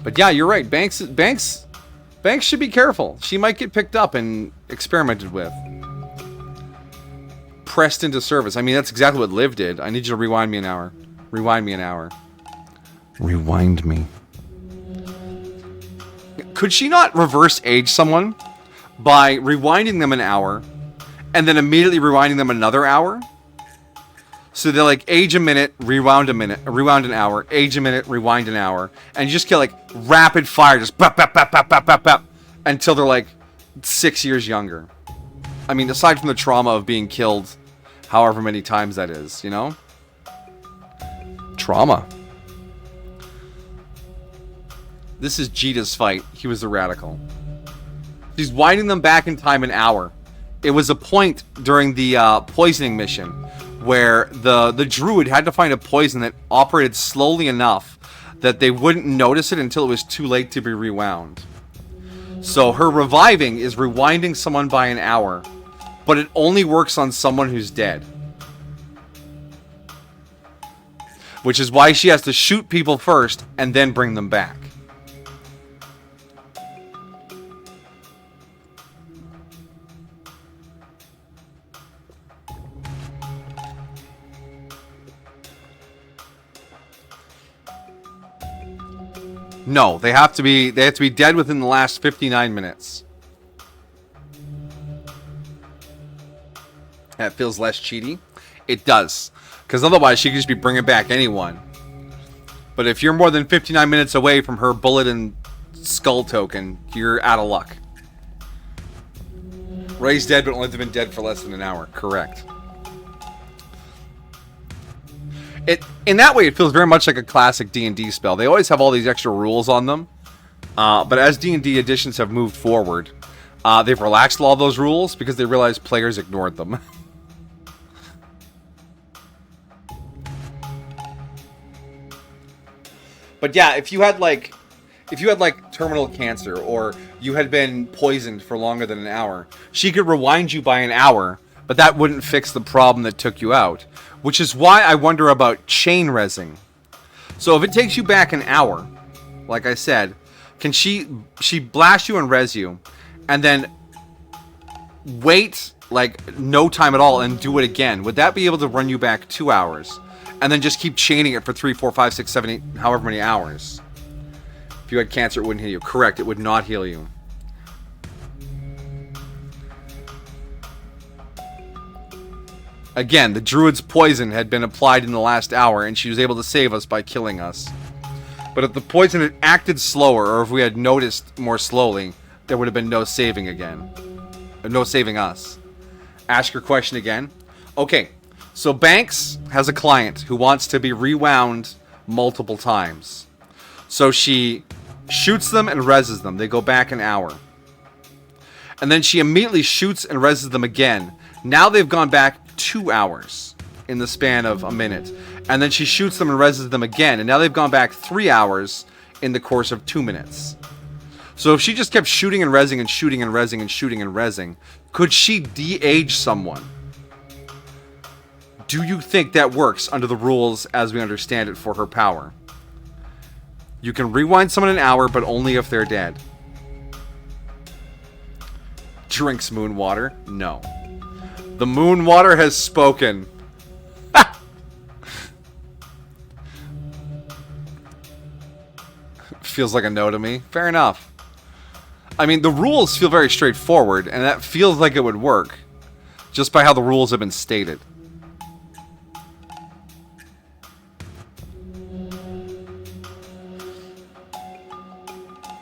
But yeah, you're right. Banks should be careful. She might get picked up and experimented with. Pressed into service. I mean, that's exactly what Liv did. I need you to rewind me an hour. Rewind me an hour. Rewind me. Could she not reverse age someone by rewinding them an hour and then immediately rewinding them another hour? So they're like, age a minute, rewound an hour, age a minute, rewind an hour. And you just get like rapid fire, just bap, bap, bap, bap, bap, bap, bap, until they're like 6 years younger. I mean, aside from the trauma of being killed however many times that is, you know? Trauma. This is Jita's fight. He was the radical. He's winding them back in time an hour. It was a point during the poisoning mission where the druid had to find a poison that operated slowly enough that they wouldn't notice it until it was too late to be rewound. So her reviving is rewinding someone by an hour, but it only works on someone who's dead. Which is why she has to shoot people first and then bring them back. No, they have to be dead within the last 59 minutes. That feels less cheaty. It does. Because otherwise she could just be bringing back anyone. But if you're more than 59 minutes away from her bullet and skull token, you're out of luck. Ray's dead, but only been dead for less than an hour. Correct. In that way, it feels very much like a classic D&D spell. They always have all these extra rules on them. But as D&D editions have moved forward, they've relaxed all those rules because they realize players ignored them. But yeah, if you had like terminal cancer, or you had been poisoned for longer than an hour, she could rewind you by an hour, but that wouldn't fix the problem that took you out. Which is why I wonder about chain rezzing. So if it takes you back an hour, like I said, can she blast you and res you, and then wait like no time at all and do it again? Would that be able to run you back 2 hours? And then just keep chaining it for 3, 4, 5, 6, 7, 8, however many hours. If you had cancer, it wouldn't heal you. Correct, it would not heal you. Again, the druid's poison had been applied in the last hour, and she was able to save us by killing us. But if the poison had acted slower, or if we had noticed more slowly, there would have been no saving again. No saving us. Ask your question again. Okay, so Banks has a client who wants to be rewound multiple times. So she shoots them and reses them. They go back an hour. And then she immediately shoots and reses them again. Now they've gone back 2 hours in the span of a minute. And then she shoots them and reses them again. And now they've gone back 3 hours in the course of 2 minutes. So if she just kept shooting and resing and shooting and resing and shooting and resing, could she de-age someone? Do you think that works under the rules as we understand it for her power? You can rewind someone an hour, but only if they're dead. Drinks moon water? No. The moon water has spoken. Feels like a no to me. Fair enough. I mean, the rules feel very straightforward, and that feels like it would work, just by how the rules have been stated.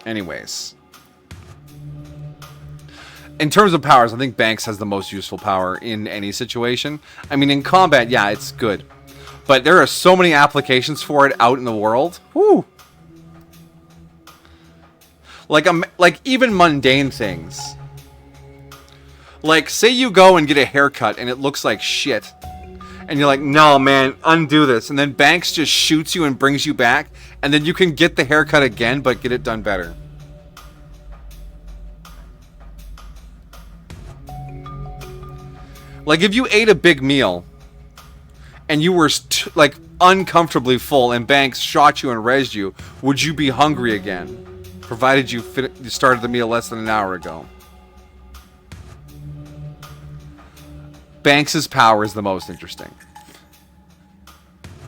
Anyways. In terms of powers, I think Banks has the most useful power in any situation. I mean, in combat, yeah, it's good. But there are so many applications for it out in the world. Woo! Like even mundane things. Like, say you go and get a haircut and it looks like shit. And you're like, no, man, undo this. And then Banks just shoots you and brings you back. And then you can get the haircut again, but get it done better. Like, if you ate a big meal and you were, like, uncomfortably full and Banks shot you and rezzed you, would you be hungry again? Provided you started the meal less than an hour ago. Banks's power is the most interesting.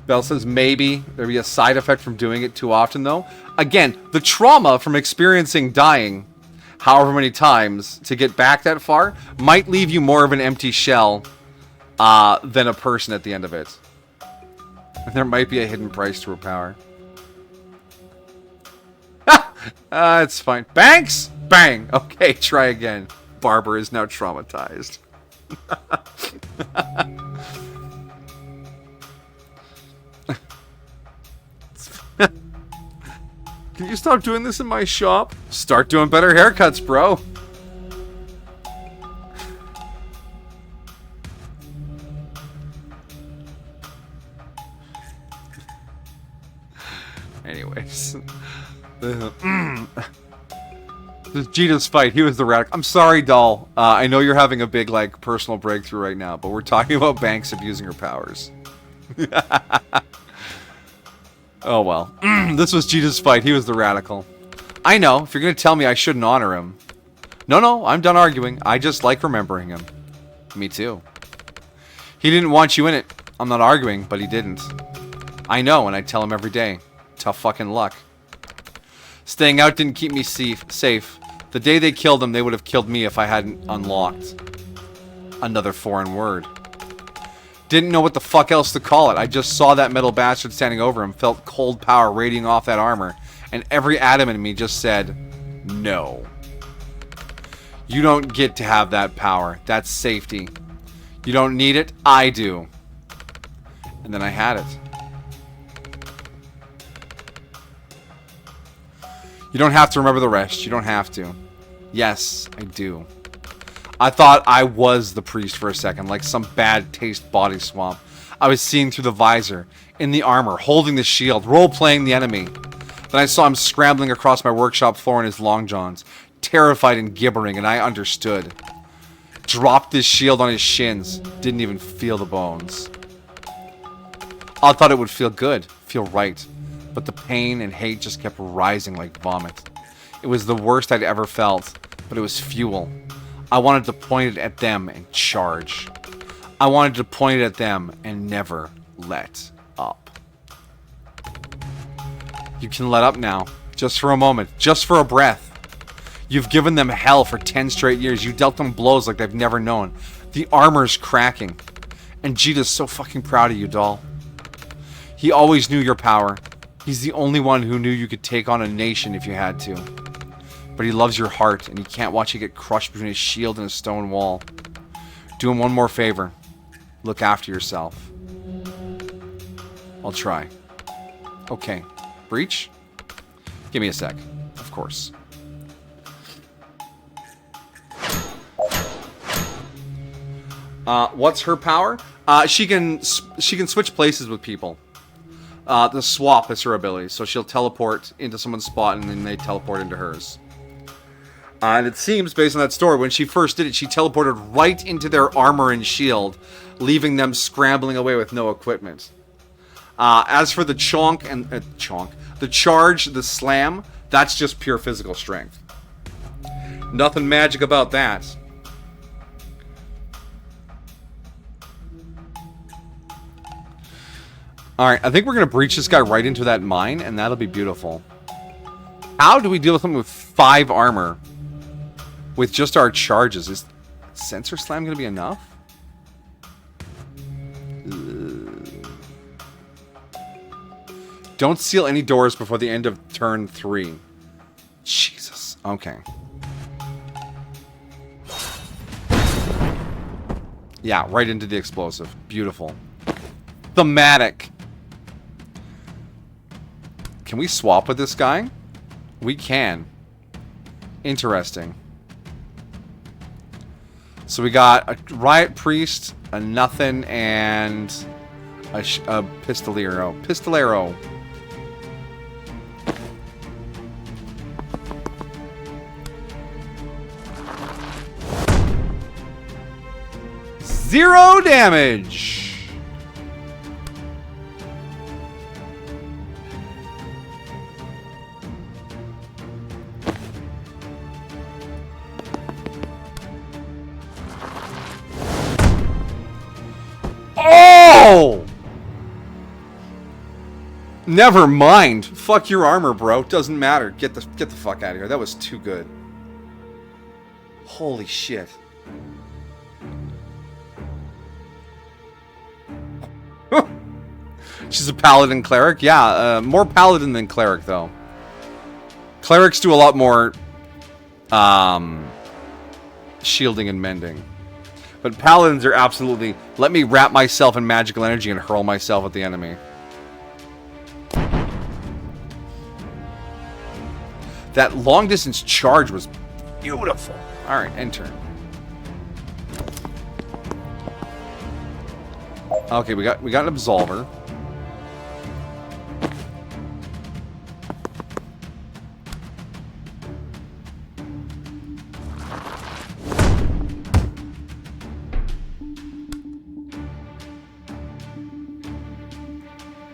Bell says maybe there'd be a side effect from doing it too often, though. Again, the trauma from experiencing dying however many times to get back that far might leave you more of an empty shell than a person at the end of it. There might be a hidden price to her power. It's fine. Banks! Bang! Okay, try again. Barber is now traumatized. Can you stop doing this in my shop? Start doing better haircuts, bro. Anyways. This is Jita's fight. He was the radical. I'm sorry, doll. I know you're having a big, like, personal breakthrough right now, but we're talking about Banks abusing her powers. Oh, well. This was Jita's fight. He was the radical. I know. If you're going to tell me I shouldn't honor him. No, I'm done arguing. I just like remembering him. Me too. He didn't want you in it. I'm not arguing, but he didn't. I know, and I tell him every day. Tough fucking luck. Staying out didn't keep me safe. The day they killed him, they would have killed me if I hadn't unlocked. Another foreign word. Didn't know what the fuck else to call it. I just saw that metal bastard standing over him, felt cold power radiating off that armor, and every atom in me just said, no. You don't get to have that power. That's safety. You don't need it. I do. And then I had it. You don't have to remember the rest. You don't have to. Yes, I do. I thought I was the priest for a second, like some bad taste body swamp. I was seeing through the visor, in the armor, holding the shield, role-playing the enemy. Then I saw him scrambling across my workshop floor in his long johns, terrified and gibbering, and I understood. Dropped his shield on his shins, didn't even feel the bones. I thought it would feel good, feel right, but the pain and hate just kept rising like vomit. It was the worst I'd ever felt, but it was fuel. I wanted to point it at them and charge. I wanted to point it at them and never let up. You can let up now, just for a moment, just for a breath. You've given them hell for 10 straight years. You dealt them blows like they've never known. The armor's cracking. And Jita's so fucking proud of you, doll. He always knew your power. He's the only one who knew you could take on a nation if you had to. But he loves your heart, and he can't watch you get crushed between his shield and a stone wall. Do him one more favor. Look after yourself. I'll try. Okay. Breach? Give me a sec. Of course. What's her power? She can switch places with people. The swap is her ability, so she'll teleport into someone's spot and then they teleport into hers. And it seems, based on that story, when she first did it, she teleported right into their armor and shield, leaving them scrambling away with no equipment. As for the the charge, the slam, that's just pure physical strength. Nothing magic about that. Alright, I think we're going to breach this guy right into that mine, and that'll be beautiful. How do we deal with him with 5 armor? With just our charges? Is Sensor Slam going to be enough? Don't seal any doors before the end of turn 3. Jesus. Okay. Yeah, right into the explosive. Beautiful. Thematic. Can we swap with this guy? We can. Interesting. So we got a riot priest, a nothing, and a pistolero. Pistolero. Zero damage. Oh! Never mind. Fuck your armor, bro. Doesn't matter. Get the fuck out of here. That was too good. Holy shit. She's a paladin cleric. Yeah, more paladin than cleric, though. Clerics do a lot more shielding and mending. But paladins are absolutely, let me wrap myself in magical energy and hurl myself at the enemy. That long distance charge was beautiful. Alright, end turn. Okay, we got an absolver.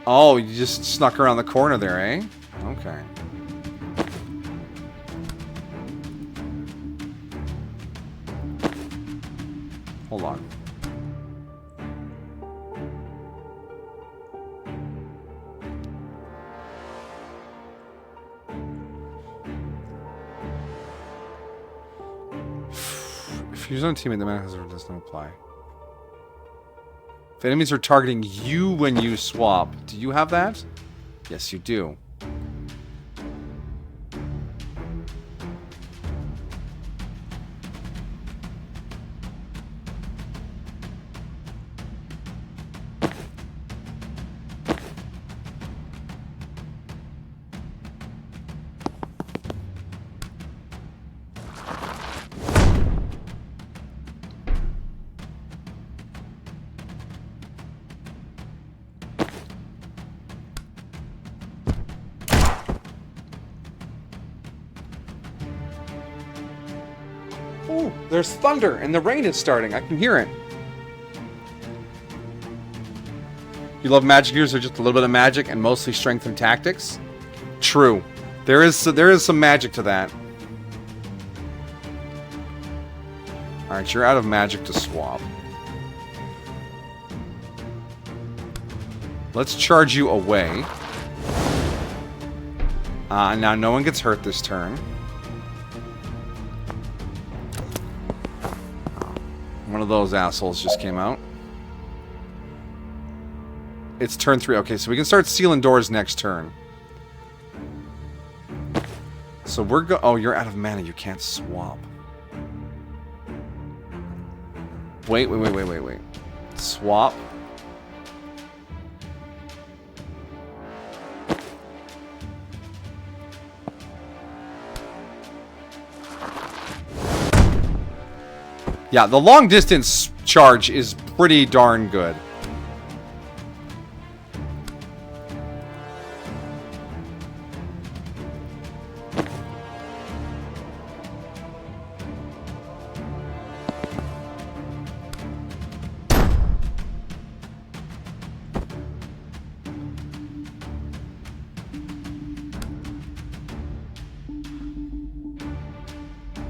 Oh, you just snuck around the corner there, eh? Okay. Hold on. If you're on a teammate, the mana hazard does not apply. If enemies are targeting you when you swap, do you have that? Yes, you do. Ooh, there's thunder and the rain is starting. I can hear it. You love magic users, or just a little bit of magic and mostly strength and tactics? True. There is some magic to that. Alright, you're out of magic to swap. Let's charge you away. Now no one gets hurt this turn. One of those assholes just came out. It's turn 3. Okay, so we can start sealing doors next turn. So we're oh, you're out of mana. You can't swap. Wait. Swap. Yeah, the long distance charge is pretty darn good.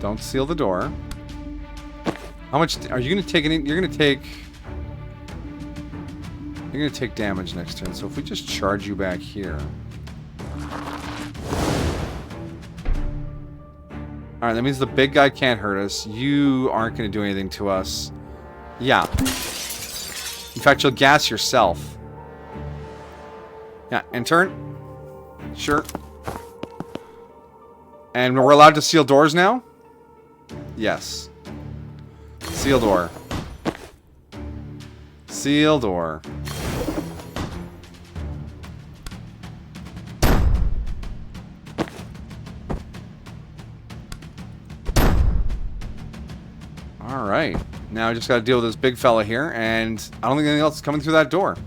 Don't seal the door. How much are you going to take? You're going to take damage next turn. So if we just charge you back here. Alright, that means the big guy can't hurt us. You aren't going to do anything to us. Yeah. In fact, you'll gas yourself. Yeah, and turn. Sure. And we're allowed to seal doors now? Yes. Seal door. Seal door. Alright. Now I just gotta deal with this big fella here, and I don't think anything else is coming through that door.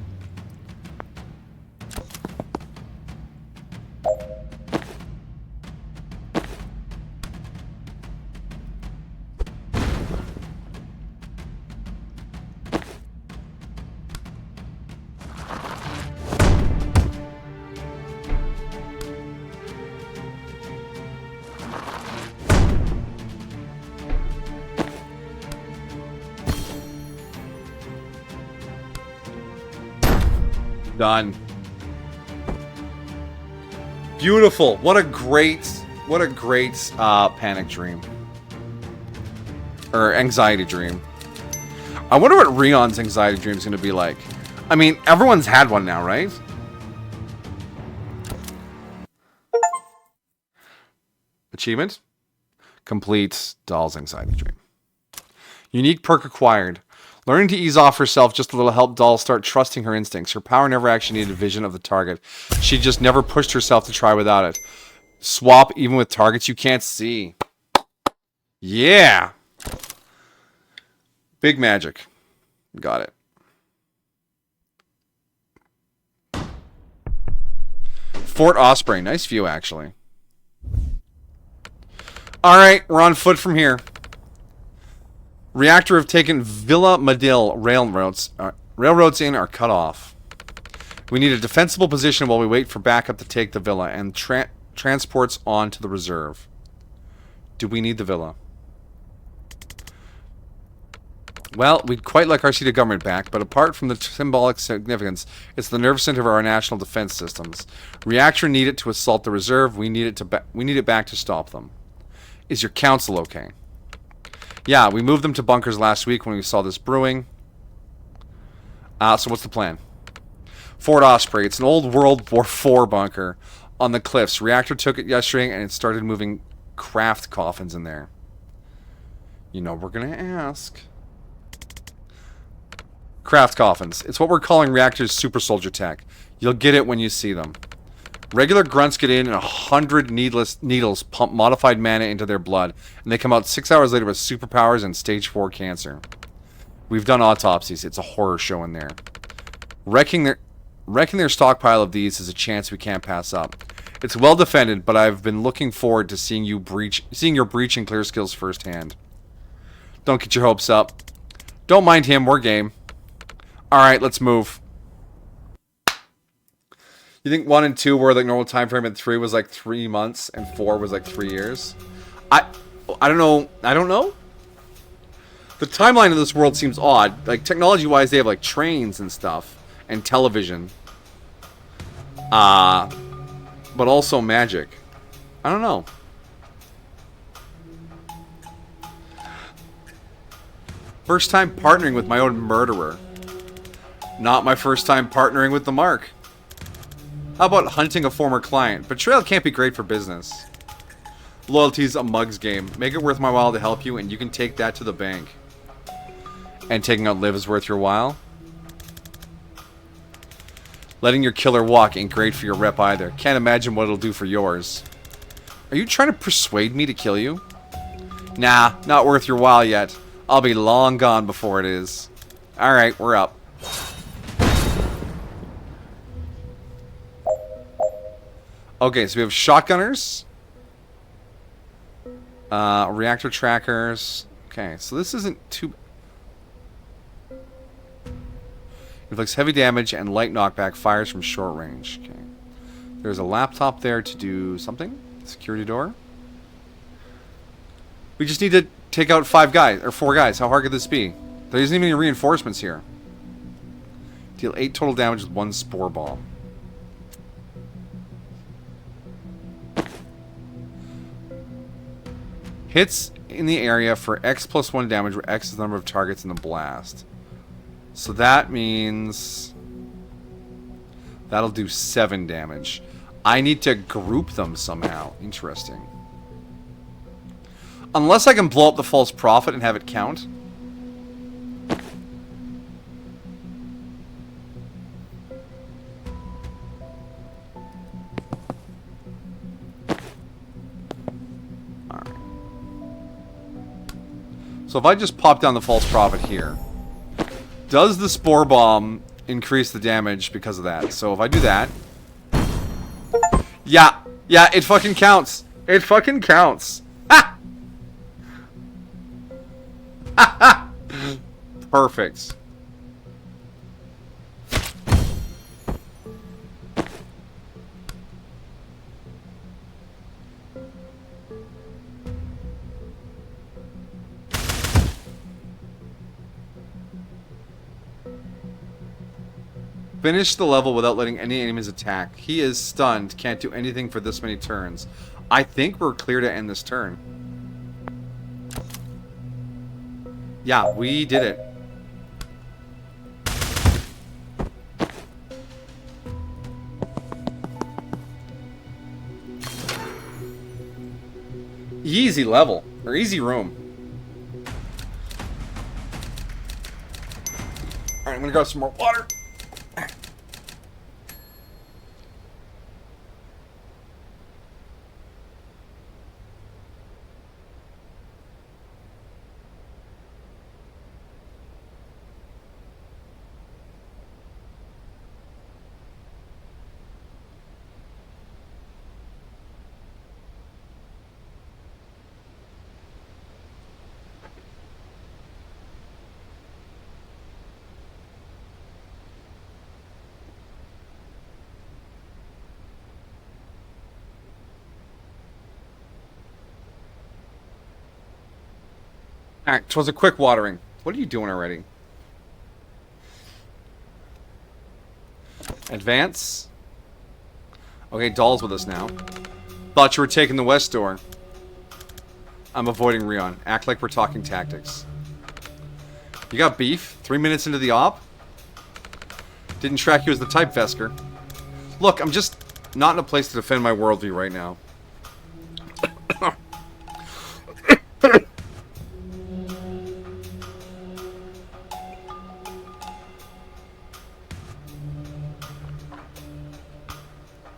Done. Beautiful. What a great panic dream. Or anxiety dream. I wonder what Rion's anxiety dream is going to be like. I mean, everyone's had one now, right? Achievement? Complete Doll's anxiety dream. Unique perk acquired. Learning to ease off herself just a little helped Doll start trusting her instincts. Her power never actually needed vision of the target. She just never pushed herself to try without it. Swap even with targets you can't see. Yeah! Big magic. Got it. Fort Osprey. Nice view, actually. Alright, we're on foot from here. Reactor have taken Villa Medill railroads. Railroads in are cut off. We need a defensible position while we wait for backup to take the villa and transports on to the reserve. Do we need the villa? Well, we'd quite like our seat of government back, but apart from the symbolic significance, it's the nerve center of our national defense systems. Reactor need it to assault the reserve. We need it back to stop them. Is your council okay? Yeah, we moved them to bunkers last week when we saw this brewing. So what's the plan? Fort Osprey. It's an old World War IV bunker on the cliffs. Reactor took it yesterday and it started moving craft coffins in there. You know we're going to ask. Craft coffins. It's what we're calling reactors super soldier tech. You'll get it when you see them. Regular grunts get in and 100 needles pump modified mana into their blood, and they come out 6 hours later with superpowers and stage 4 cancer. We've done autopsies. It's a horror show in there. Wrecking their stockpile of these is a chance we can't pass up. It's well defended, but I've been looking forward to seeing your breach and clear skills firsthand. Don't get your hopes up. Don't mind him. We're game. All right, let's move. You think 1 and 2 were like normal time frame, and 3 was like 3 months, and 4 was like 3 years? I don't know. I don't know. The timeline of this world seems odd. Like technology-wise, they have like trains and stuff, and television. But also magic. I don't know. First time partnering with my own murderer. Not my first time partnering with the Mark. How about hunting a former client? Betrayal can't be great for business. Loyalty's a mug's game. Make it worth my while to help you, and you can take that to the bank. And taking out Liv is worth your while? Letting your killer walk ain't great for your rep either. Can't imagine what it'll do for yours. Are you trying to persuade me to kill you? Nah, not worth your while yet. I'll be long gone before it is. Alright, we're up. Okay, so we have shotgunners. Reactor trackers. Okay, so this isn't too... Inflicts heavy damage and light knockback, fires from short range. Okay. There's a laptop there to do something. Security door. We just need to take out 5 guys, or 4 guys. How hard could this be? There isn't even any reinforcements here. Deal 8 total damage with 1 spore ball. Hits in the area for X plus 1 damage, where X is the number of targets in the blast. So that means that'll do 7 damage. I need to group them somehow. Interesting. Unless I can blow up the false prophet and have it count. Alright. So if I just pop down the false prophet here, does the spore bomb increase the damage because of that? So if I do that... Yeah, it fucking counts. It fucking counts. Ha! Perfect. Finish the level without letting any enemies attack. He is stunned. Can't do anything for this many turns. I think we're clear to end this turn. Yeah, we did it. Easy level. Or easy room. Alright, I'm gonna grab some more water. Alright, so it was a quick watering. What are you doing already? Advance. Okay, Doll's with us now. Thought you were taking the west door. I'm avoiding Rion. Act like we're talking tactics. You got beef? 3 minutes into the op? Didn't track you as the type, Vesker. Look, I'm just not in a place to defend my worldview right now.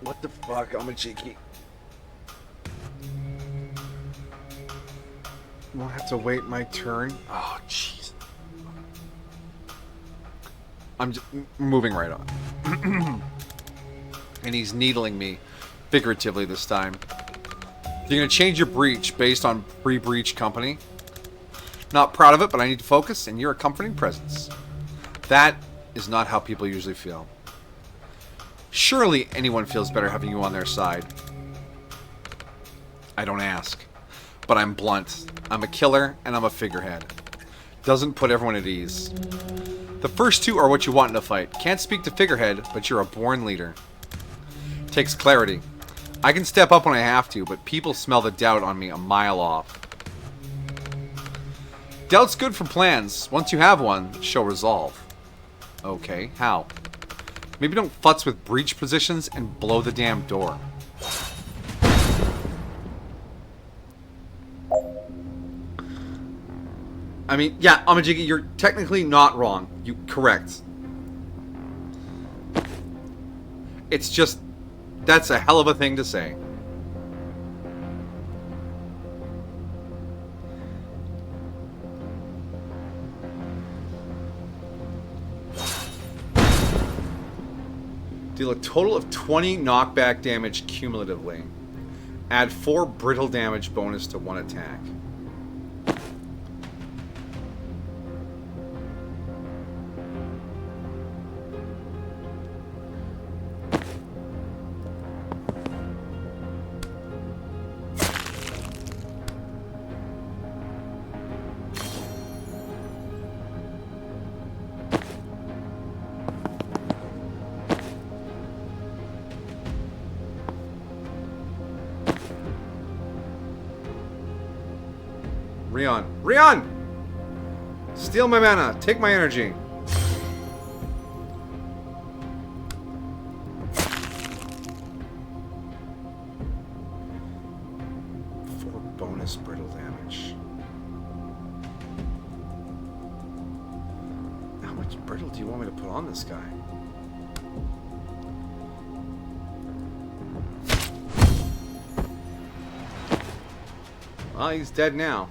What the fuck? I'm a cheeky. I'll have to wait my turn. Oh, jeez. I'm just moving right on. And he's needling me. Figuratively this time. You're going to change your breach based on pre-breach company. Not proud of it, but I need to focus, and you're a comforting presence. That is not how people usually feel. Surely anyone feels better having you on their side. I don't ask. But I'm blunt. I'm a killer, and I'm a figurehead. Doesn't put everyone at ease. The first two are what you want in a fight. Can't speak to figurehead, but you're a born leader. Takes clarity. I can step up when I have to, but people smell the doubt on me a mile off. Doubt's good for plans. Once you have one, show resolve. Okay, how? Maybe don't futz with breach positions and blow the damn door. I mean, yeah, Amajiki, you're technically not wrong. You correct. It's just, that's a hell of a thing to say. Deal a total of 20 knockback damage cumulatively. Add 4 brittle damage bonus to one attack. Rion. Rion! Steal my mana. Take my energy. Four bonus brittle damage. How much brittle do you want me to put on this guy? Well, he's dead now.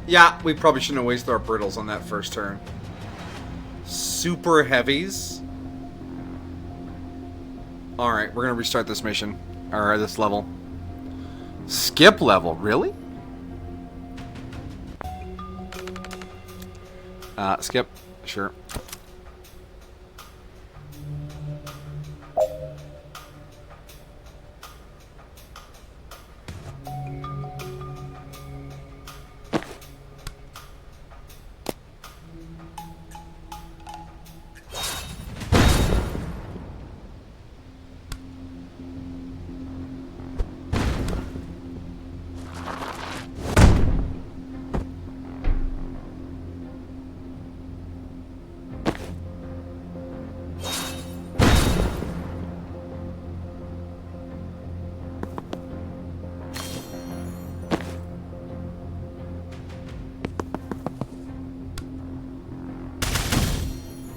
Yeah, we probably shouldn't have wasted our brittles on that first turn. Super heavies. Alright, we're gonna restart this mission. Or this level. Skip level, really? Skip. Sure.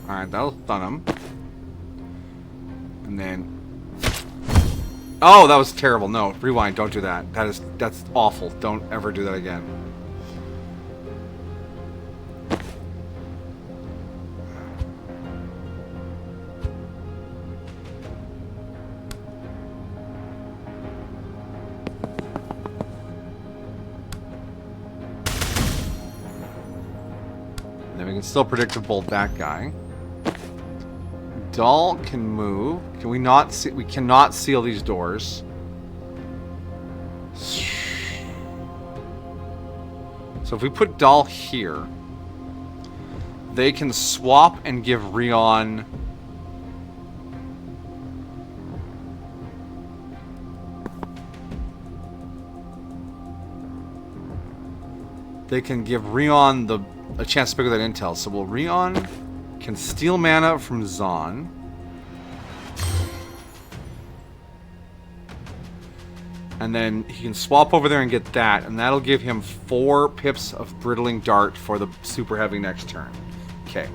Alright, that'll stun him. And then... Oh, that was terrible. No, rewind. Don't do that. That's awful. Don't ever do that again. can still predictive bolt that guy. Doll can move. Can we not see? We cannot seal these doors. So if we put Doll here, they can swap and give Rion... They can give Rion a chance to pick up that intel. So will Rion can steal mana from Zon. And then he can swap over there and get that, and that'll give him 4 pips of Brittling Dart for the Super Heavy next turn. Okay.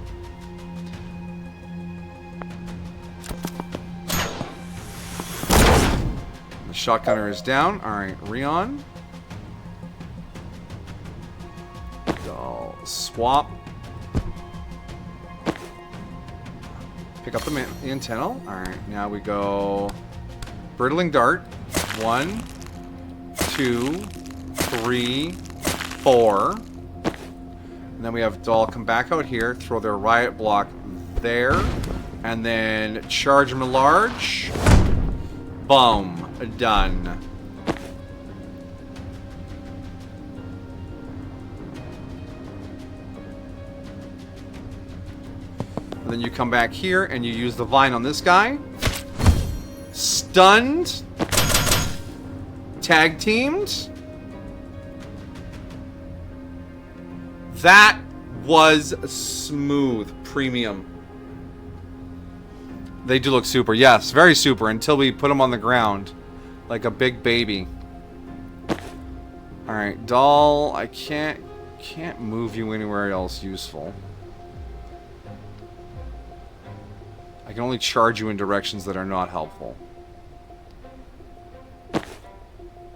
The Shotgunner is down. Alright, Rion. I'll swap. Pick up the antennal. Alright, now we go Brittling Dart. 1, 2, 3, 4. And then we have Doll come back out here, throw their riot block there, and then charge them large. Boom. Done. And then you come back here and you use the vine on this guy. Stunned. Tag teamed. That was smooth. Premium. They do look super. Yes, very super until we put them on the ground like a big baby. Alright, Doll, I can't move you anywhere else useful. I can only charge you in directions that are not helpful.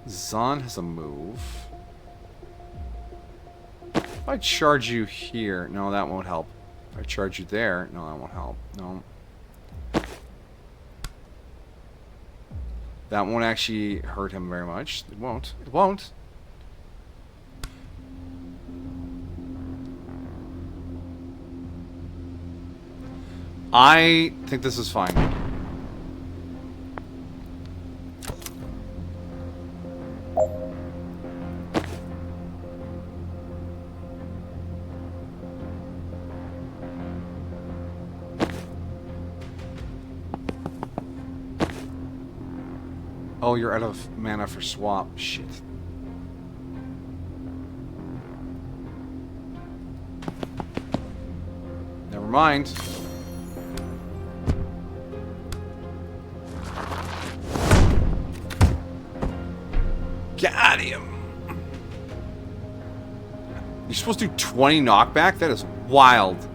Zon has a move. If I charge you here, no, that won't help. If I charge you there, no, that won't help. No. That won't actually hurt him very much. It won't. It won't. I think this is fine. Oh, you're out of mana for swap. Shit. Never mind. Got him. You're supposed to do 20 knockback? That is wild.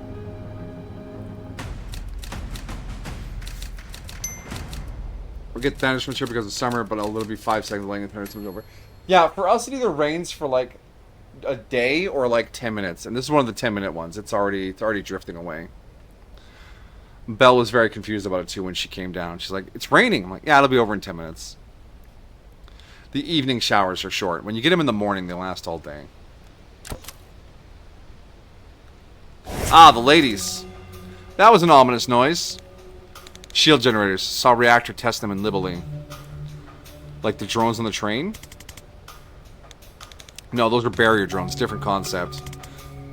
We'll get banishment here because of summer, but it'll be 5 seconds laying and it's over. Yeah, for us it either rains for like a day or like 10 minutes. And this is one of the 10-minute ones. It's already drifting away. Belle was very confused about it too when she came down. She's like, it's raining. I'm like, yeah, it'll be over in 10 minutes. The evening showers are short. When you get them in the morning, they last all day. Ah, the ladies. That was an ominous noise. Shield generators. Saw reactor test them in Libely. Like the drones on the train? No, those are barrier drones. Different concept.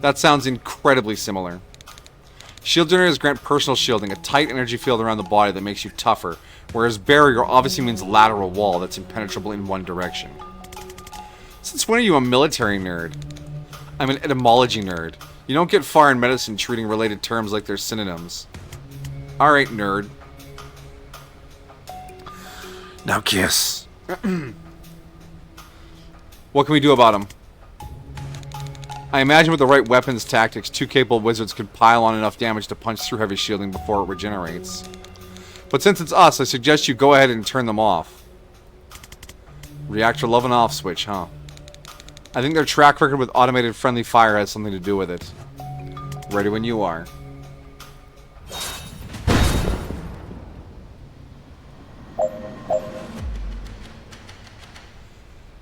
That sounds incredibly similar. Shield generators grant personal shielding, a tight energy field around the body that makes you tougher, whereas barrier obviously means lateral wall that's impenetrable in one direction. Since when are you a military nerd? I'm an etymology nerd. You don't get far in medicine treating related terms like they're synonyms. Alright, nerd. Now kiss. What can we do about him? I imagine with the right weapons tactics, 2 capable wizards could pile on enough damage to punch through heavy shielding before it regenerates. But since it's us, I suggest you go ahead and turn them off. Reactor love and off switch, huh? I think their track record with automated friendly fire has something to do with it. Ready when you are.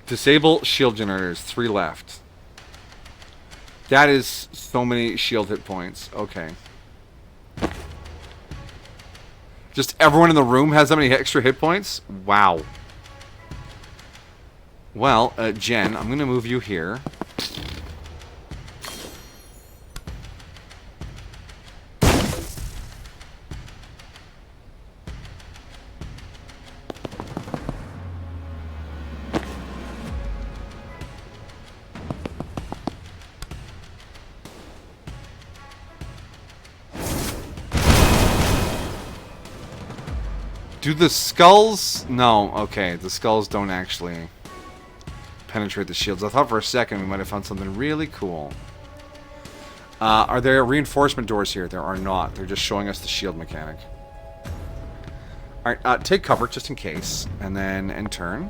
Disable shield generators. 3 left. That is so many shield hit points. Okay. Just everyone in the room has that many extra hit points? Wow. Well, Jen, I'm going to move you here. Do the skulls... No, okay. The skulls don't actually penetrate the shields. I thought for a second we might have found something really cool. Are there reinforcement doors here? There are not. They're just showing us the shield mechanic. Alright, take cover just in case. And then end turn.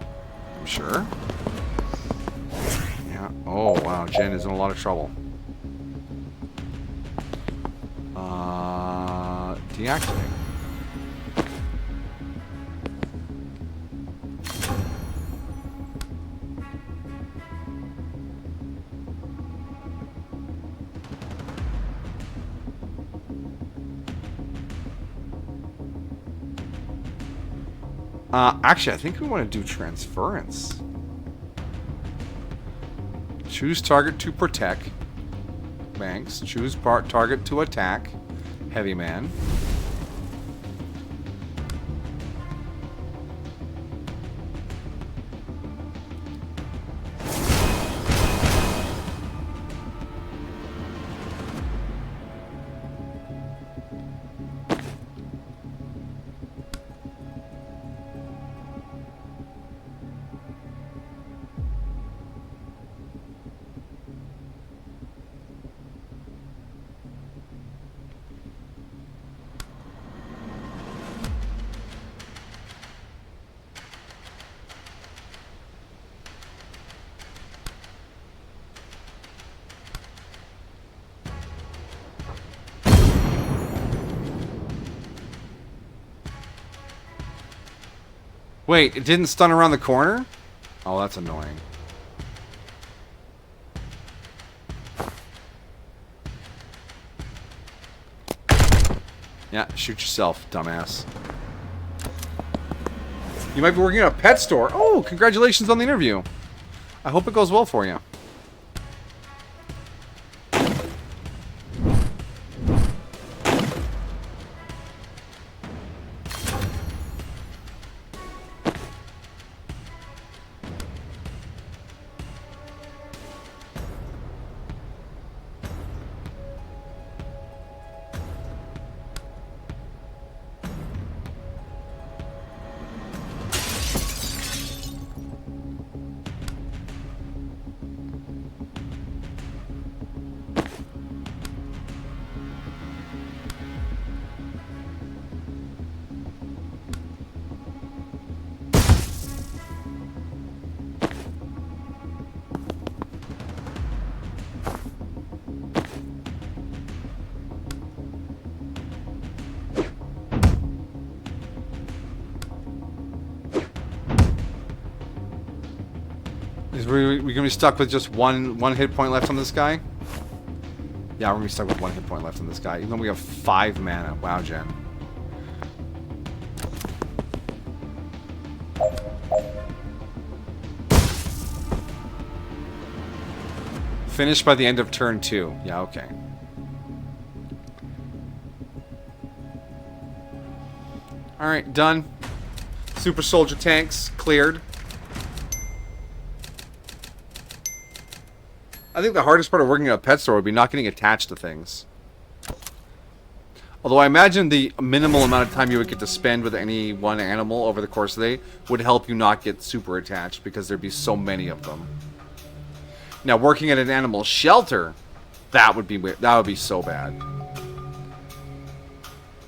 I'm sure. Yeah. Oh, wow. Jen is in a lot of trouble. Deactivate. Actually, I think we want to do transference. Choose target to protect. Banks. Choose target to attack. Heavy man. Wait, it didn't stun around the corner? Oh, that's annoying. Yeah, shoot yourself, dumbass. You might be working at a pet store. Oh, congratulations on the interview. I hope it goes well for you. We're gonna be stuck with just one hit point left on this guy? Yeah, we're gonna be stuck with one hit point left on this guy, even though we have 5 mana. Wow, Jen. Finish by the end of turn 2. Yeah, okay. Alright, done. Super Soldier tanks cleared. I think the hardest part of working at a pet store would be not getting attached to things. Although I imagine the minimal amount of time you would get to spend with any one animal over the course of the day would help you not get super attached because there'd be so many of them. Now, working at an animal shelter, that would be so bad.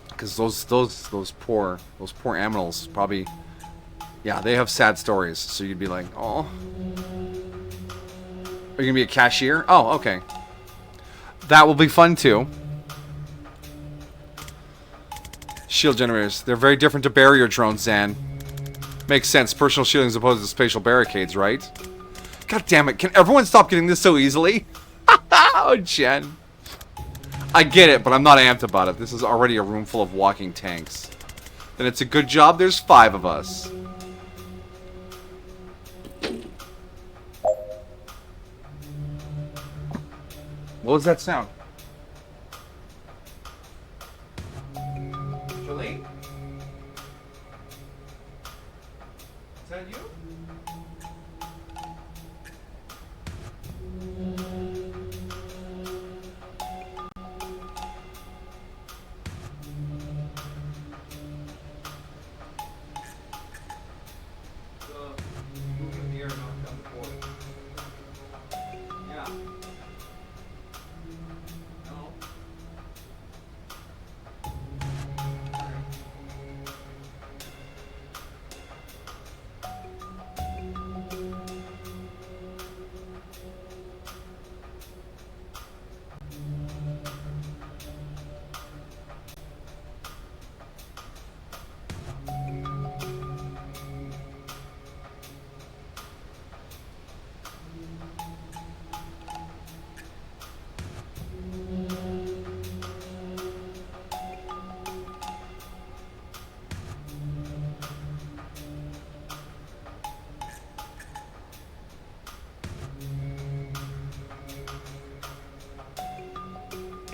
Because those poor animals probably, yeah, they have sad stories. So you'd be like, oh. Are you gonna be a cashier? Oh, okay. That will be fun too. Shield generators. They're very different to barrier drones, Zan. Makes sense. Personal shielding as opposed to spatial barricades, right? God damn it. Can everyone stop getting this so easily? Oh, Jen. I get it, but I'm not amped about it. This is already a room full of walking tanks. Then it's a good job there's 5 of us. What was that sound? Jolene? Is that you?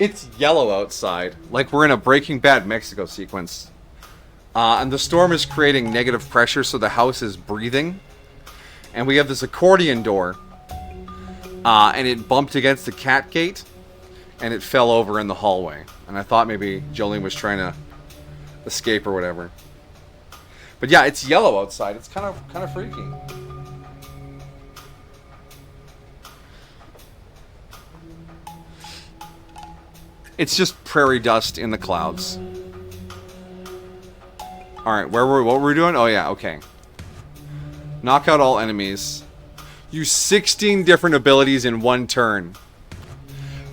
It's yellow outside, like we're in a Breaking Bad Mexico sequence. And the storm is creating negative pressure, so the house is breathing. And we have this accordion door. And it bumped against the cat gate, and it fell over in the hallway. And I thought maybe Jolene was trying to escape or whatever. But yeah, it's yellow outside. It's kind of freaky. It's just prairie dust in the clouds. Alright, what were we doing? Oh yeah, okay. Knock out all enemies. Use 16 different abilities in one turn.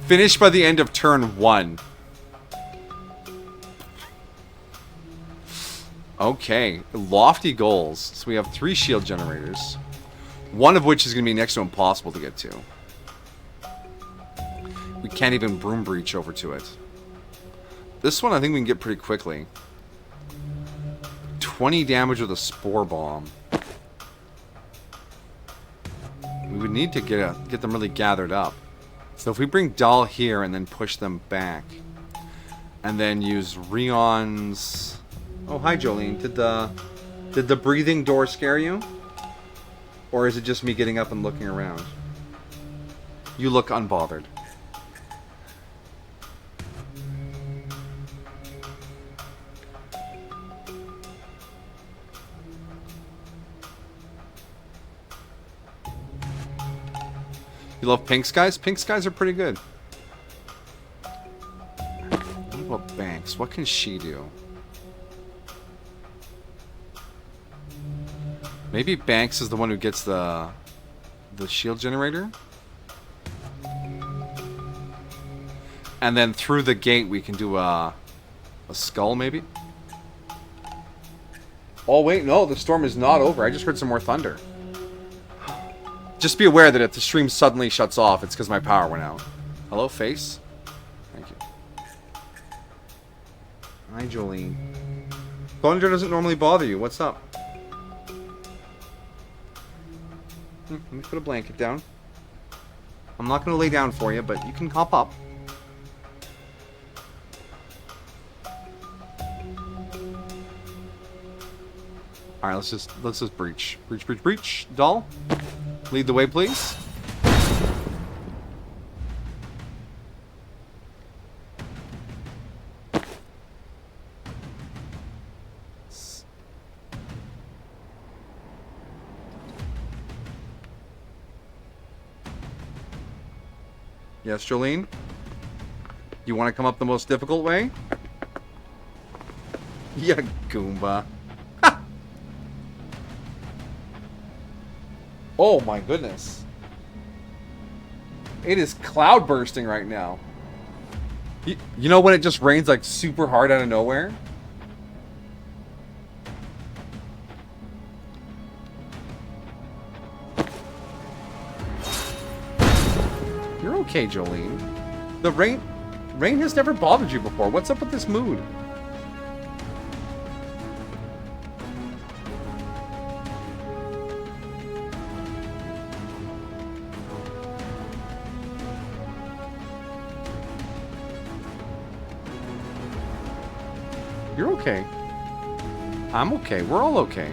Finish by the end of turn 1. Okay, lofty goals. So we have 3 shield generators. One of which is going to be next to impossible to get to. We can't even broom breach over to it. This one I think we can get pretty quickly. 20 damage with a spore bomb. We would need to get them really gathered up. So if we bring Doll here and then push them back. And then use Rion's... Oh, hi Jolene. Did the breathing door scare you? Or is it just me getting up and looking around? You look unbothered. You love pink skies? Pink skies are pretty good. What about Banks? What can she do? Maybe Banks is the one who gets the shield generator? And then through the gate we can do a skull maybe? Oh wait, no, the storm is not over. I just heard some more thunder. Just be aware that if the stream suddenly shuts off, it's because my power went out. Hello, face? Thank you. Hi, Jolene. Thunder doesn't normally bother you. What's up? Let me put a blanket down. I'm not going to lay down for you, but you can hop up. Alright, let's just breach. Breach, breach, breach. Doll? Lead the way, please. Yes, Jolene? You want to come up the most difficult way? Yeah, Goomba. Oh my goodness. It is cloud bursting right now. You know when it just rains like super hard out of nowhere? You're okay, Jolene. The rain has never bothered you before. What's up with this mood? You're okay. I'm okay. We're all okay.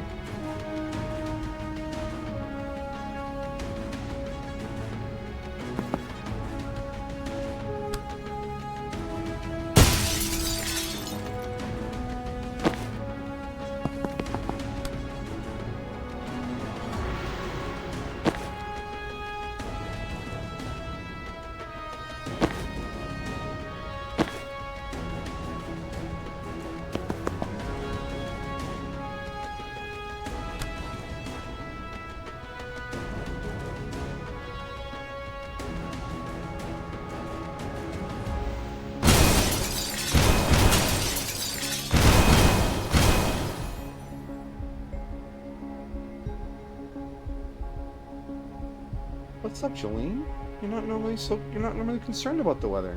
What's up, Jolene? You're not normally concerned about the weather.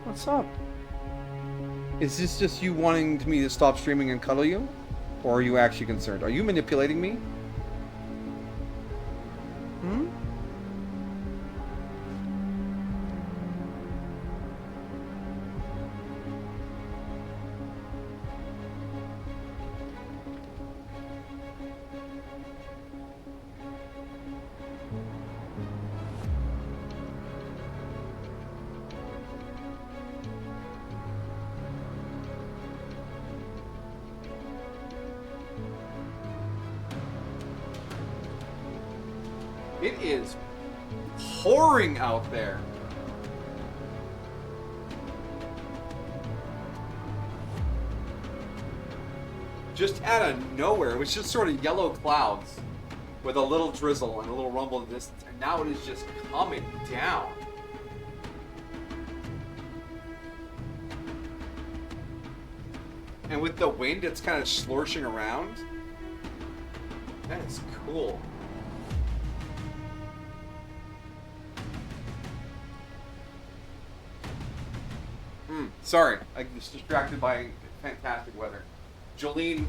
What's up? Is this just you wanting me to stop streaming and cuddle you? Or are you actually concerned? Are you manipulating me? Hmm? It is pouring out there. Just out of nowhere, it was just sort of yellow clouds with a little drizzle and a little rumble in the distance, and now it is just coming down. And with the wind, it's kind of sloshing around. That is cool. Sorry, I was distracted by fantastic weather. Jolene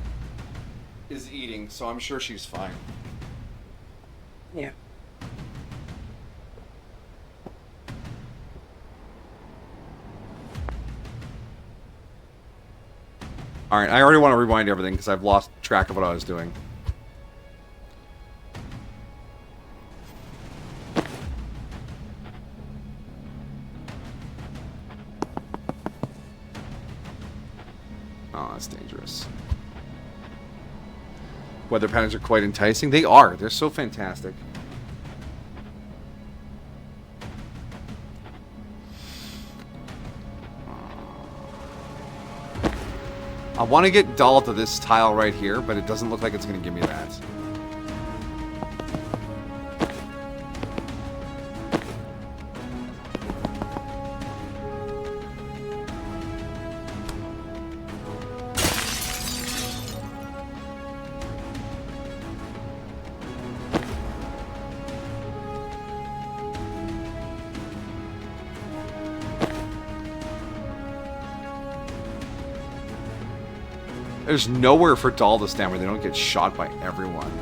is eating, so I'm sure she's fine. Yeah. Alright, I already want to rewind everything because I've lost track of what I was doing. Oh, that's dangerous. Weather patterns are quite enticing. They are. They're so fantastic. I want to get Doll to this tile right here, but it doesn't look like it's going to give me that. There's nowhere for Doll to stand where they don't get shot by everyone.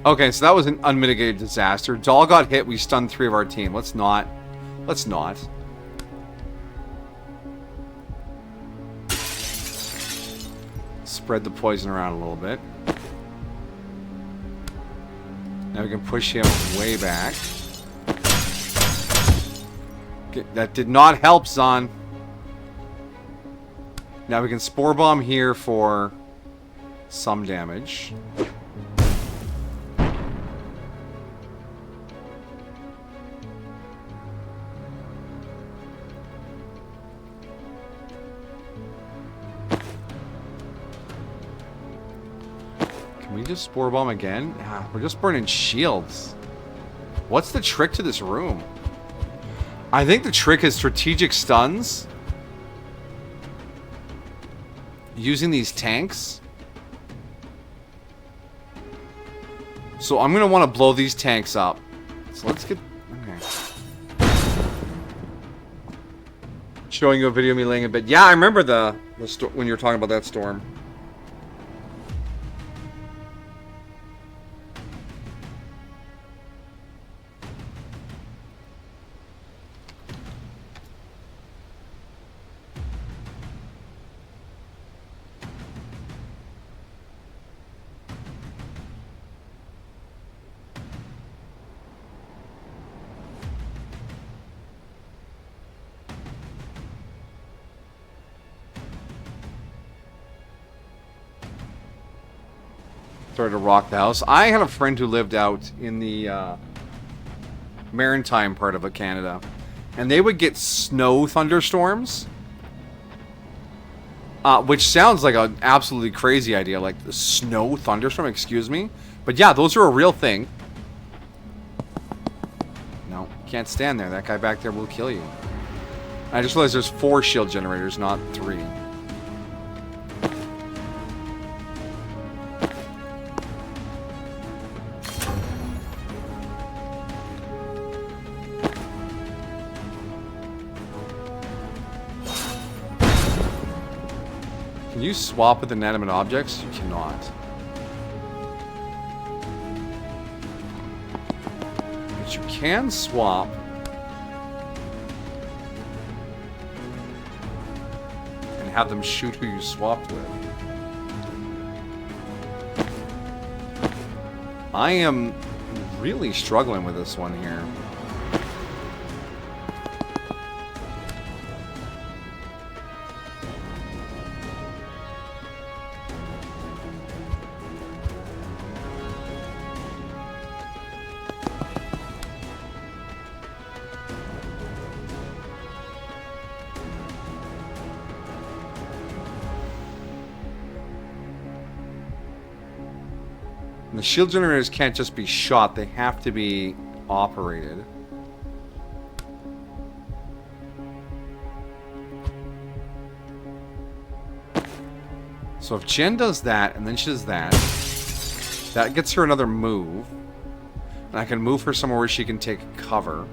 Okay, so that was an unmitigated disaster. Doll got hit, we stunned 3 of our team. Let's not. Let's not. Spread the poison around a little bit. Now we can push him way back. Okay, that did not help, Zon. Now we can Spore Bomb here for some damage. Can we just Spore Bomb again? Ah, we're just burning shields. What's the trick to this room? I think the trick is strategic stuns. Using these tanks. So I'm going to want to blow these tanks up. So let's get... Okay. Showing you a video of me laying in bed. Yeah, I remember the when you were talking about that storm. Started to rock the house. I had a friend who lived out in the maritime part of Canada, and they would get snow thunderstorms, which sounds like an absolutely crazy idea, like the snow thunderstorm, excuse me. But yeah, those are a real thing. No, can't stand there. That guy back there will kill you. I just realized there's 4 shield generators, not 3. Can you swap with inanimate objects? You cannot. But you can swap and have them shoot who you swapped with. I am really struggling with this one here. The shield generators can't just be shot, they have to be operated. So if Jen does that, and then she does that, that gets her another move. And I can move her somewhere where she can take cover.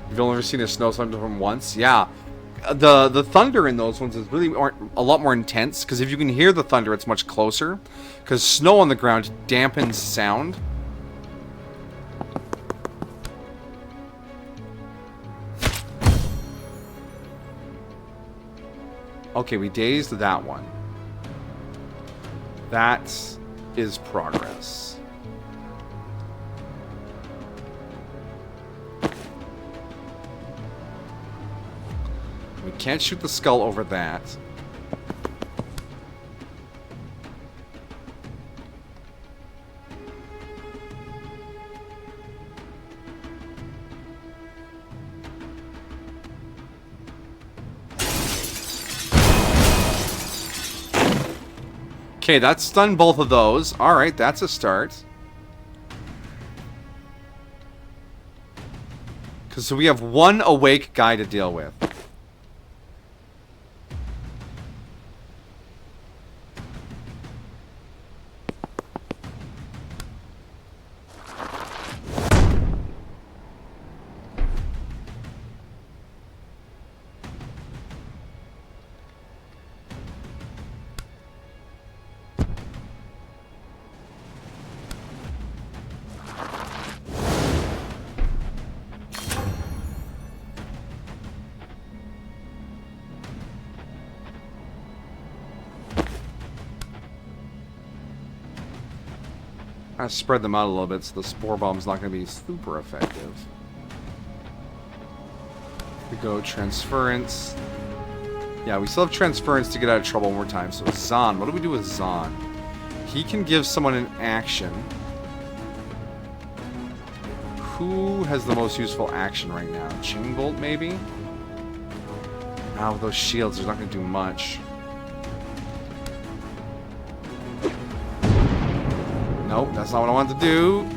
You've only ever seen a snow thunderstorm once? Yeah. The thunder in those ones is really a lot more intense, because if you can hear the thunder, it's much closer. Because snow on the ground dampens sound. Okay, we dazed that one. That is progress. We can't shoot the skull over that. Okay, that stunned both of those. Alright, that's a start. So we have one awake guy to deal with. Kind of spread them out a little bit so the spore bomb's not going to be super effective. We go transference. Yeah, we still have transference to get out of trouble one more time. So Zahn, what do we do with Zahn? He can give someone an action. Who has the most useful action right now? Chain Bolt, maybe? Now with those shields, they're not going to do much. Nope, that's not what I wanted to do.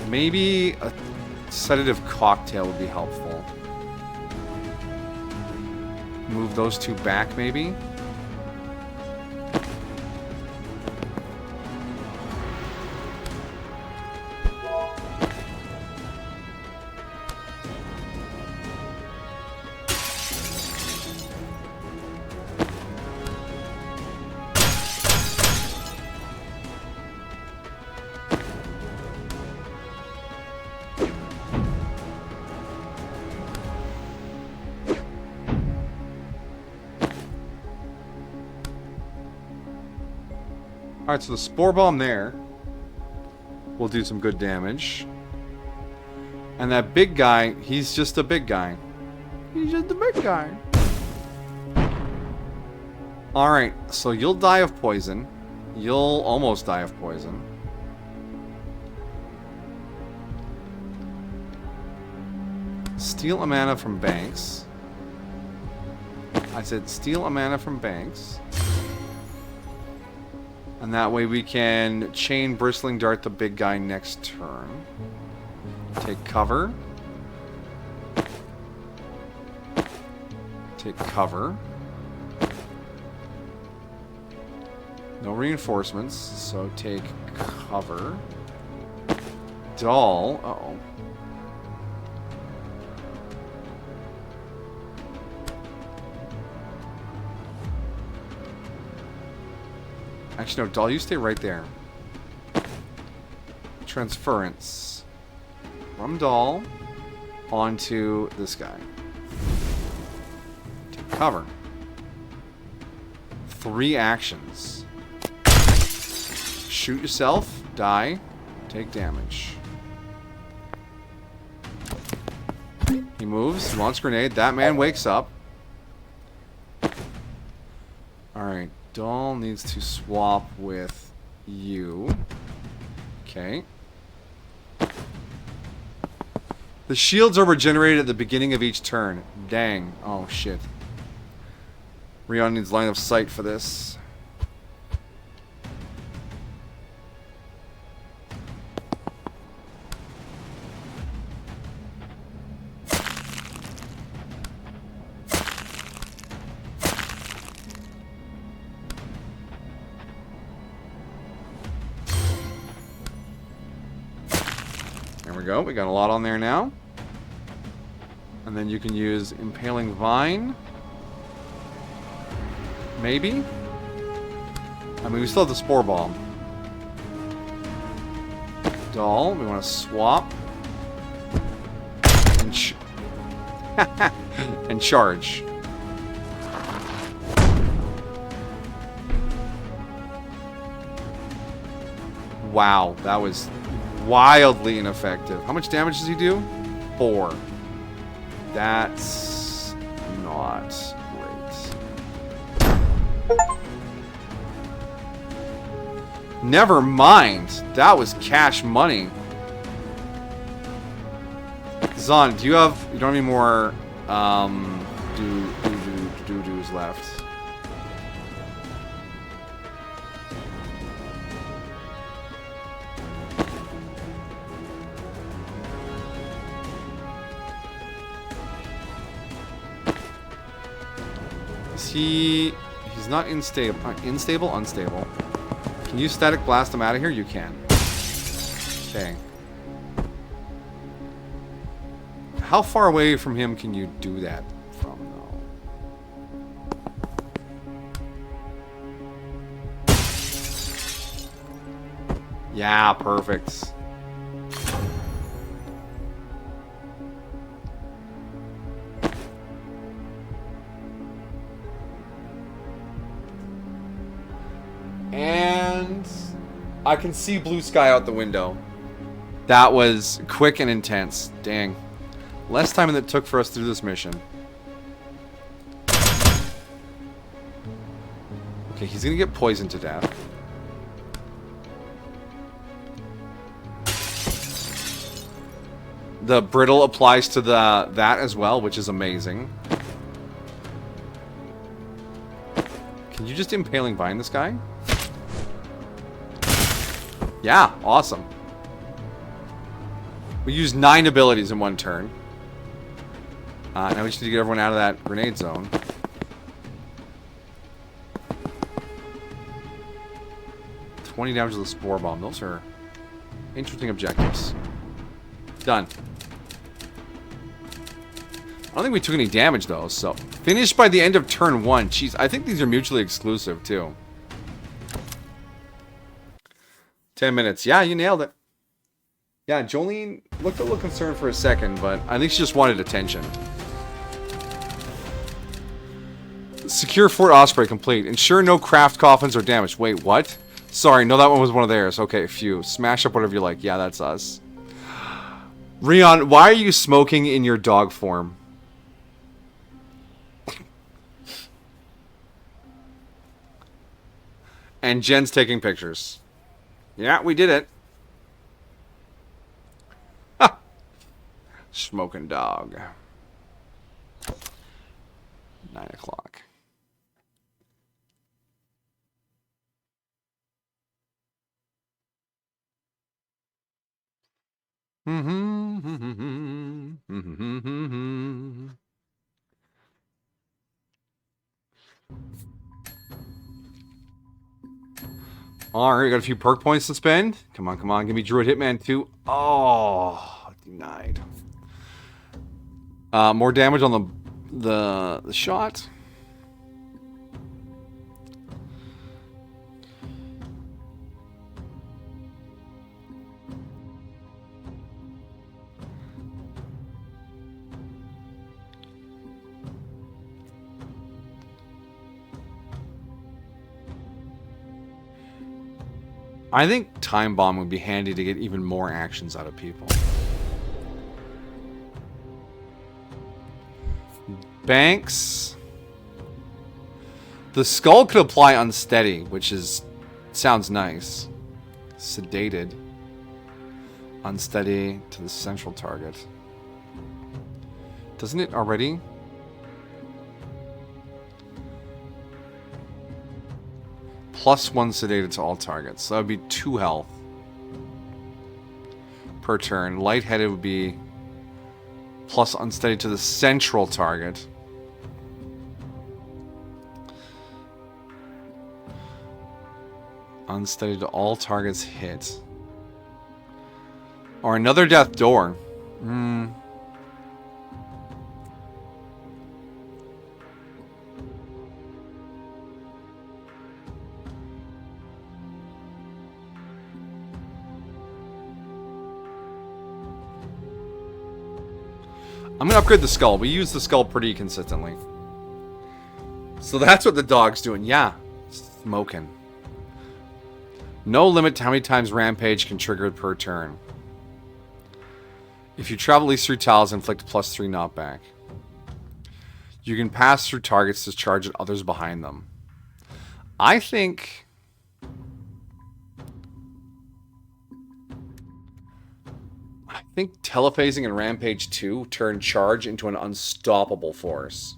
Maybe a sedative cocktail would be helpful. Move those two back, maybe? Alright, so the Spore Bomb there will do some good damage. And that big guy, he's just a big guy. He's just a big guy. Alright, so you'll die of poison. You'll almost die of poison. Steal a mana from Banks. I said steal a mana from Banks. And that way we can chain Bristling Dart the big guy next turn. Take cover. Take cover. No reinforcements, so take cover. Doll. Uh-oh. Actually, no, Doll, you stay right there. Transference. From Doll onto this guy. Take cover. 3 actions. Shoot yourself, die, take damage. He moves, he launches grenade, that man wakes up. Alright, Doll needs to swap with you. Okay. The shields are regenerated at the beginning of each turn. Dang. Oh, shit. Rion needs line of sight for this. There we go. We got a lot on there now. And then you can use Impaling Vine. Maybe? I mean, we still have the Spore Bomb. Doll, we want to swap. And, and charge. Wow, that was wildly ineffective. How much damage does he do? 4. That's not great. Never mind. That was cash money. Zahn, do you have... You don't have any more... do-dos left. He's not unstable. Unstable. Can you static blast him out of here? You can. Okay. How far away from him can you do that from, though? Yeah, perfect. And I can see blue sky out the window. That was quick and intense. Dang. Less time than it took for us to do this mission. Okay, he's gonna get poisoned to death. The brittle applies to that as well, which is amazing. Can you just impaling vine this guy? Yeah, awesome. We used 9 abilities in 1 turn. Now we just need to get everyone out of that grenade zone. $20 damage to the spore bomb. Those are interesting objectives. Done. I don't think we took any damage though, so finished by the end of turn 1. Jeez, I think these are mutually exclusive too. 10 minutes. Yeah, you nailed it. Yeah, Jolene looked a little concerned for a second, but I think she just wanted attention. Secure Fort Osprey complete. Ensure no craft coffins are damaged. Wait, what? Sorry, no, that one was one of theirs. Okay, phew. Smash up whatever you like. Yeah, that's us. Rion, why are you smoking in your dog form? And Jen's taking pictures. Yeah, we did it. Ha! Smoking dog. 9 o'clock. Alright, got a few perk points to spend. Come on, come on. Give me Druid Hitman 2. Oh, denied. More damage on the shot. I think Time Bomb would be handy to get even more actions out of people. Banks. The skull could apply unsteady, which sounds nice. Sedated. Unsteady to the central target. Doesn't it already? +1 sedated to all targets. So that would be 2 health per turn. Lightheaded would be plus unsteady to the central target. Unsteady to all targets hit. Or another death door. I'm gonna upgrade the skull. We use the skull pretty consistently. So that's what the dog's doing. Yeah. Smoking. No limit to how many times Rampage can trigger per turn. If you travel at least 3 tiles, inflict +3 knockback. You can pass through targets to charge at others behind them. I think telephasing and Rampage 2 turn charge into an unstoppable force.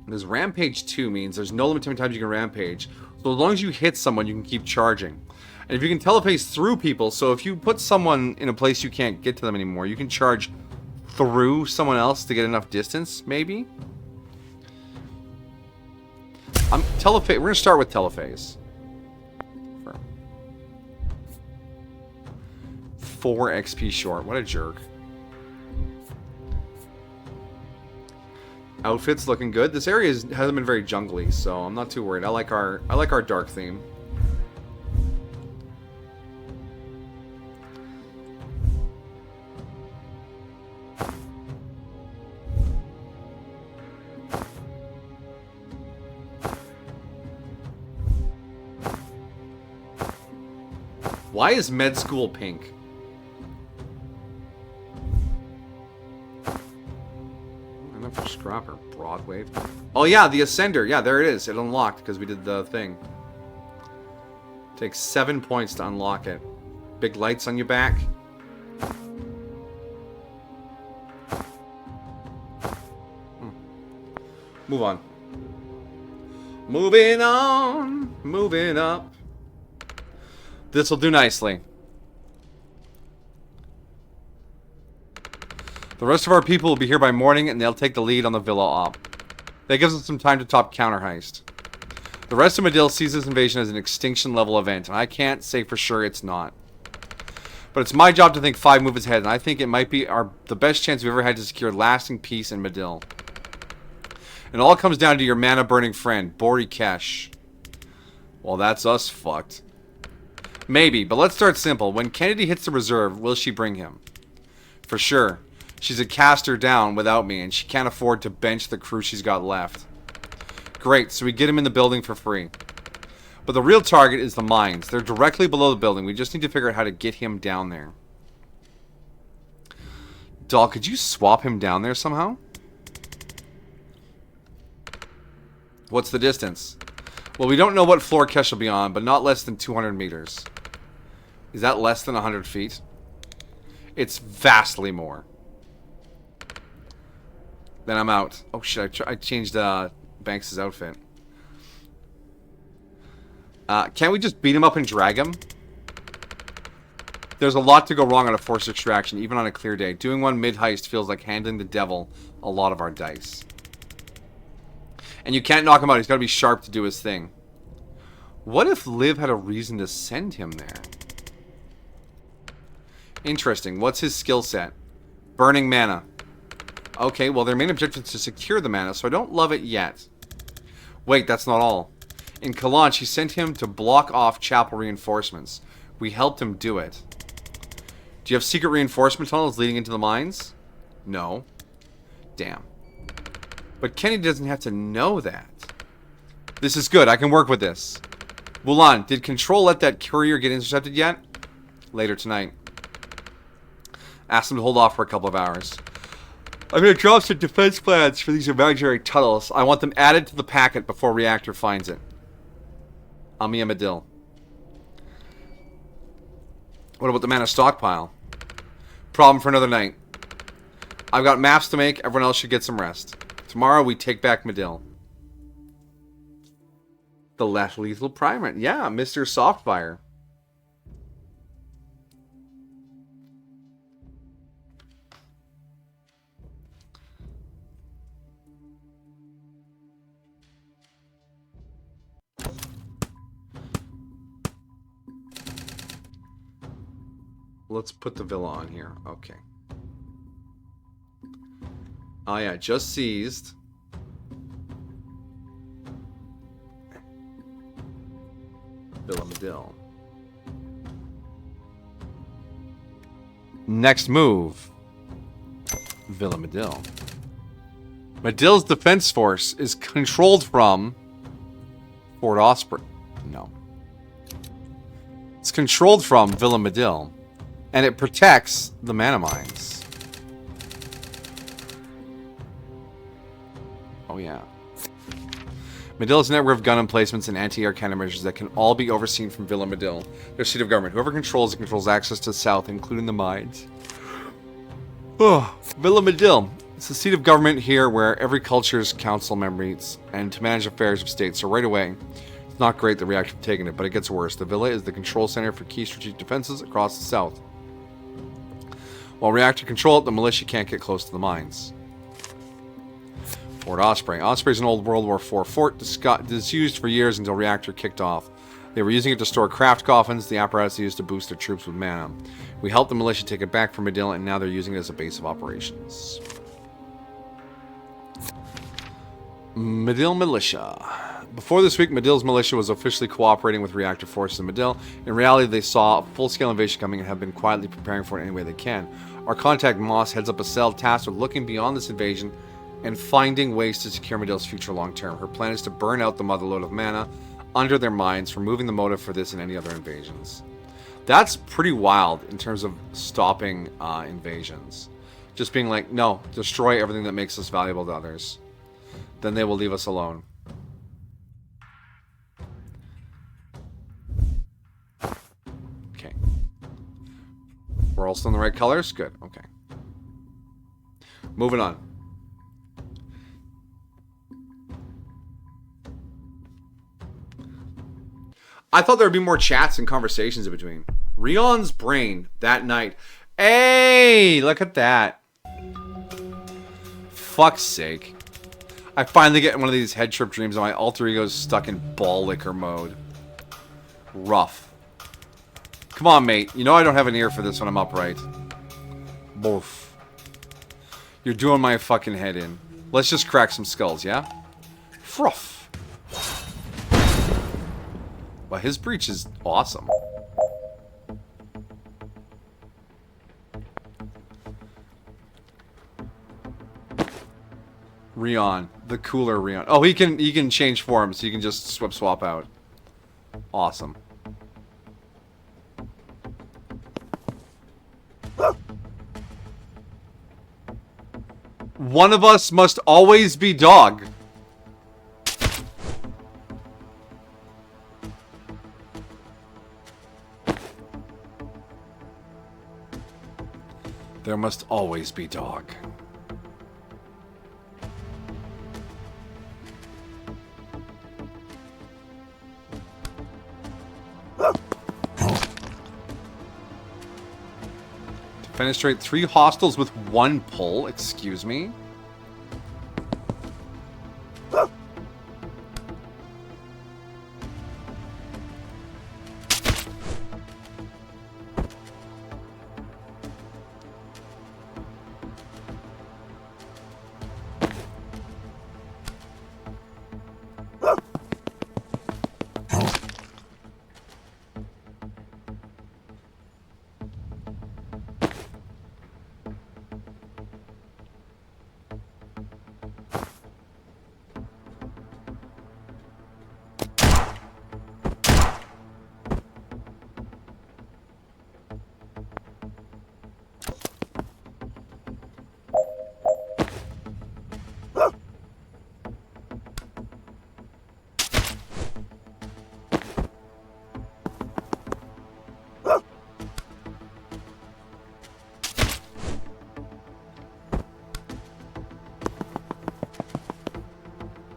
Because Rampage 2 means there's no limit to how many times you can Rampage. So as long as you hit someone, you can keep charging. And if you can telephase through people, so if you put someone in a place you can't get to them anymore, you can charge through someone else to get enough distance, maybe? We're going to start with telephase. 4 XP short. What a jerk. Outfits looking good. This area hasn't been very jungly, so I'm not too worried. I like our dark theme. Why is med school pink? Enough for scrapper. Broadway. Oh yeah, the Ascender. Yeah, there it is. It unlocked because we did the thing. Takes 7 points to unlock it. Big lights on your back. Move on. Moving on. Moving up. This will do nicely. The rest of our people will be here by morning, and they'll take the lead on the villa op. That gives us some time to top counter heist. The rest of Medill sees this invasion as an extinction level event, and I can't say for sure it's not. But it's my job to think 5 moves ahead, and I think it might be the best chance we've ever had to secure lasting peace in Medill. It all comes down to your mana-burning friend, Bori Kesh. Well, that's us fucked. Maybe, but let's start simple. When Kennedy hits the reserve, will she bring him? For sure. She's a caster down without me, and she can't afford to bench the crew she's got left. Great, so we get him in the building for free. But the real target is the mines. They're directly below the building. We just need to figure out how to get him down there. Doll, could you swap him down there somehow? What's the distance? Well, we don't know what floor Kesh will be on, but not less than 200 meters. Is that less than 100 feet? It's vastly more. Then I'm out. Oh shit, I changed Banks' outfit. Can't we just beat him up and drag him? There's a lot to go wrong on a forced extraction, even on a clear day. Doing one mid-heist feels like handing the devil a lot of our dice. And you can't knock him out. He's got to be sharp to do his thing. What if Liv had a reason to send him there? Interesting. What's his skill set? Burning mana. Okay, well, their main objective is to secure the mana, so I don't love it yet. Wait, that's not all. In Kalan, she sent him to block off chapel reinforcements. We helped him do it. Do you have secret reinforcement tunnels leading into the mines? No. Damn. But Kenny doesn't have to know that. This is good. I can work with this. Wulan, did Control let that courier get intercepted yet? Later tonight. Ask them to hold off for a couple of hours. I'm going to drop some defense plans for these imaginary tunnels. I want them added to the packet before Reactor finds it. Amiya Medill. What about the mana stockpile? Problem for another night. I've got maps to make. Everyone else should get some rest. Tomorrow we take back Medill. The less lethal primate. Yeah, Mr. Softfire. Let's put the villa on here. Okay. Oh yeah, just seized. Villa Medill. Next move. Villa Medill. Medill's defense force is controlled from Fort Osprey. No. It's controlled from Villa Medill. And it protects the mana mines. Oh yeah. Medill is a network of gun emplacements and anti-air countermeasures that can all be overseen from Villa Medill, their seat of government. Whoever controls it controls access to the south, including the mines. Oh, Villa Medill. It's the seat of government here where every culture's council member meets, and to manage affairs of state. So right away, it's not great that Reactor have taken it, but it gets worse. The Villa is the control center for key strategic defenses across the south. While Reactor control it, the militia can't get close to the mines. Fort Osprey. Osprey is an old World War IV fort disused for years until Reactor kicked off. They were using it to store craft coffins, the apparatus they used to boost their troops with mana. We helped the militia take it back from Medill, and now they're using it as a base of operations. Medill Militia. Before this week, Medill's militia was officially cooperating with Reactor forces in Medill. In reality, they saw a full-scale invasion coming and have been quietly preparing for it any way they can. Our contact Moss heads up a cell tasked with looking beyond this invasion and finding ways to secure Medill's future long-term. Her plan is to burn out the motherlode of mana under their mines, removing the motive for this and any other invasions. That's pretty wild in terms of stopping invasions. Just being like, no, destroy everything that makes us valuable to others. Then they will leave us alone. Okay. We're all still in the right colors? Good, okay. Moving on. I thought there would be more chats and conversations in between. Rion's brain that night. Hey, look at that. Fuck's sake. I finally get one of these head trip dreams and my alter ego's stuck in ball licker mode. Rough. Come on, mate. You know I don't have an ear for this when I'm upright. Boof. You're doing my fucking head in. Let's just crack some skulls, yeah? Fruff. Well, his breach is awesome. Rion, the cooler Rion. Oh, he can change forms. So you can just swap out. Awesome. One of us must always be dog. There must always be dog. Fenestrate 3 hostiles with 1 pull. Excuse me.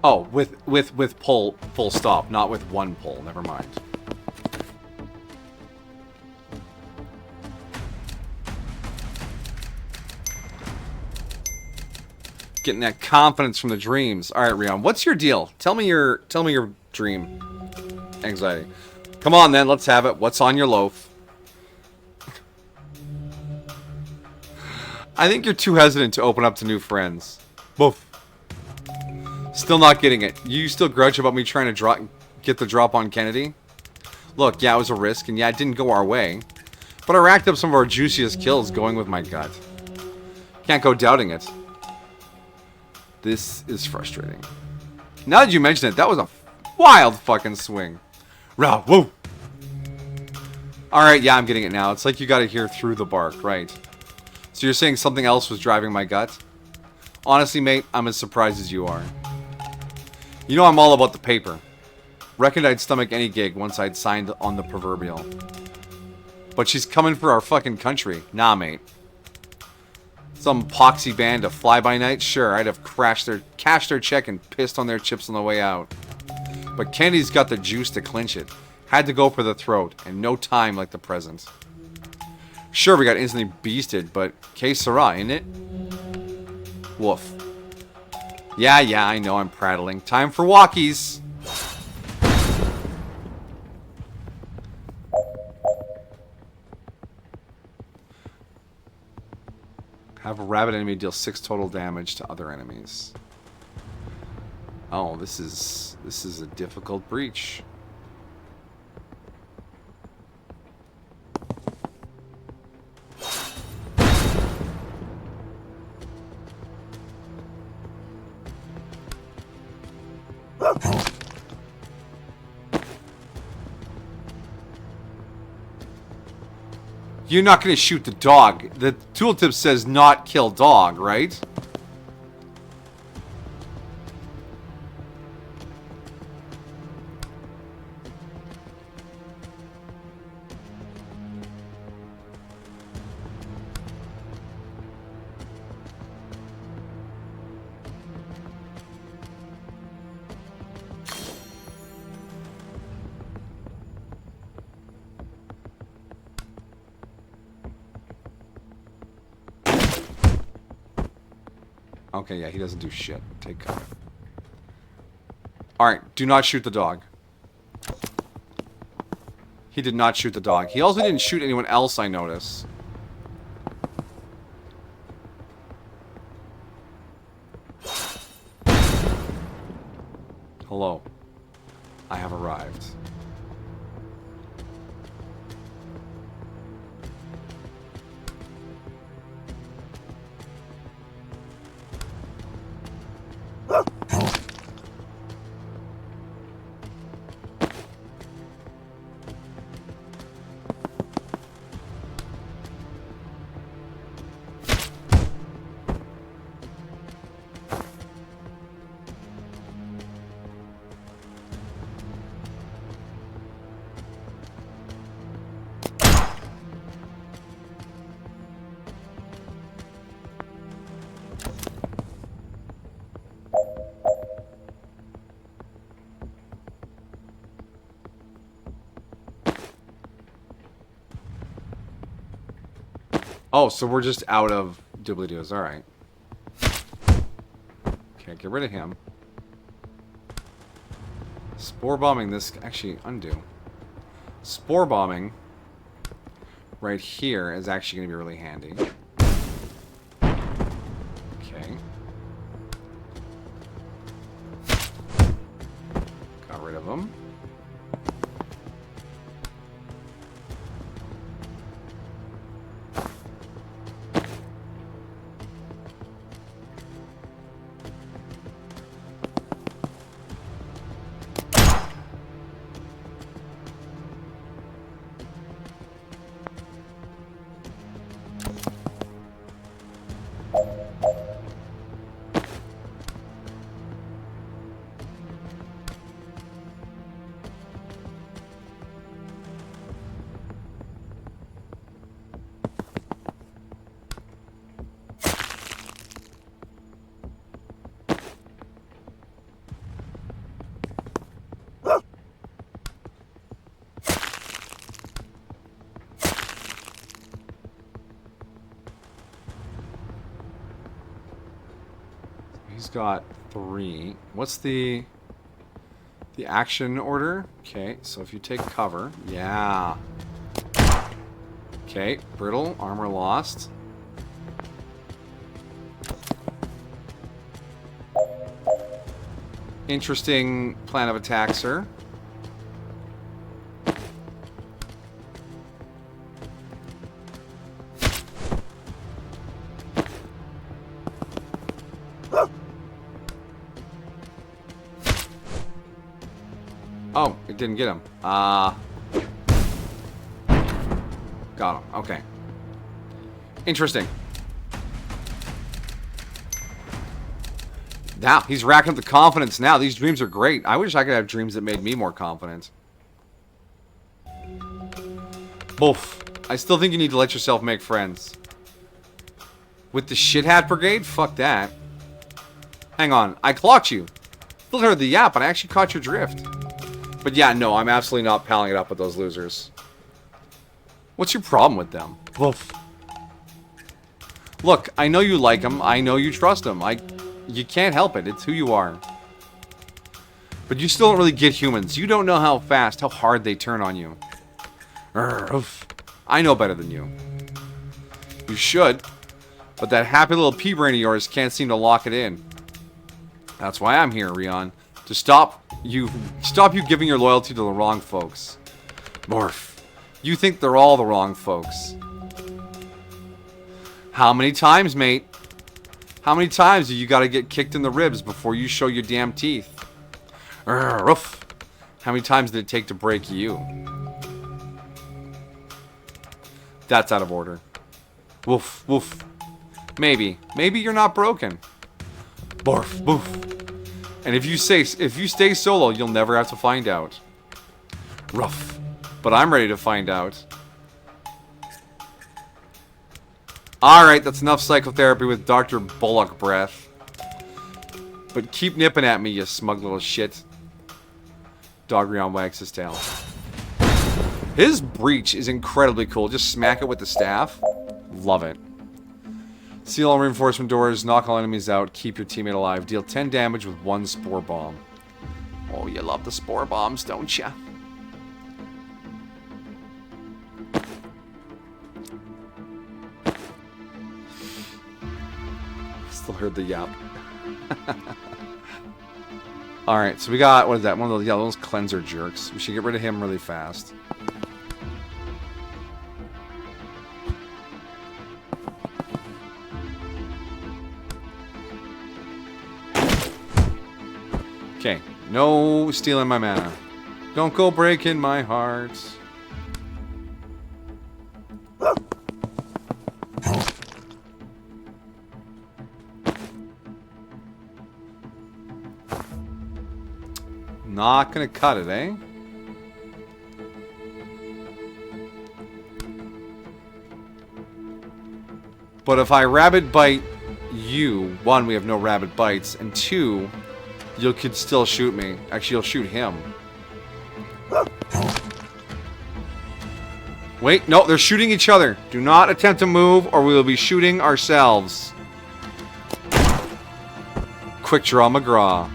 Oh, with pull, full stop, not with 1 pull. Never mind. Getting that confidence from the dreams. All right, Rion, what's your deal? Tell me your dream. Anxiety. Come on, then, let's have it. What's on your loaf? I think you're too hesitant to open up to new friends. Boof. Still not getting it. You still grudge about me trying to get the drop on Kennedy? Look, yeah, it was a risk, and yeah, it didn't go our way. But I racked up some of our juiciest kills going with my gut. Can't go doubting it. This is frustrating. Now that you mention it, that was a wild fucking swing. Rah, whoa! Alright, yeah, I'm getting it now. It's like you gotta hear through the bark, right? So you're saying something else was driving my gut? Honestly, mate, I'm as surprised as you are. You know I'm all about the paper. Reckoned I'd stomach any gig once I'd signed on the proverbial. But she's coming for our fucking country. Nah, mate. Some poxy band of fly-by-night? Sure, I'd have cashed their check and pissed on their chips on the way out. But Kennedy's got the juice to clinch it. Had to go for the throat, and no time like the present. Sure, we got instantly beasted, but que sera, ain't it? Woof. Yeah, I know I'm prattling. Time for walkies. Have a rabbit enemy deal 6 total damage to other enemies. Oh, this is a difficult breach. You're not going to shoot the dog. The tooltip says not kill dog, right? Okay, yeah, he doesn't do shit. Take cover. Alright, do not shoot the dog. He did not shoot the dog. He also didn't shoot anyone else, I notice. Hello. I have arrived. Oh, so we're just out of doobly-doos. Alright. Okay, get rid of him. Spore bombing this... Actually, undo. Spore bombing right here is actually going to be really handy. Okay. Got rid of him. He's got 3. What's the action order? Okay, so if you take cover, yeah. Okay, brittle, armor lost. Interesting plan of attack, sir. Oh, it didn't get him. Got him. Okay. Interesting. Now, he's racking up the confidence now. These dreams are great. I wish I could have dreams that made me more confident. Boof. I still think you need to let yourself make friends. With the shit hat brigade? Fuck that. Hang on. I clocked you. Still heard the yap, but I actually caught your drift. But yeah, no, I'm absolutely not palling it up with those losers. What's your problem with them? Woof. Look, I know you like them. I know you trust them. You can't help it. It's who you are. But you still don't really get humans. You don't know how fast, how hard they turn on you. I know better than you. You should. But that happy little pea brain of yours can't seem to lock it in. That's why I'm here, Rion. To stop you giving your loyalty to the wrong folks. Morph. You think they're all the wrong folks. How many times, mate? How many times do you gotta get kicked in the ribs before you show your damn teeth? Roof. How many times did it take to break you? That's out of order. Woof, woof. Maybe. Maybe you're not broken. Barf, woof. And if you stay solo, you'll never have to find out. Rough. But I'm ready to find out. Alright, that's enough psychotherapy with Dr. Bullock breath. But keep nipping at me, you smug little shit. Dogrion wags his tail. His breach is incredibly cool. Just smack it with the staff. Love it. Seal all reinforcement doors, knock all enemies out, keep your teammate alive. Deal 10 damage with 1 spore bomb. Oh, you love the spore bombs, don't ya? Still heard the yap. Alright, so we got, what is that? One of those cleanser jerks. We should get rid of him really fast. Okay, no stealing my mana. Don't go breaking my heart. Not gonna cut it, eh? But if I rabbit bite you, one, we have no rabbit bites, and two, you could still shoot me. Actually, you'll shoot him. Wait, no, they're shooting each other. Do not attempt to move, or we will be shooting ourselves. Quick draw McGraw.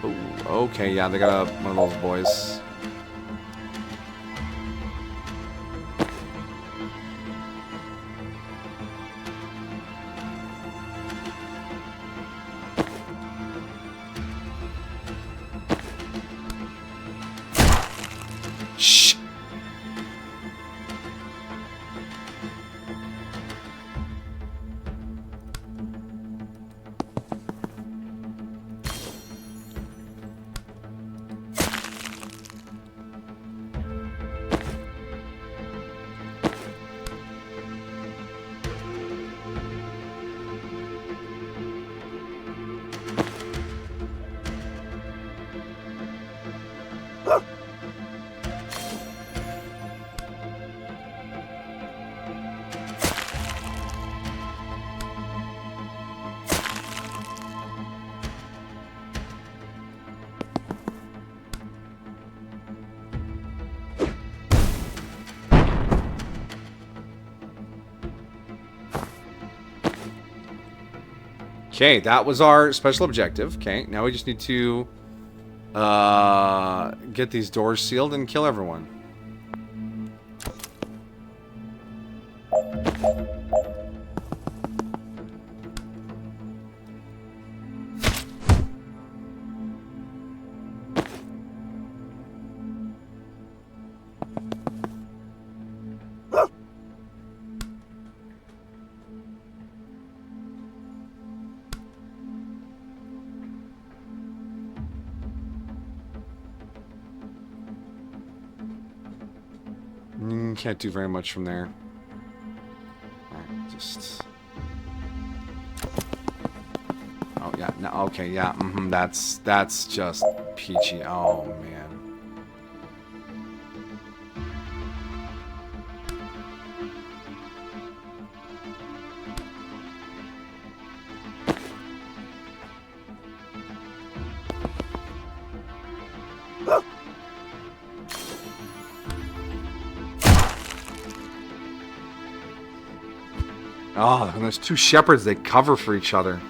Ooh, okay, yeah, they got one of those boys. Shh. Okay, that was our special objective. Okay, now we just need to get these doors sealed and kill everyone. Can't do very much from there. Alright, just... Oh, yeah, no, okay, yeah, that's just peachy. Oh, man. Oh, and there's two shepherds, they cover for each other.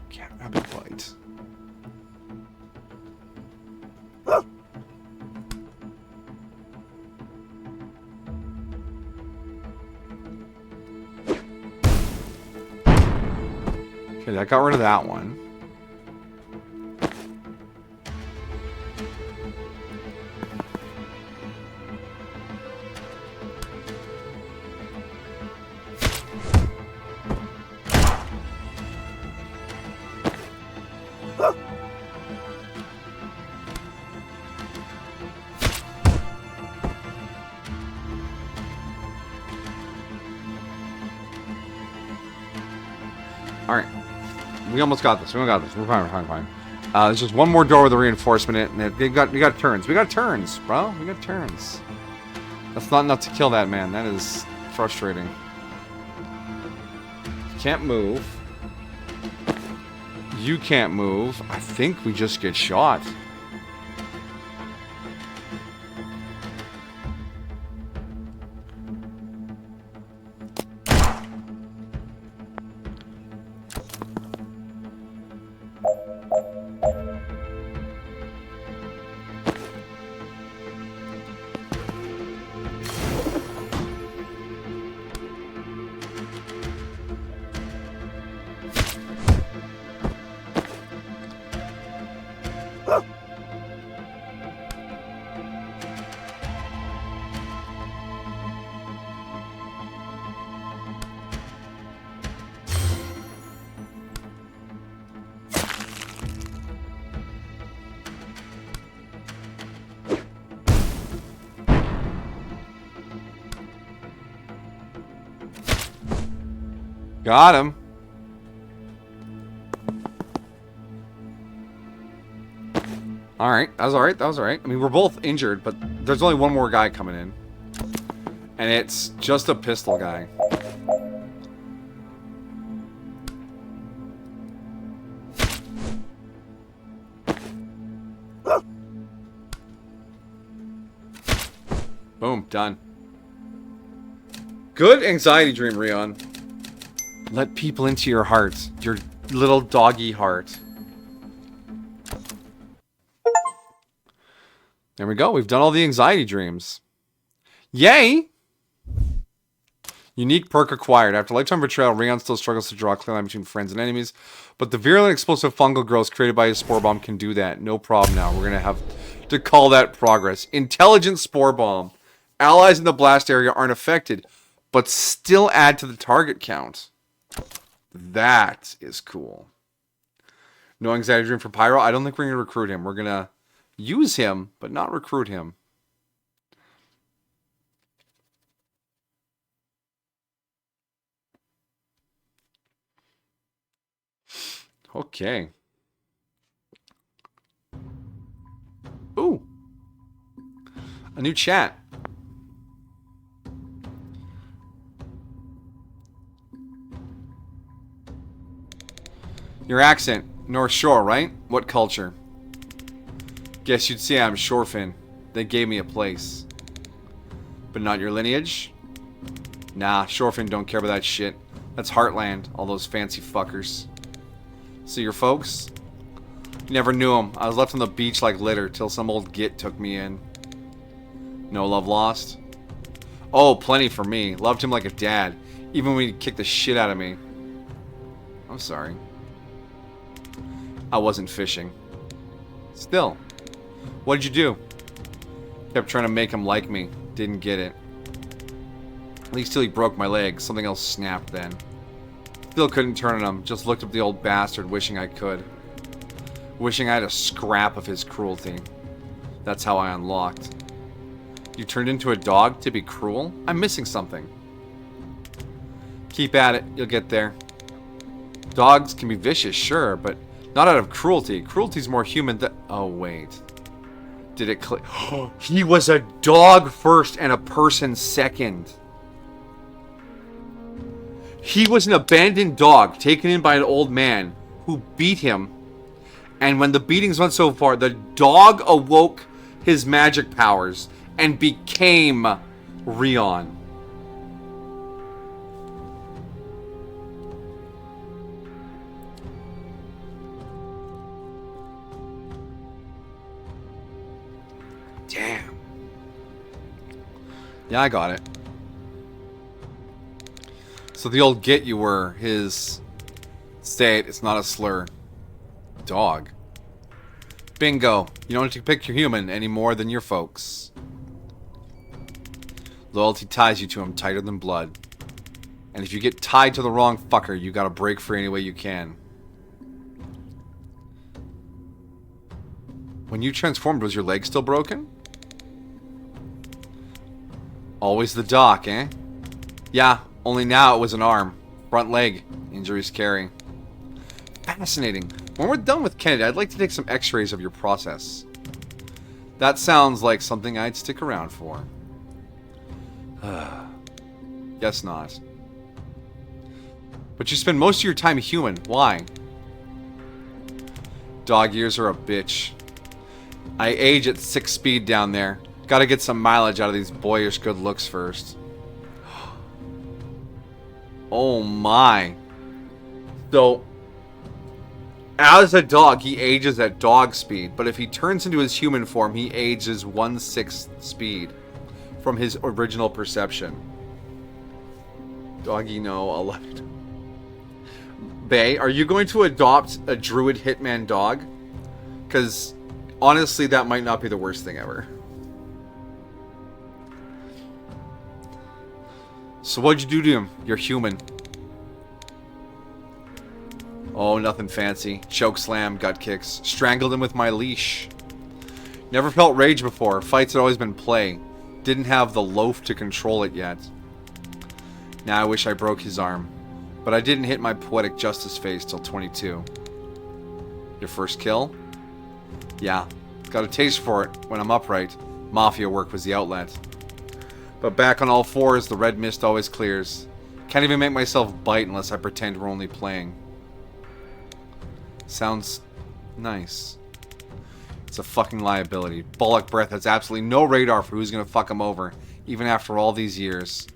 Can't rabbit bite. Okay, that got rid of that one. Alright. We almost got this. We almost got this. We're fine, we're fine, fine. There's just one more door with a reinforcement in it, and we got turns. We got turns, bro. We got turns. That's not enough to kill that man. That is frustrating. Can't move. You can't move. I think we just get shot. Got him. Alright, that was alright, that was alright. I mean, we're both injured, but there's only one more guy coming in. And it's just a pistol guy. Boom, done. Good anxiety dream, Rion. Let people into your heart. Your little doggy heart. There we go. We've done all the anxiety dreams. Yay! Unique perk acquired. After lifetime betrayal, Rion still struggles to draw a clear line between friends and enemies. But the virulent explosive fungal growth created by his spore bomb can do that. No problem now. We're going to have to call that progress. Intelligent spore bomb. Allies in the blast area aren't affected, but still add to the target count. That is cool. No anxiety dream for Pyro. I don't think we're going to recruit him. We're going to use him, but not recruit him. Okay. Ooh. A new chat. Your accent. North Shore, right? What culture? Guess you'd say I'm Shorefin. They gave me a place. But not your lineage? Nah, Shorefin don't care about that shit. That's Heartland, all those fancy fuckers. So your folks? Never knew them. I was left on the beach like litter till some old git took me in. No love lost? Oh, plenty for me. Loved him like a dad. Even when he kicked the shit out of me. I'm sorry. I wasn't fishing. Still. What did you do? Kept trying to make him like me. Didn't get it. At least till he broke my leg. Something else snapped then. Still couldn't turn on him. Just looked up the old bastard wishing I could. Wishing I had a scrap of his cruelty. That's how I unlocked. You turned into a dog to be cruel? I'm missing something. Keep at it. You'll get there. Dogs can be vicious, sure, but not out of cruelty. Cruelty's more human than... Oh, wait. Did it click? He was a dog first and a person second. He was an abandoned dog taken in by an old man who beat him. And when the beatings went so far, the dog awoke his magic powers and became Rion. Damn. Yeah, I got it. So the old git you were, his state, it's not a slur. Dog. Bingo. You don't have to pick your human any more than your folks. Loyalty ties you to him tighter than blood. And if you get tied to the wrong fucker, you gotta break free any way you can. When you transformed, was your leg still broken? Always the doc, eh? Yeah, only now it was an arm. Front leg. Injuries carry. Fascinating. When we're done with Kennedy, I'd like to take some x-rays of your process. That sounds like something I'd stick around for. Guess not. But you spend most of your time human. Why? Dog ears are a bitch. I age at 6 speed down there. Gotta get some mileage out of these boyish good looks first. Oh my. So, as a dog, he ages at dog speed. But if he turns into his human form, he ages 1/6 speed from his original perception. Doggy, no, I'll love it. Bay, are you going to adopt a druid hitman dog? Because, honestly, that might not be the worst thing ever. So what'd you do to him? You're human. Oh, nothing fancy. Choke slam, gut kicks. Strangled him with my leash. Never felt rage before. Fights had always been play. Didn't have the loaf to control it yet. Now I wish I broke his arm. But I didn't hit my poetic justice face till 22. Your first kill? Yeah. Got a taste for it when I'm upright. Mafia work was the outlet. But back on all fours, the red mist always clears. Can't even make myself bite unless I pretend we're only playing. Sounds nice. It's a fucking liability. Bollock Breath has absolutely no radar for who's gonna fuck him over, even after all these years.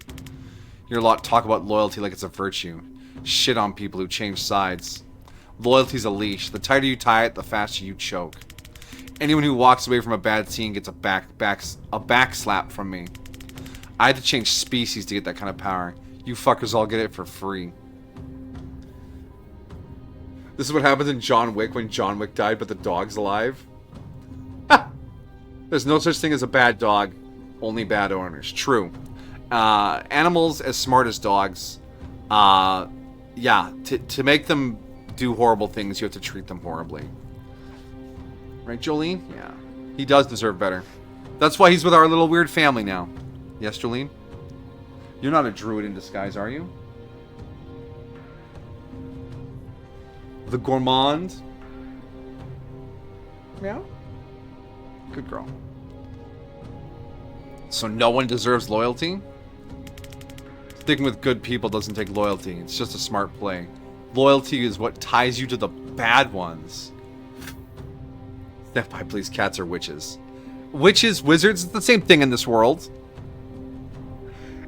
Hear a lot talk about loyalty like it's a virtue. Shit on people who change sides. Loyalty's a leash. The tighter you tie it, the faster you choke. Anyone who walks away from a bad scene gets a back slap from me. I had to change species to get that kind of power. You fuckers all get it for free. This is what happens in John Wick when John Wick died, but the dog's alive. Ha! There's no such thing as a bad dog, only bad owners. True. Animals as smart as dogs. Yeah, to make them do horrible things, you have to treat them horribly. Right, Jolene? Yeah. He does deserve better. That's why he's with our little weird family now. Yes, Jolene? You're not a druid in disguise, are you? The gourmand? Yeah? Good girl. So no one deserves loyalty? Sticking with good people doesn't take loyalty. It's just a smart play. Loyalty is what ties you to the bad ones. Step by, please. Cats are witches. Witches, wizards, it's the same thing in this world.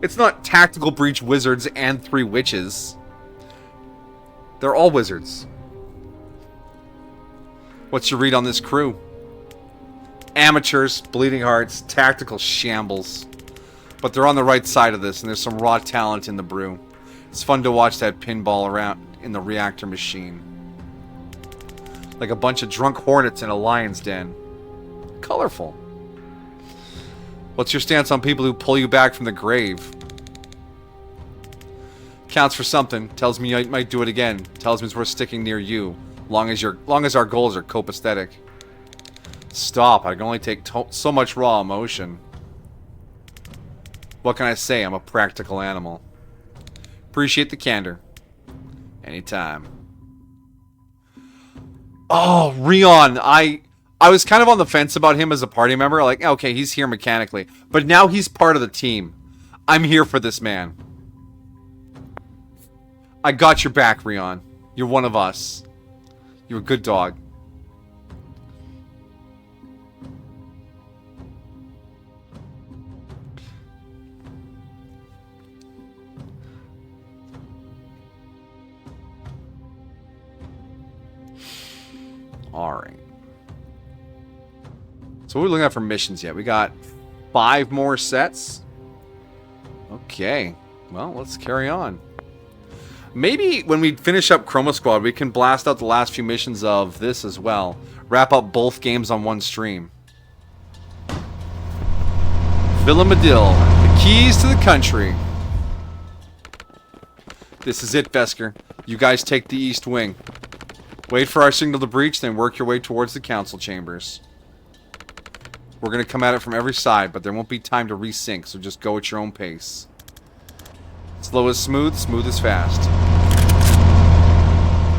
It's not tactical breach wizards and 3 witches. They're all wizards. What's your read on this crew? Amateurs, bleeding hearts, tactical shambles. But they're on the right side of this, and there's some raw talent in the brew. It's fun to watch that pinball around in the reactor machine. Like a bunch of drunk hornets in a lion's den. Colorful. What's your stance on people who pull you back from the grave? Counts for something. Tells me I might do it again. Tells me it's worth sticking near you. Long as our goals are copacetic. Stop. I can only take so much raw emotion. What can I say? I'm a practical animal. Appreciate the candor. Anytime. Oh, Rion. I was kind of on the fence about him as a party member. Like, okay, he's here mechanically. But now he's part of the team. I'm here for this man. I got your back, Rion. You're one of us. You're a good dog. Alright. So what are we looking at for missions yet? We got 5 more sets. Okay. Well, let's carry on. Maybe when we finish up Chroma Squad, we can blast out the last few missions of this as well. Wrap up both games on one stream. Villamadil, the keys to the country. This is it, Vesker. You guys take the east wing. Wait for our signal to breach, then work your way towards the council chambers. We're going to come at it from every side, but there won't be time to resync, so just go at your own pace. Slow is smooth, smooth is fast.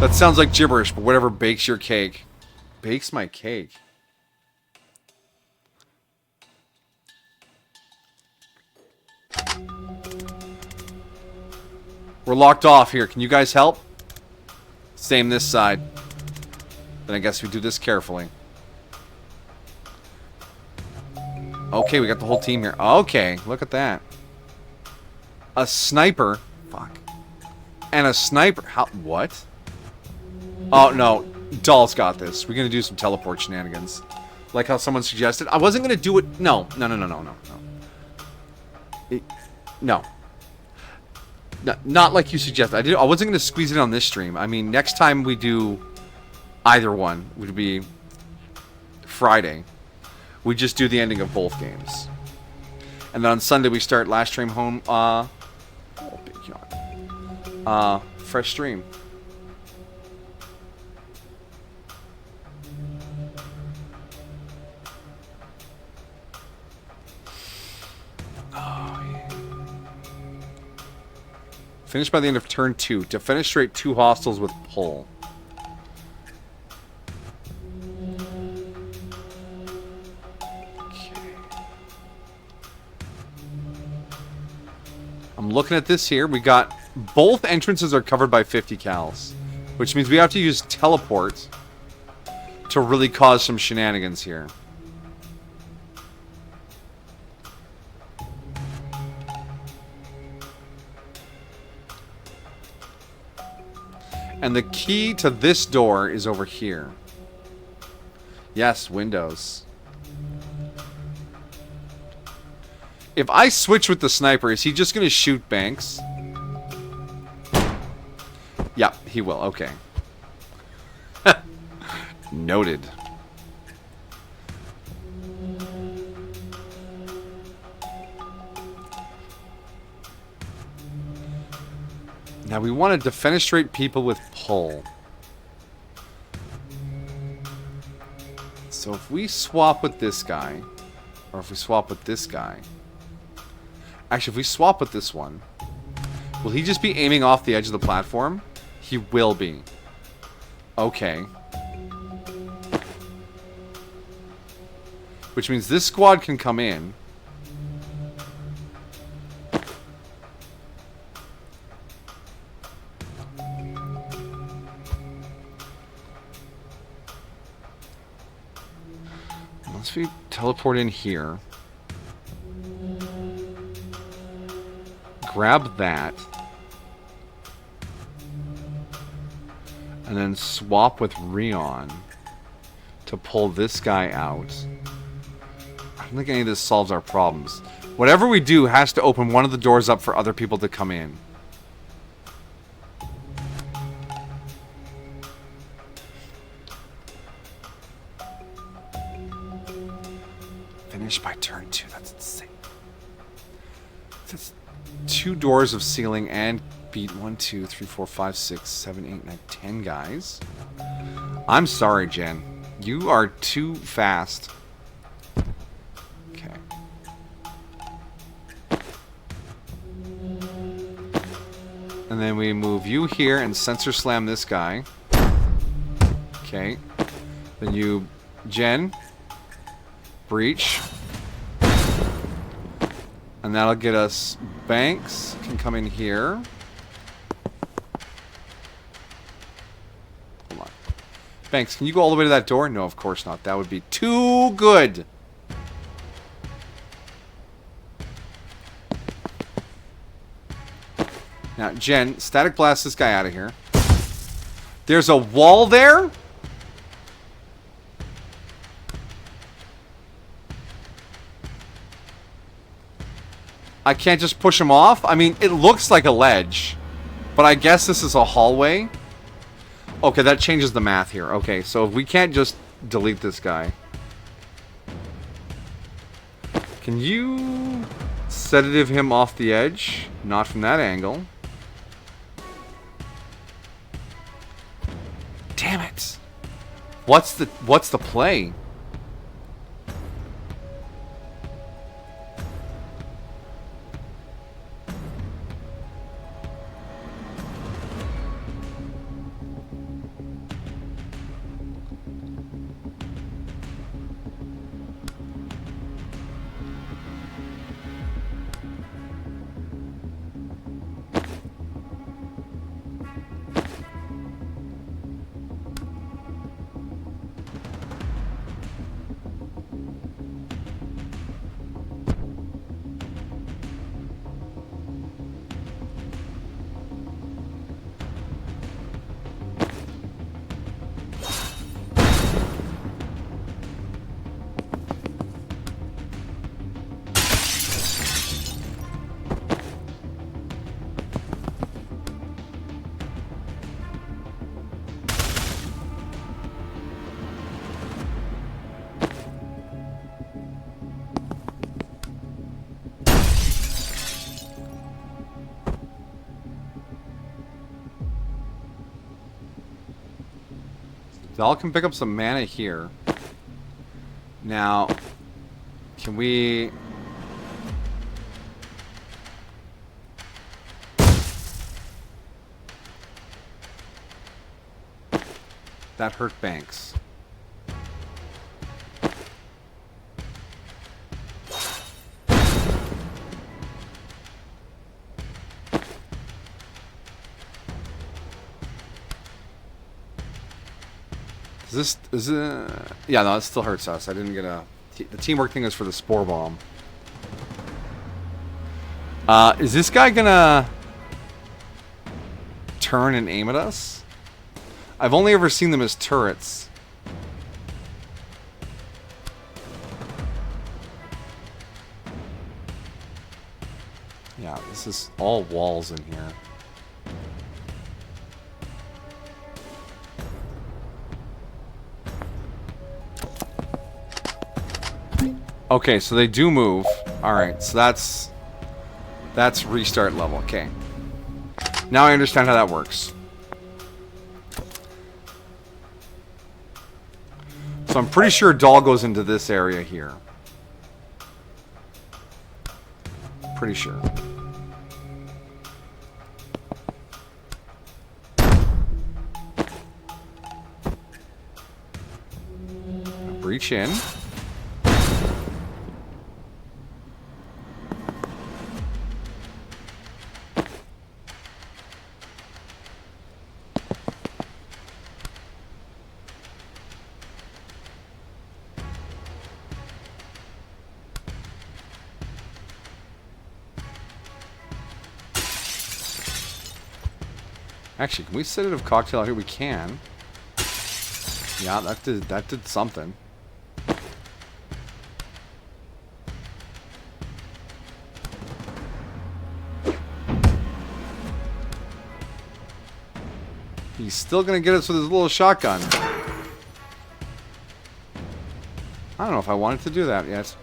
That sounds like gibberish, but whatever bakes your cake. Bakes my cake. We're locked off here. Can you guys help? Same this side. Then I guess we do this carefully. Okay, we got the whole team here. Okay, look at that. A sniper. Fuck. And a sniper. How? What? Oh, no. Doll's got this. We're going to do some teleport shenanigans. Like how someone suggested. I wasn't going to do it. No. No. No. Not like you suggested. I wasn't going to squeeze it on this stream. I mean, next time we do either one would be Friday. We just do the ending of both games. And then on Sunday we start last stream home. Big yawn. Fresh stream. Finish by the end of turn 2. To fenestrate 2 hostiles with pull. Okay. I'm looking at this here. We got both entrances are covered by 50 cals, which means we have to use teleport to really cause some shenanigans here. And the key to this door is over here. Yes, windows. If I switch with the sniper, is he just going to shoot Banks? Yeah, he will. Okay. Noted. Now we want to defenestrate people with pull. So if we swap with this guy, or if we swap with this guy, actually if we swap with this one, will he just be aiming off the edge of the platform? He will be. Okay. Which means this squad can come in. Once we teleport in here, grab that, and then swap with Rion to pull this guy out. I don't think any of this solves our problems. Whatever we do has to open one of the doors up for other people to come in. Finish by turn 2. That's insane. That's 2 doors of ceiling and beat 1, 2, 3, 4, 5, 6, 7, 8, 9, 10 guys. I'm sorry, Jen. You are too fast. Okay. And then we move you here and sensor slam this guy. Okay. Then you, Jen, breach. And that'll get us. Banks can come in here. Hold on. Banks, can you go all the way to that door? No, of course not. That would be too good. Now, Jen, static blast this guy out of here. There's a wall there? I can't just push him off? I mean, it looks like a ledge. But I guess this is a hallway. Okay, that changes the math here. Okay, so if we can't just delete this guy. Can you sedative him off the edge? Not from that angle. Damn it. What's the play? Doll can pick up some mana here. Now, can we... That hurt Banks. Is it? Yeah, no, it still hurts us. I didn't get a... The teamwork thing is for the Spore Bomb. Is this guy gonna... turn and aim at us? I've only ever seen them as turrets. Yeah, this is all walls in here. Okay, so they do move. Alright, so that's restart level. Okay. Now I understand how that works. So I'm pretty sure Doll goes into this area here. Pretty sure. Breach in. Actually, can we sedative cocktail out here? We can. Yeah, that did something. He's still gonna get us with his little shotgun. I don't know if I wanted to do that yet.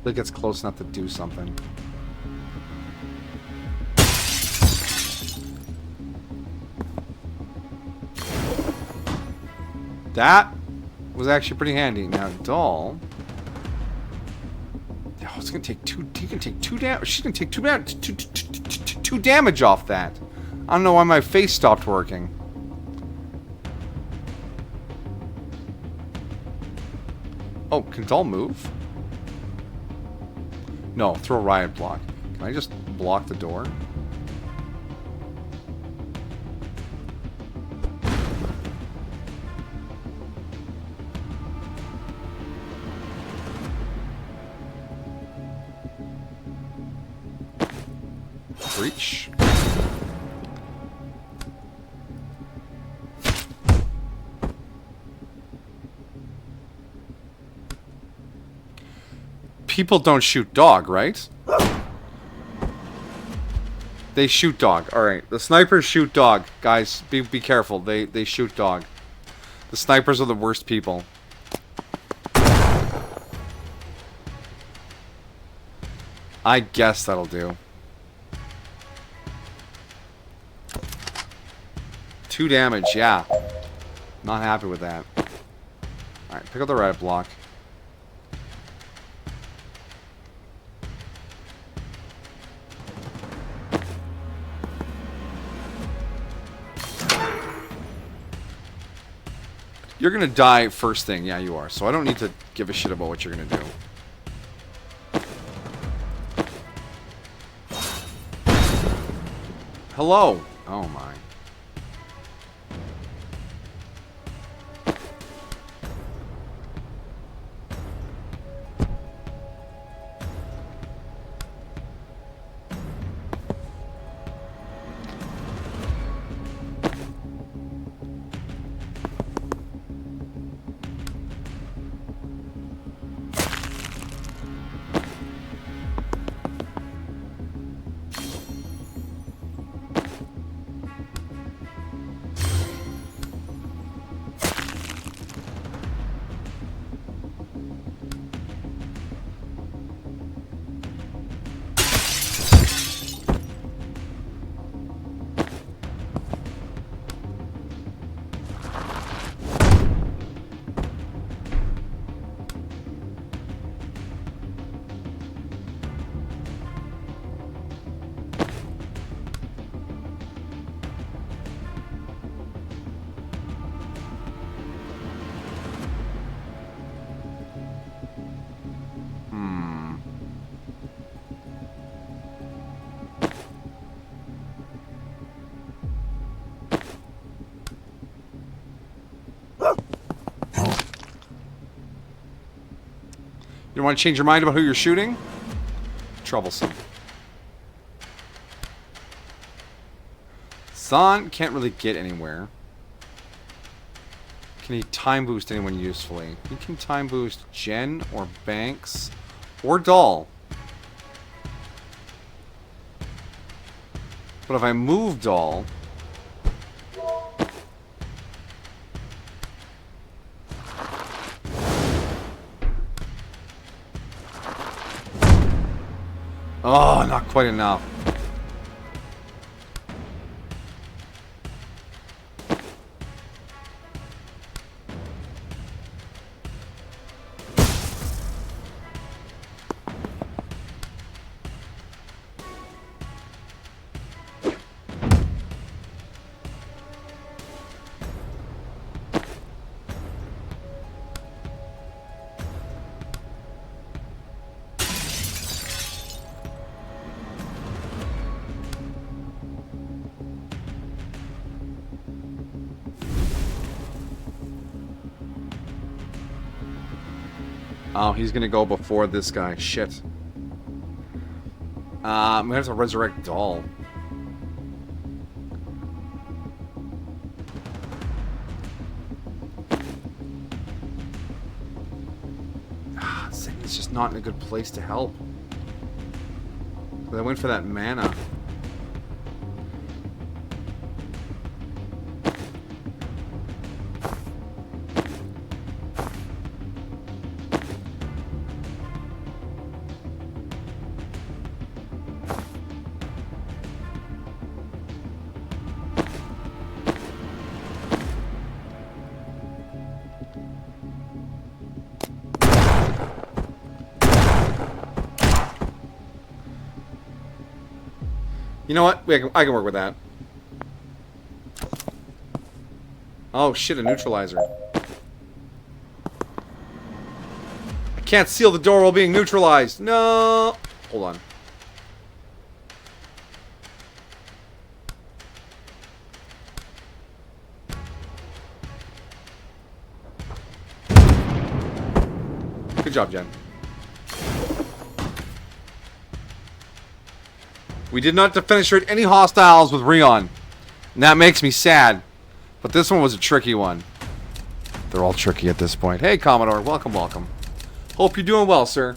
It gets close enough to do something. That was actually pretty handy. Now, Doll. Oh, it's gonna take two. He can take 2 damage. She's gonna take 2 damage off that. I don't know why my face stopped working. Oh, can Doll move? No, throw a riot block. Can I just block the door? Breach. People don't shoot dog, right? They shoot dog. Alright, the snipers shoot dog. Guys, be careful. They shoot dog. The snipers are the worst people. I guess that'll do. 2 damage, yeah. Not happy with that. Alright, pick up the riot block. You're gonna die first thing. Yeah, you are. So I don't need to give a shit about what you're gonna do. Hello. Oh my. You want to change your mind about who you're shooting? Troublesome. Zahn can't really get anywhere. Can he time boost anyone usefully? He can time boost Jen or Banks or Doll. But if I move Doll... Oh, not quite enough. Oh, he's gonna go before this guy. Shit. I'm gonna have to resurrect Doll. It's just not in a good place to help. But I went for that mana. You know what? I can work with that. Oh shit, a neutralizer. I can't seal the door while being neutralized. No. Hold on. Good job, Jen. We did not defenestrate any hostiles with Rion. And that makes me sad. But this one was a tricky one. They're all tricky at this point. Hey, Commodore. Welcome, welcome. Hope you're doing well, sir.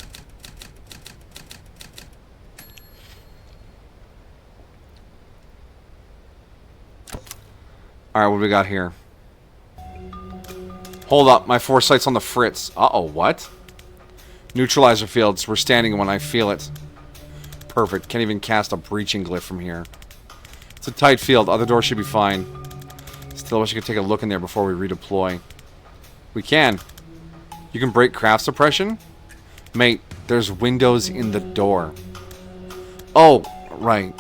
Alright, what do we got here? Hold up. My foresight's on the fritz. Uh-oh, what? Neutralizer fields. We're standing when I feel it. Perfect. Can't even cast a breaching glyph from here. It's a tight field. Other door should be fine. Still wish I could take a look in there before we redeploy. We can. You can break craft suppression? Mate, there's windows in the door. Oh, right.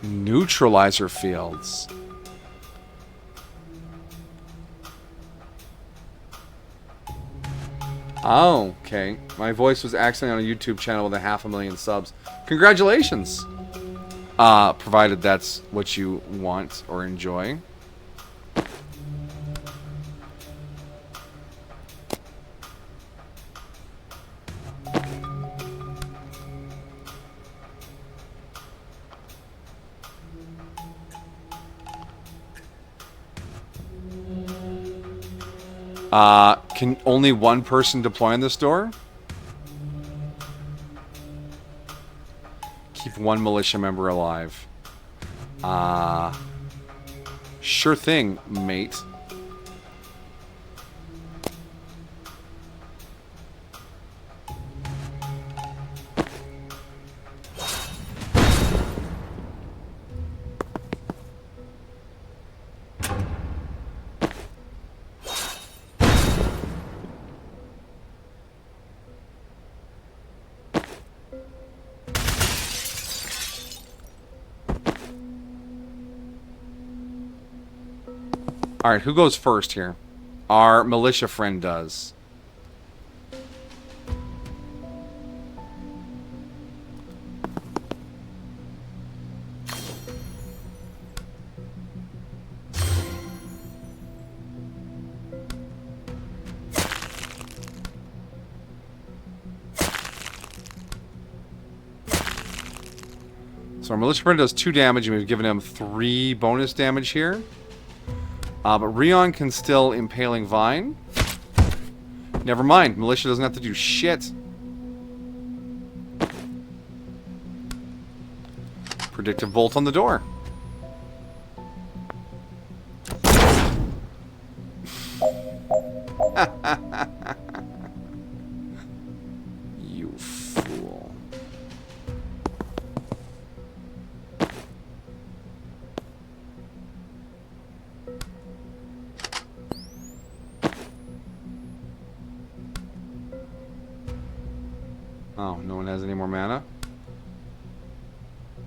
Neutralizer fields. Oh, okay. My voice was accidentally on a YouTube channel with 500,000 subs. Congratulations! Provided that's what you want or enjoy. Can only one person deploy on this door? Keep one militia member alive. Sure thing, mate. Alright, who goes first here? Our militia friend does. So our militia friend does 2 damage, and we've given him 3 bonus damage here. But Rion can still Impaling Vine. Never mind. Militia doesn't have to do shit. Predictive Bolt on the door. You fool. Oh, no one has any more mana?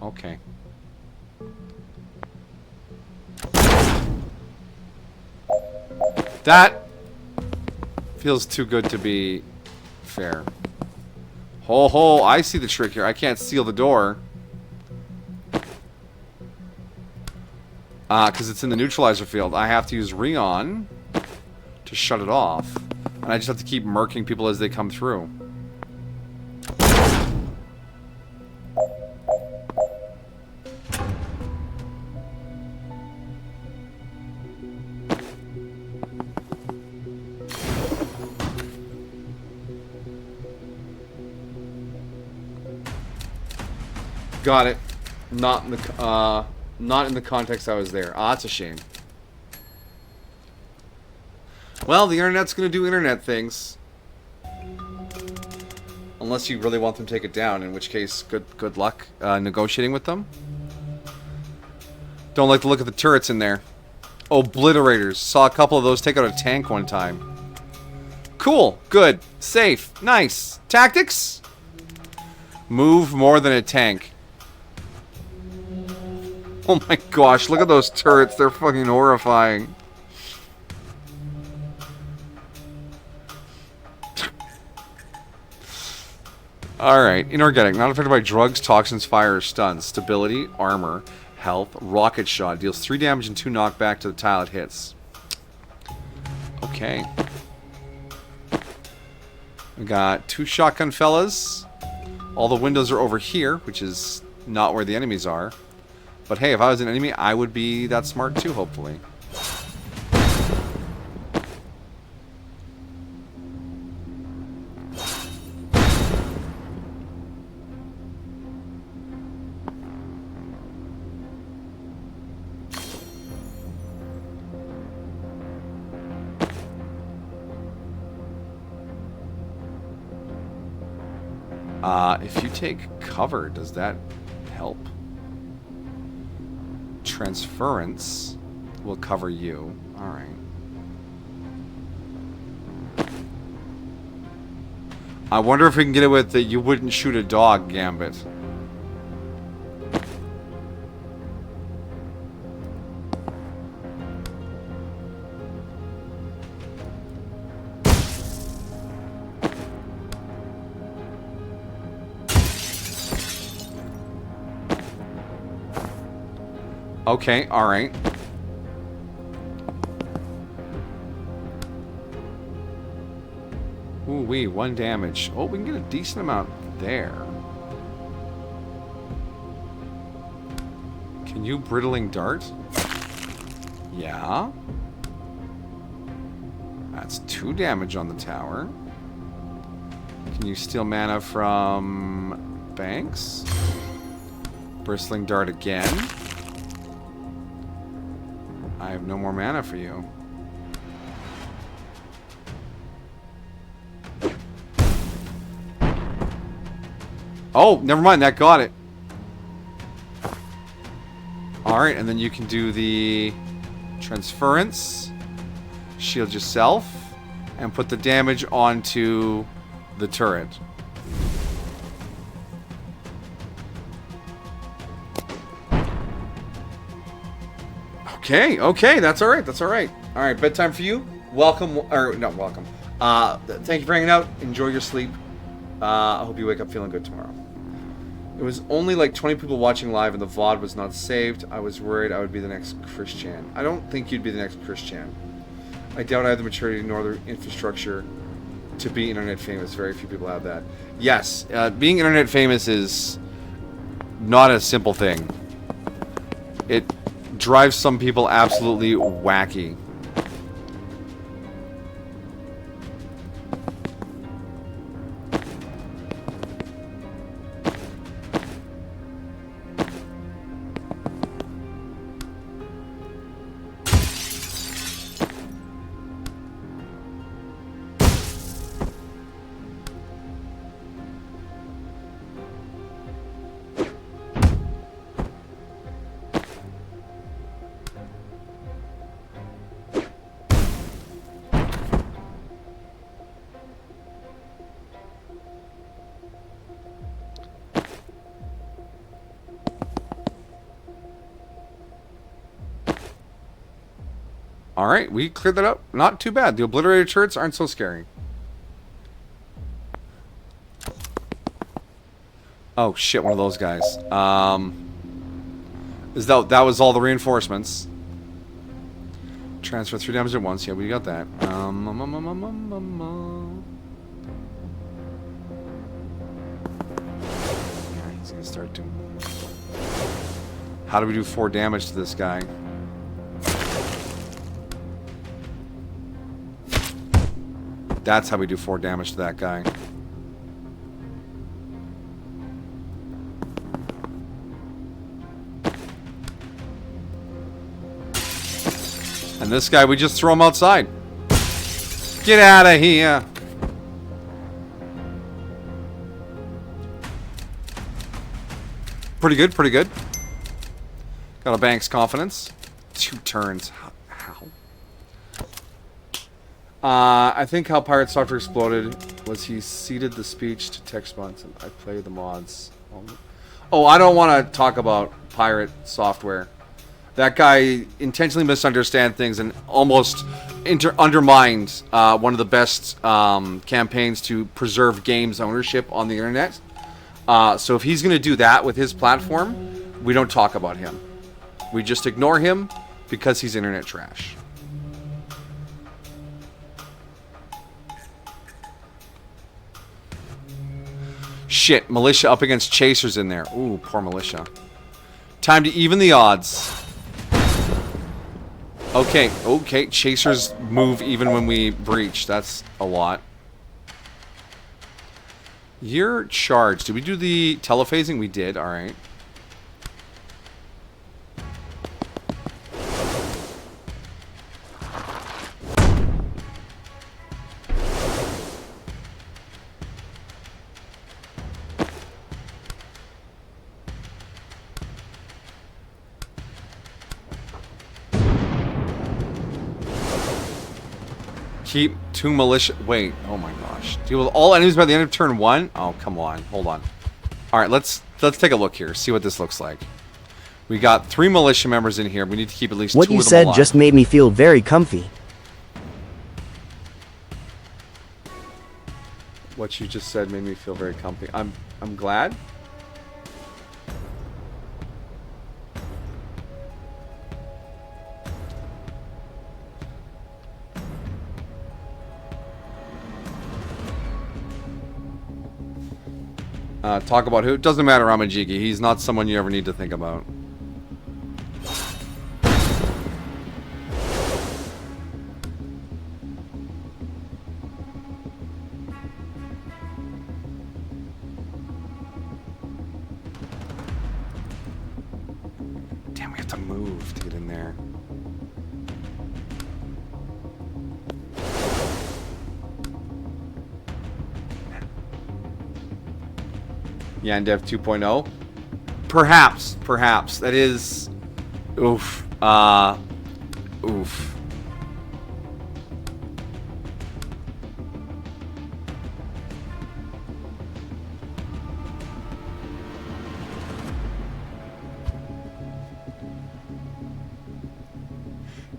Okay. That feels too good to be fair. Ho ho, I see the trick here. I can't seal the door. Because it's in the neutralizer field. I have to use Rion to shut it off. And I just have to keep murking people as they come through. Got it. Not in the context I was there. Ah, that's a shame. Well, the internet's gonna do internet things. Unless you really want them to take it down, in which case, good luck negotiating with them. Don't like the look of the turrets in there. Obliterators. Saw a couple of those take out a tank one time. Cool. Good. Safe. Nice. Tactics? Move more than a tank. Oh my gosh, look at those turrets. They're fucking horrifying. Alright, inorganic. Not affected by drugs, toxins, fire, or stuns. Stability, armor, health, rocket shot. Deals 3 damage and 2 knockback to the tile it hits. Okay. We got 2 shotgun fellas. All the windows are over here, which is not where the enemies are. But hey, if I was an enemy, I would be that smart too, hopefully. If you take cover, does that help? Transference will cover you. Alright. I wonder if we can get it with the you wouldn't shoot a dog gambit. Okay, alright. Ooh wee, 1 damage. Oh, we can get a decent amount there. Can you brittling dart? Yeah. That's 2 damage on the tower. Can you steal mana from Banks? Bristling dart again. I have no more mana for you. Oh, never mind, that got it. Alright, and then you can do the transference, shield yourself, and put the damage onto the turret. Okay, okay, that's alright, that's alright. Alright, bedtime for you. Welcome, or not welcome. Thank you for hanging out. Enjoy your sleep. I hope you wake up feeling good tomorrow. It was only like 20 people watching live and the VOD was not saved. I was worried I would be the next Christian. I don't think you'd be the next Christian. I doubt I have the maturity nor the infrastructure to be internet famous. Very few people have that. Yes, being internet famous is not a simple thing. It drives some people absolutely wacky. Alright, we cleared that up. Not too bad. The obliterated turrets aren't so scary. Oh shit, one of those guys. That was all the reinforcements. Transfer 3 damage at once. Yeah, we got that. Yeah, he's gonna start doing... How do we do 4 damage to this guy? That's how we do 4 damage to that guy. And this guy, we just throw him outside. Get out of here. Pretty good, pretty good. Got a bank's confidence. 2 turns. How? I think how Pirate Software exploded was he seeded the speech to text bots and I play the mods. Oh, I don't want to talk about Pirate Software. That guy intentionally misunderstands things and almost undermined one of the best campaigns to preserve games ownership on the internet. So if he's going to do that with his platform, we don't talk about him. We just ignore him because he's internet trash. Shit, Militia up against Chasers in there. Ooh, poor Militia. Time to even the odds. Okay, okay. Chasers move even when we breach. That's a lot. You're charged. Did we do the telephasing? We did. Alright. Keep 2 militia. Wait. Oh my gosh. Deal with all enemies by the end of turn 1. Oh, come on. Hold on. All right. Let's take a look here. See what this looks like. We got 3 militia members in here. We need to keep at least 2 of them alive. What you said just made me feel very comfy. What you just said made me feel very comfy. I'm glad. Talk about who? It doesn't matter, Ramajiki. He's not someone you ever need to think about. Damn, we have to move to get in there. Yandev 2.0. Perhaps. That is... Oof. Oof.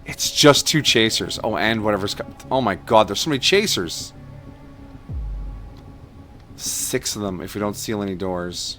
It's just 2 chasers. Oh, and whatever's... Oh my god, there's so many chasers. 6 of them if we don't seal any doors.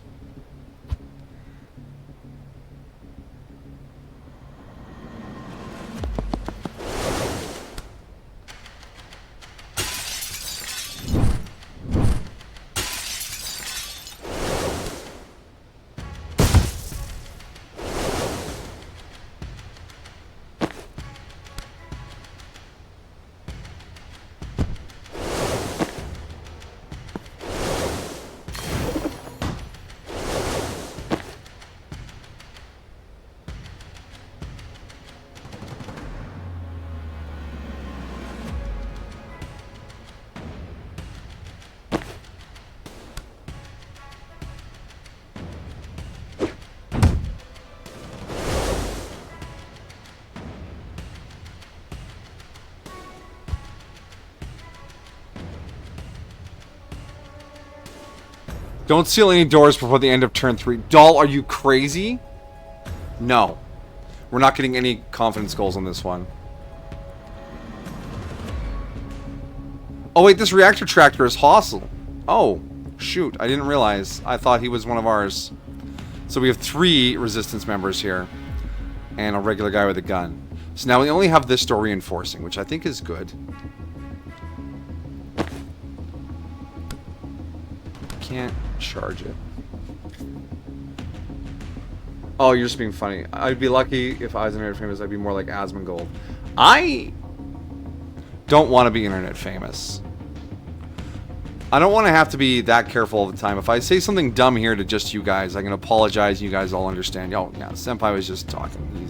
Don't seal any doors before the end of turn 3. Doll, are you crazy? No. We're not getting any confidence goals on this one. Oh wait, this reactor tractor is hostile. Oh, shoot. I didn't realize. I thought he was one of ours. So we have 3 resistance members here. And a regular guy with a gun. So now we only have this door reinforcing, which I think is good. Can't charge it. Oh, you're just being funny. I'd be lucky if I was internet famous. I'd be more like Asmongold. I don't want to be internet famous. I don't want to have to be that careful all the time. If I say something dumb here to just you guys, I can apologize. You guys all understand. Oh, yeah, Senpai was just talking.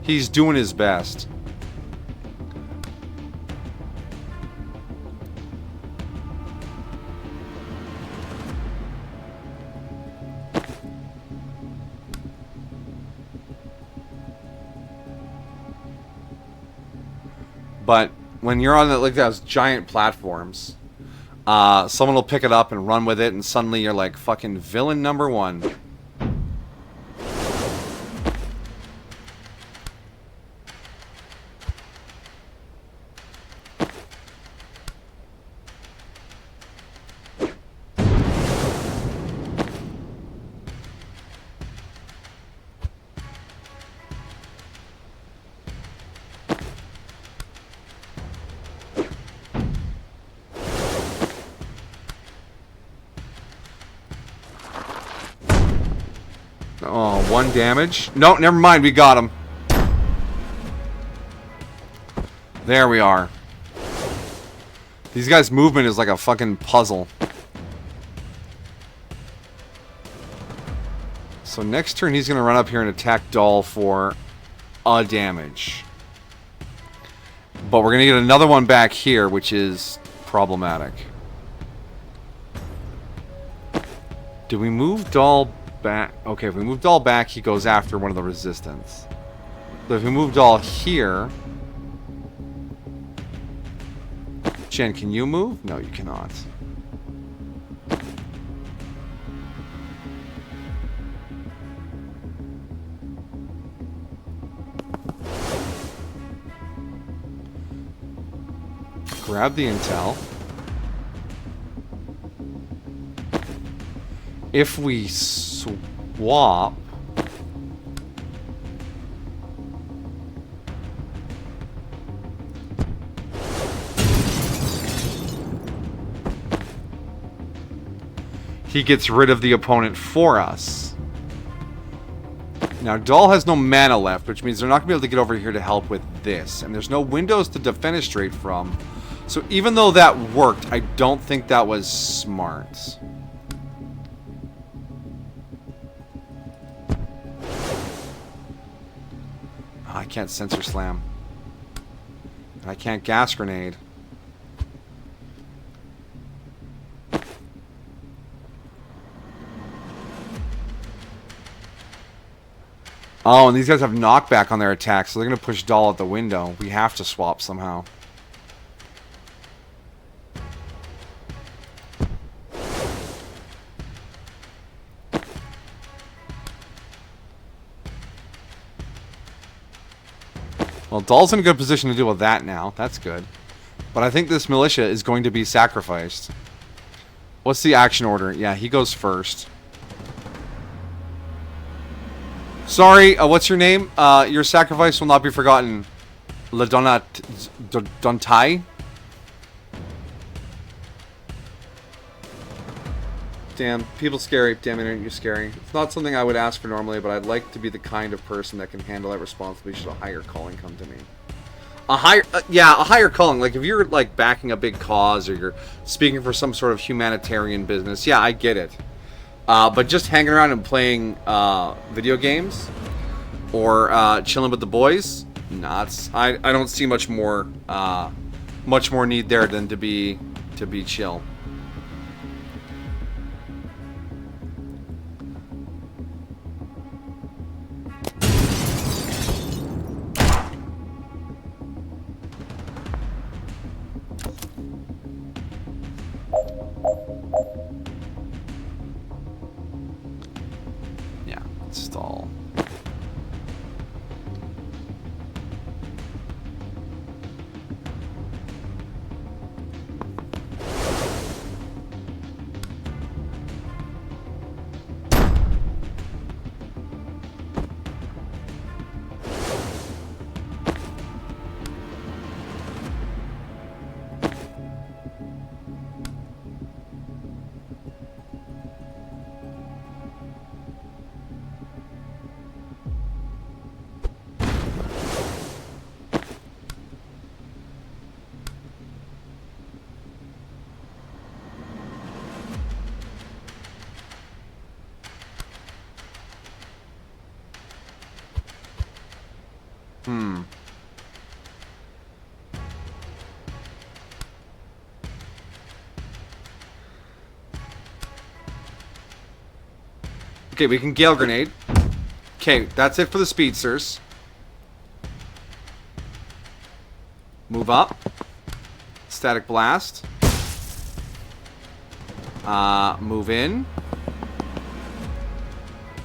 He's doing his best. But when you're on like those giant platforms, someone will pick it up and run with it, and suddenly you're like fucking villain number 1. Oh, 1 damage. No, never mind. We got him. There we are. These guys' movement is like a fucking puzzle. So next turn he's going to run up here and attack Doll for a damage. But we're going to get another one back here, which is problematic. Do we move Doll back? Okay, if we move Doll back, he goes after one of the resistance. But if we move Doll here... Jen, can you move? No, you cannot. Grab the intel. If we swap... he gets rid of the opponent for us. Now, Doll has no mana left, which means they're not going to be able to get over here to help with this. And there's no windows to defenestrate from. So even though that worked, I don't think that was smart. Oh, I can't sensor slam. I can't gas grenade. Oh, and these guys have knockback on their attacks, so they're going to push Doll out the window. We have to swap somehow. Well, Doll's in a good position to deal with that now. That's good. But I think this militia is going to be sacrificed. What's the action order? Yeah, he goes first. Sorry, what's your name? Your sacrifice will not be forgotten. La Dontai? Damn, people scary. Damn internet, you're scary. It's not something I would ask for normally, but I'd like to be the kind of person that can handle that responsibly should a higher calling come to me. A higher calling. Like, if you're, like, backing a big cause or you're speaking for some sort of humanitarian business, yeah, I get it. But just hanging around and playing video games or chilling with the boys, nah, I don't see much more need there than to be chill. Okay, we can Gale Grenade. Okay, that's it for the speedsters. Move up. Static Blast. Move in.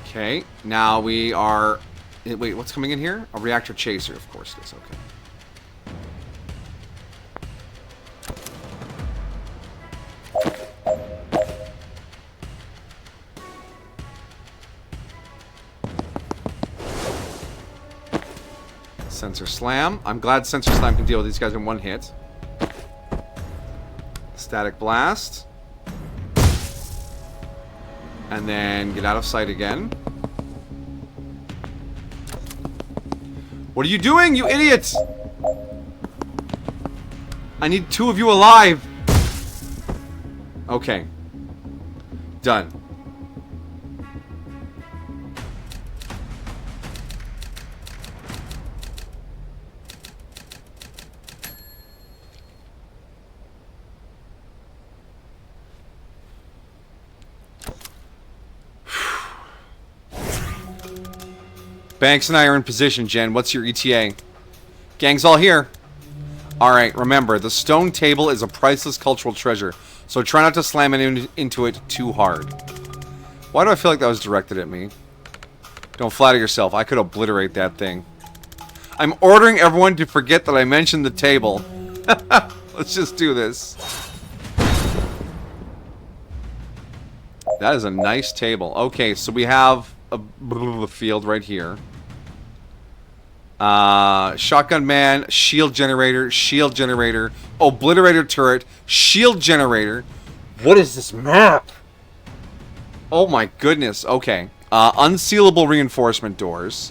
Okay, now we are... Wait, what's coming in here? A Reactor Chaser, of course it is. Okay. Sensor Slam. I'm glad Sensor Slam can deal with these guys in one hit. Static Blast. And then get out of sight again. What are you doing, you idiots? I need 2 of you alive. Okay. Done. Banks and I are in position, Jen. What's your ETA? Gang's all here. Alright, remember, the stone table is a priceless cultural treasure, so try not to slam it into it too hard. Why do I feel like that was directed at me? Don't flatter yourself. I could obliterate that thing. I'm ordering everyone to forget that I mentioned the table. Let's just do this. That is a nice table. Okay, so we have a field right here. Shotgun man, shield generator, obliterator turret, shield generator. What is this map? Oh my goodness. Okay. Unsealable reinforcement doors.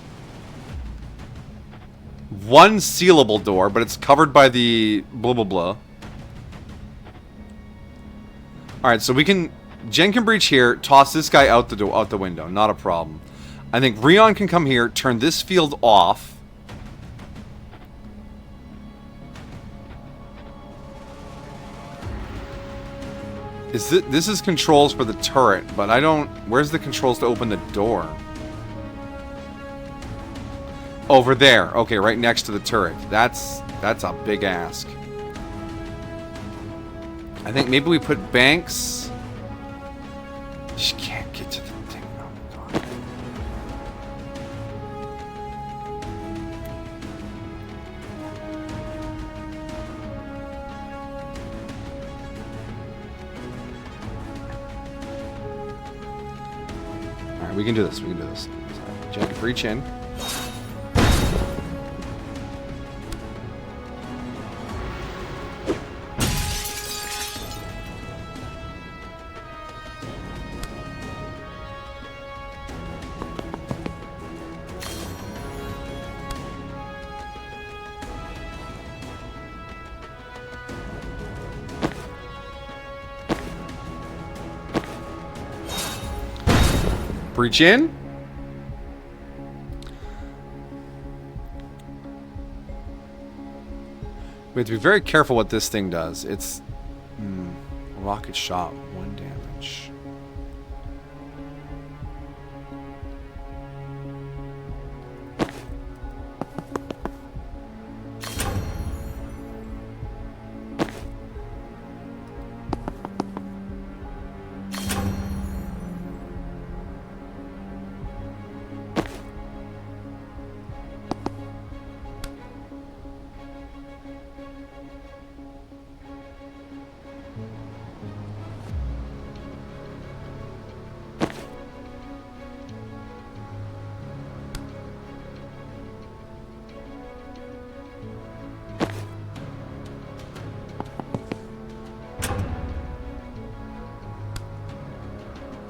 1 sealable door, but it's covered by the blah blah blah. Alright, so we can... Jen can breach here, toss this guy out the window. Not a problem. I think Rion can come here, turn this field off. This is controls for the turret, but I don't... Where's the controls to open the door? Over there. Okay, right next to the turret. That's a big ask. I think maybe we put Banks... She can't get to the thing. Oh my god. Alright, we can do this. We can do this. Jen can breach in. Breach in. We have to be very careful what this thing does. It's... rocket shot, 1 damage.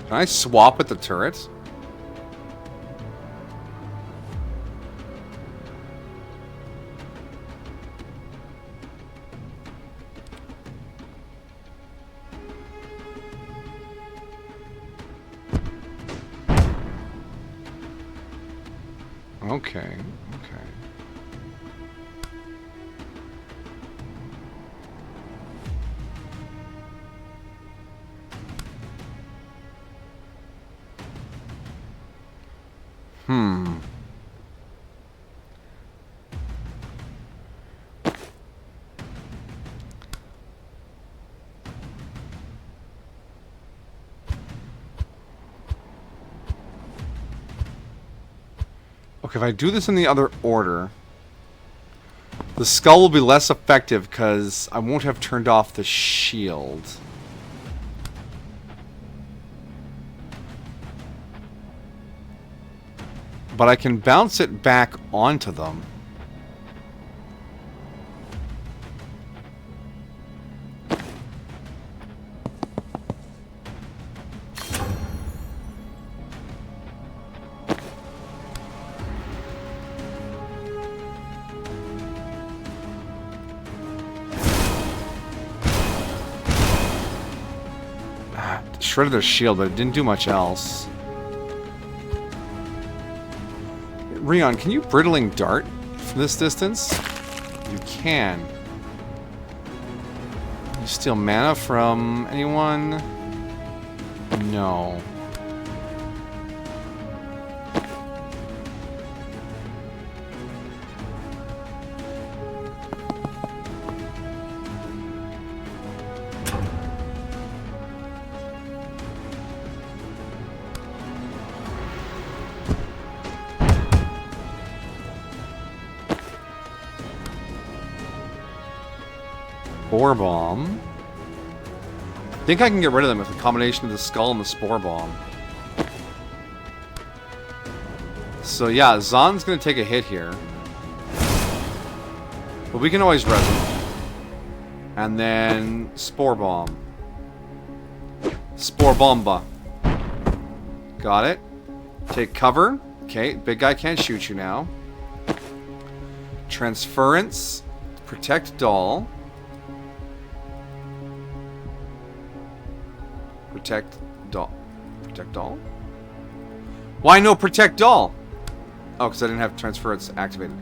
Can I swap at the turret? Okay, okay. Hmm. Okay, if I do this in the other order, the skull will be less effective because I won't have turned off the shield. But I can bounce it back onto them. Shredded their shield, but it didn't do much else. Rion, can you brittling dart from this distance? You can. You steal mana from anyone? No. Spore Bomb. I think I can get rid of them with a combination of the Skull and the Spore Bomb. So yeah, Zon's gonna take a hit here. But we can always res him. And then Spore Bomb. Spore Bomba. Got it. Take cover. Okay, big guy can't shoot you now. Transference. Protect Doll. Protect Doll. Protect Doll? Why no Protect Doll? Oh, because I didn't have Transference activated.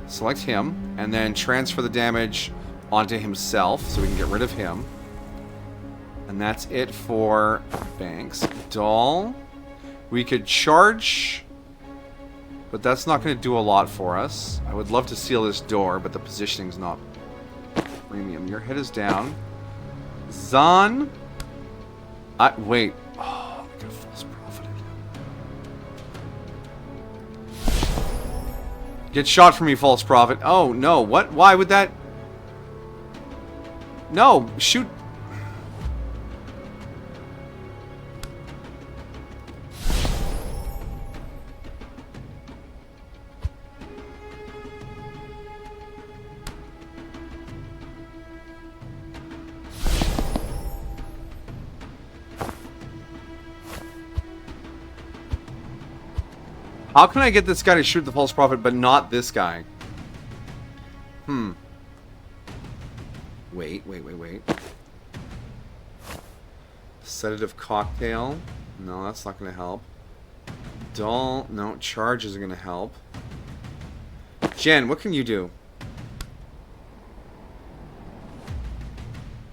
Select him, and then transfer the damage onto himself, so we can get rid of him. And that's it for Banks. Doll. We could charge, but that's not going to do a lot for us. I would love to seal this door, but the positioning's not premium. Your hit is down. Zon. Wait. Oh, I got false profited. Get shot from me, false prophet. Oh, no. What? Why would that... No, shoot. How can I get this guy to shoot the false prophet, but not this guy? Wait. Sedative cocktail. No, that's not going to help. Dull. No, charge isn't going to help. Jen, what can you do?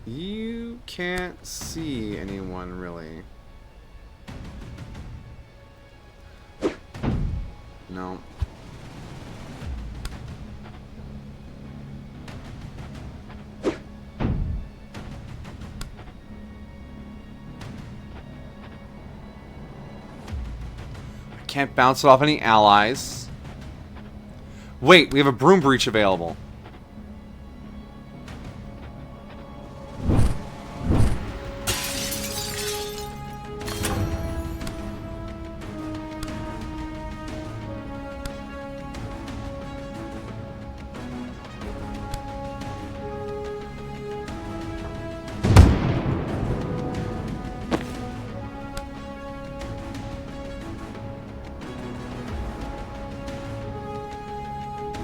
You can't see anyone, really. No. I can't bounce it off any allies. Wait, we have a broom breach available.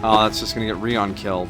Oh, that's just gonna get Rion killed.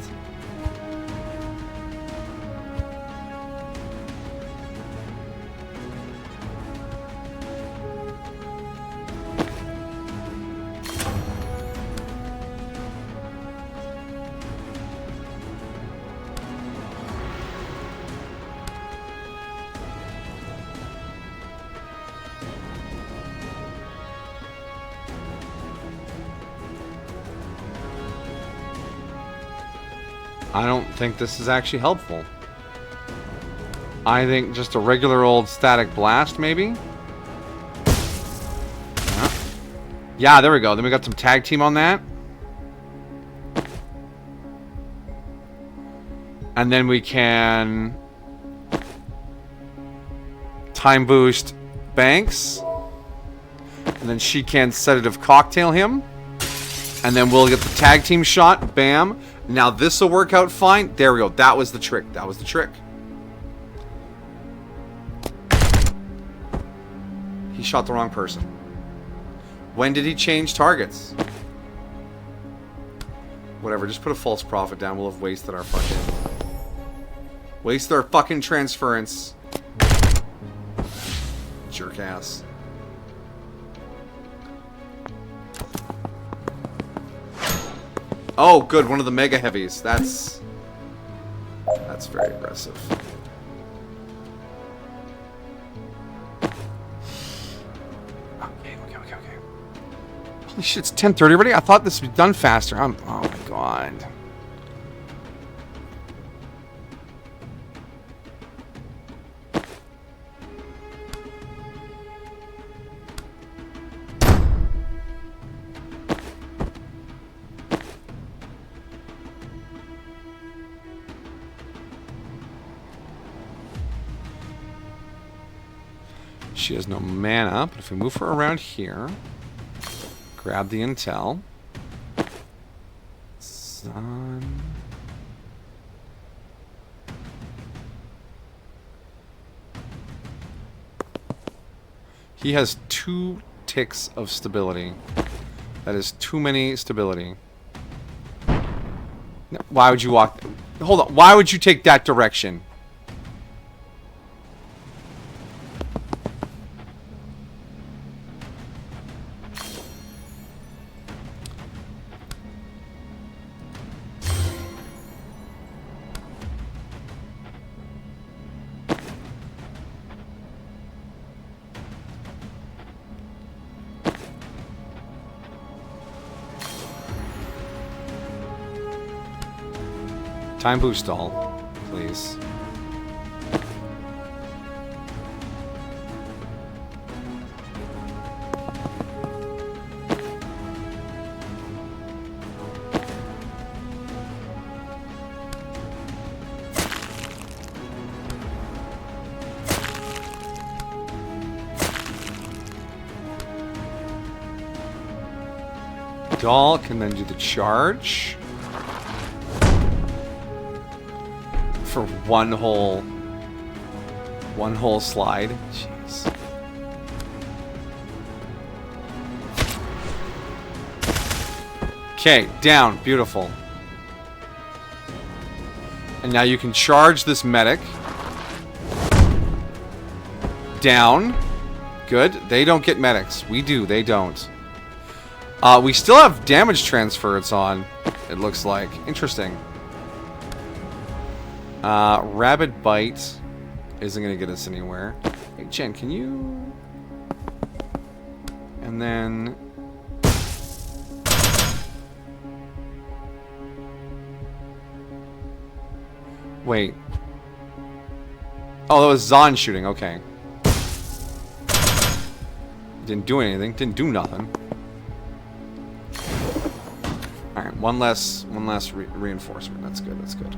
I don't think this is actually helpful. I think just a regular old static blast, maybe? Yeah, there we go. Then we got some tag team on that. And then we can time boost Banks. And then she can sedative cocktail him. And then we'll get the tag team shot. Bam. Now this will work out fine. There we go. That was the trick. That was the trick. He shot the wrong person. When did he change targets? Whatever, just put a false prophet down. We'll have wasted our fucking transference. Jerk ass. Oh, good, one of the mega heavies. That's very aggressive. Okay. Holy shit, it's 10:30 already? I thought this would be done faster. Oh my god. She has no mana, but if we move her around here, grab the intel. Sun. He has 2 ticks of stability. That is too many stability. Why would you walk? Hold on. Why would you take that direction? Time boost all, please. Doll can then do the charge. For one whole slide. Jeez. Okay, down. Beautiful. And now you can charge this medic. Down. Good. They don't get medics. We do. They don't. We still have damage transfers on, it looks like. Interesting. Rabid Bite isn't going to get us anywhere. Hey, Jen, can you... And then... Wait. Oh, that was Zahn shooting. Okay. Didn't do anything. Didn't do nothing. Alright, one less reinforcement. That's good, that's good.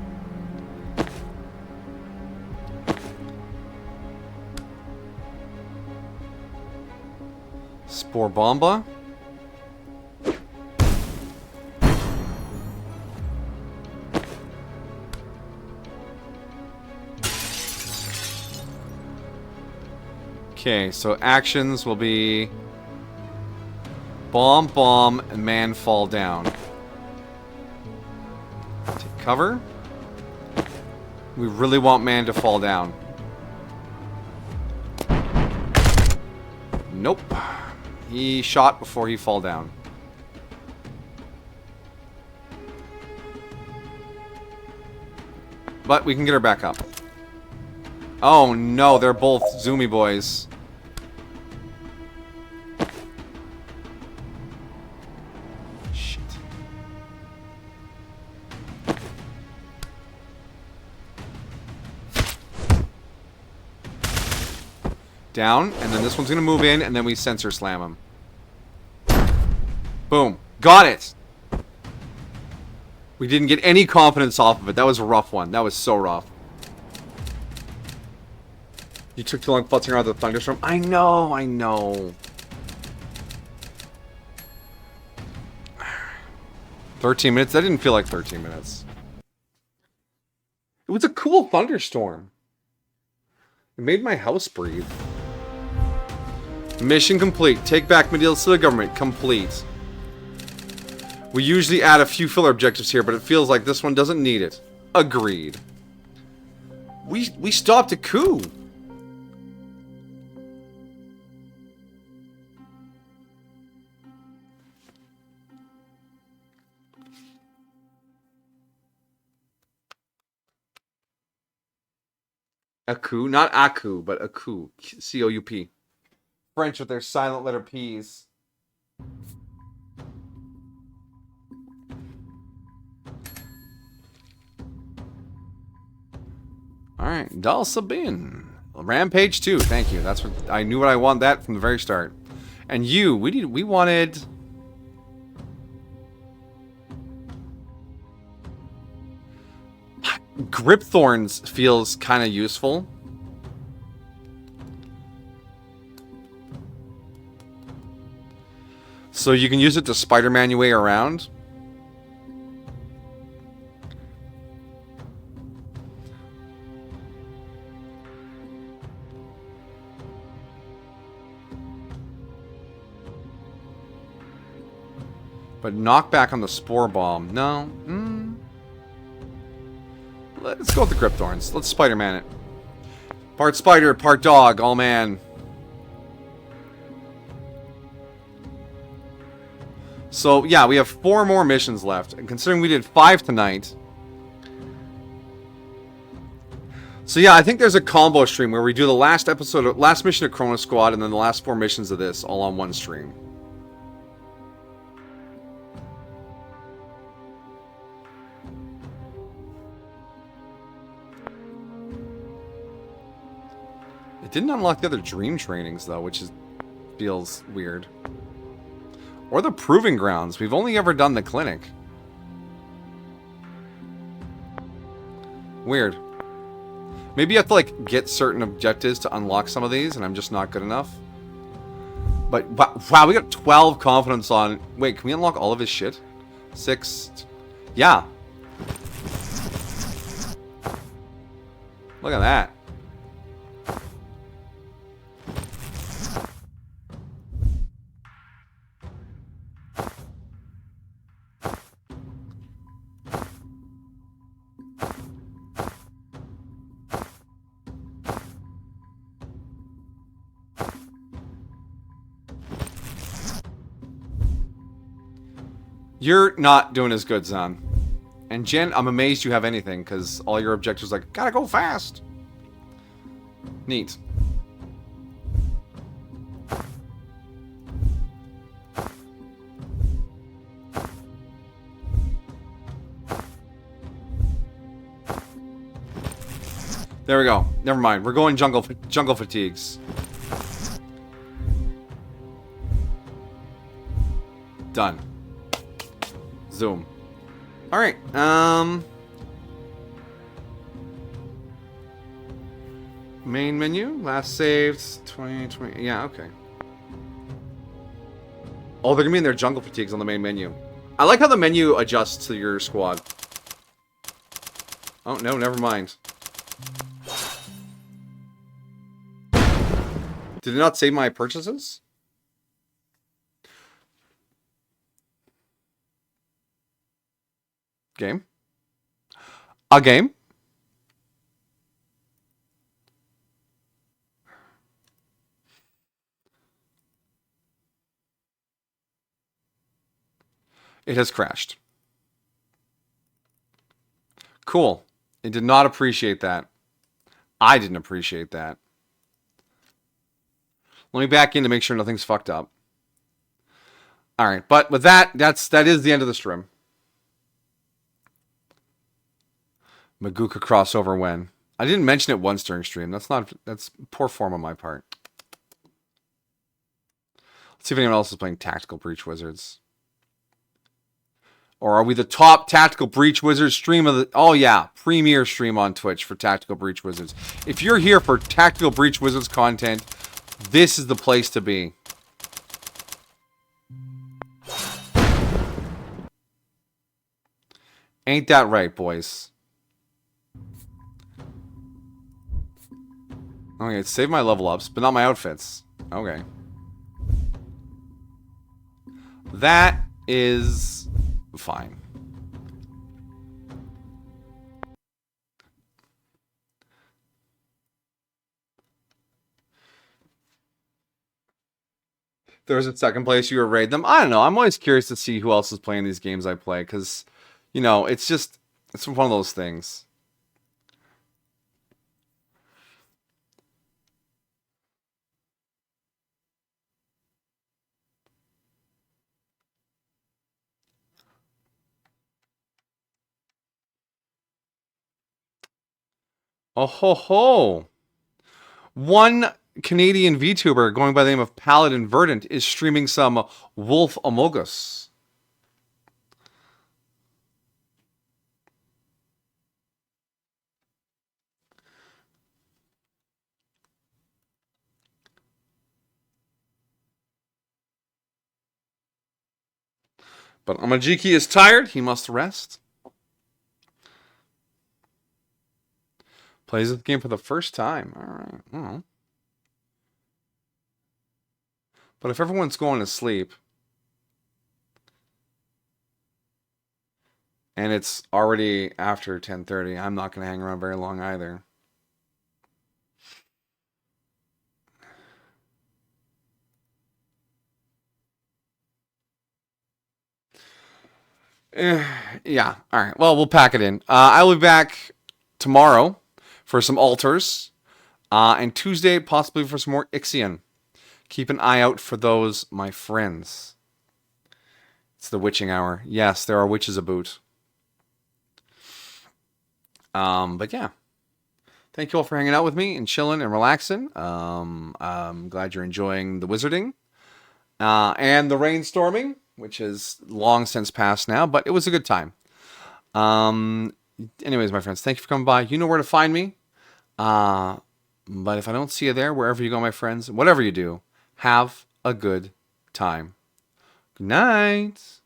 Spore Bomba. Okay, so actions will be bomb, bomb, and man fall down. Take cover. We really want man to fall down. Nope. He shot before he fall down. But we can get her back up. Oh no, they're both zoomy boys. Shit. Down, and then this one's going to move in, and then we sensor slam him. Boom. Got it! We didn't get any confidence off of it. That was a rough one. That was so rough. You took too long futzing around with the thunderstorm. I know, I know. 13 minutes? That didn't feel like 13 minutes. It was a cool thunderstorm. It made my house breathe. Mission complete. Take back Medeals to the government. Complete. We usually add a few filler objectives here, but it feels like this one doesn't need it. Agreed. We stopped a coup. A coup, not a coup, but a coup. C-O-U-P. French with their silent letter P's. Alright, Dal Sabin. Rampage 2, thank you. That's what I knew what I want that from the very start. And you, we wanted... Grip Thorns feels kind of useful. So you can use it to Spider-Man your way around. But knockback on the Spore Bomb. No. Let's go with the Grip Thorns. Let's Spider-Man it. Part spider, part dog, all man. So, yeah, we have 4 more missions left. And considering we did 5 tonight... So, yeah, I think there's a combo stream where we do the last mission of Chrono Squad and then the last 4 missions of this all on one stream. It didn't unlock the other dream trainings, though, which feels weird. Or the Proving Grounds. We've only ever done the clinic. Weird. Maybe you have to, like, get certain objectives to unlock some of these, and I'm just not good enough. But, wow, we got 12 confidence on... Wait, can we unlock all of his shit? 6... Yeah. Look at that. You're not doing as good, Zan. And Jen, I'm amazed you have anything, because all your objectives are like, gotta go fast. Neat. There we go. Never mind. We're going jungle fatigues. Done. Zoom. Alright, main menu, last saved, 2020, yeah, okay. Oh, they're gonna be in their jungle fatigues on the main menu. I like how the menu adjusts to your squad. Oh, no, never mind. Did it not save my purchases? Game? A game? It has crashed. Cool. It did not appreciate that. I didn't appreciate that. Let me back in to make sure nothing's fucked up. Alright, but with that is the end of the stream. Meguca crossover when? I didn't mention it once during stream. That's poor form on my part. See if anyone else is playing Tactical Breach Wizards. Or are we the top Tactical Breach Wizards stream of the... Oh, yeah. Premier stream on Twitch for Tactical Breach Wizards. If you're here for Tactical Breach Wizards content, this is the place to be. Ain't that right, boys? Okay, save my level ups, but not my outfits. Okay. That is fine. There's a second place you were raid them. I don't know. I'm always curious to see who else is playing these games I play, because, you know, it's one of those things. Oh ho ho! One Canadian VTuber going by the name of Paladin Verdant is streaming some Wolf Among Us. But Amajiki is tired. He must rest. Plays the game for the first time. All right. Well. But if everyone's going to sleep, and it's already after 10:30, I'm not going to hang around very long either. Yeah. All right. Well, we'll pack it in. I'll be back tomorrow for some altars, and Tuesday possibly for some more Ixion. Keep an eye out for those, my friends. It's the witching hour. Yes, there are witches about. But yeah. Thank you all for hanging out with me and chilling and relaxing. I'm glad you're enjoying the wizarding. And the rainstorming, which is long since past now, but it was a good time. Anyways, my friends, thank you for coming by. You know where to find me. But if I don't see you there, wherever you go, my friends, whatever you do, have a good time. Good night.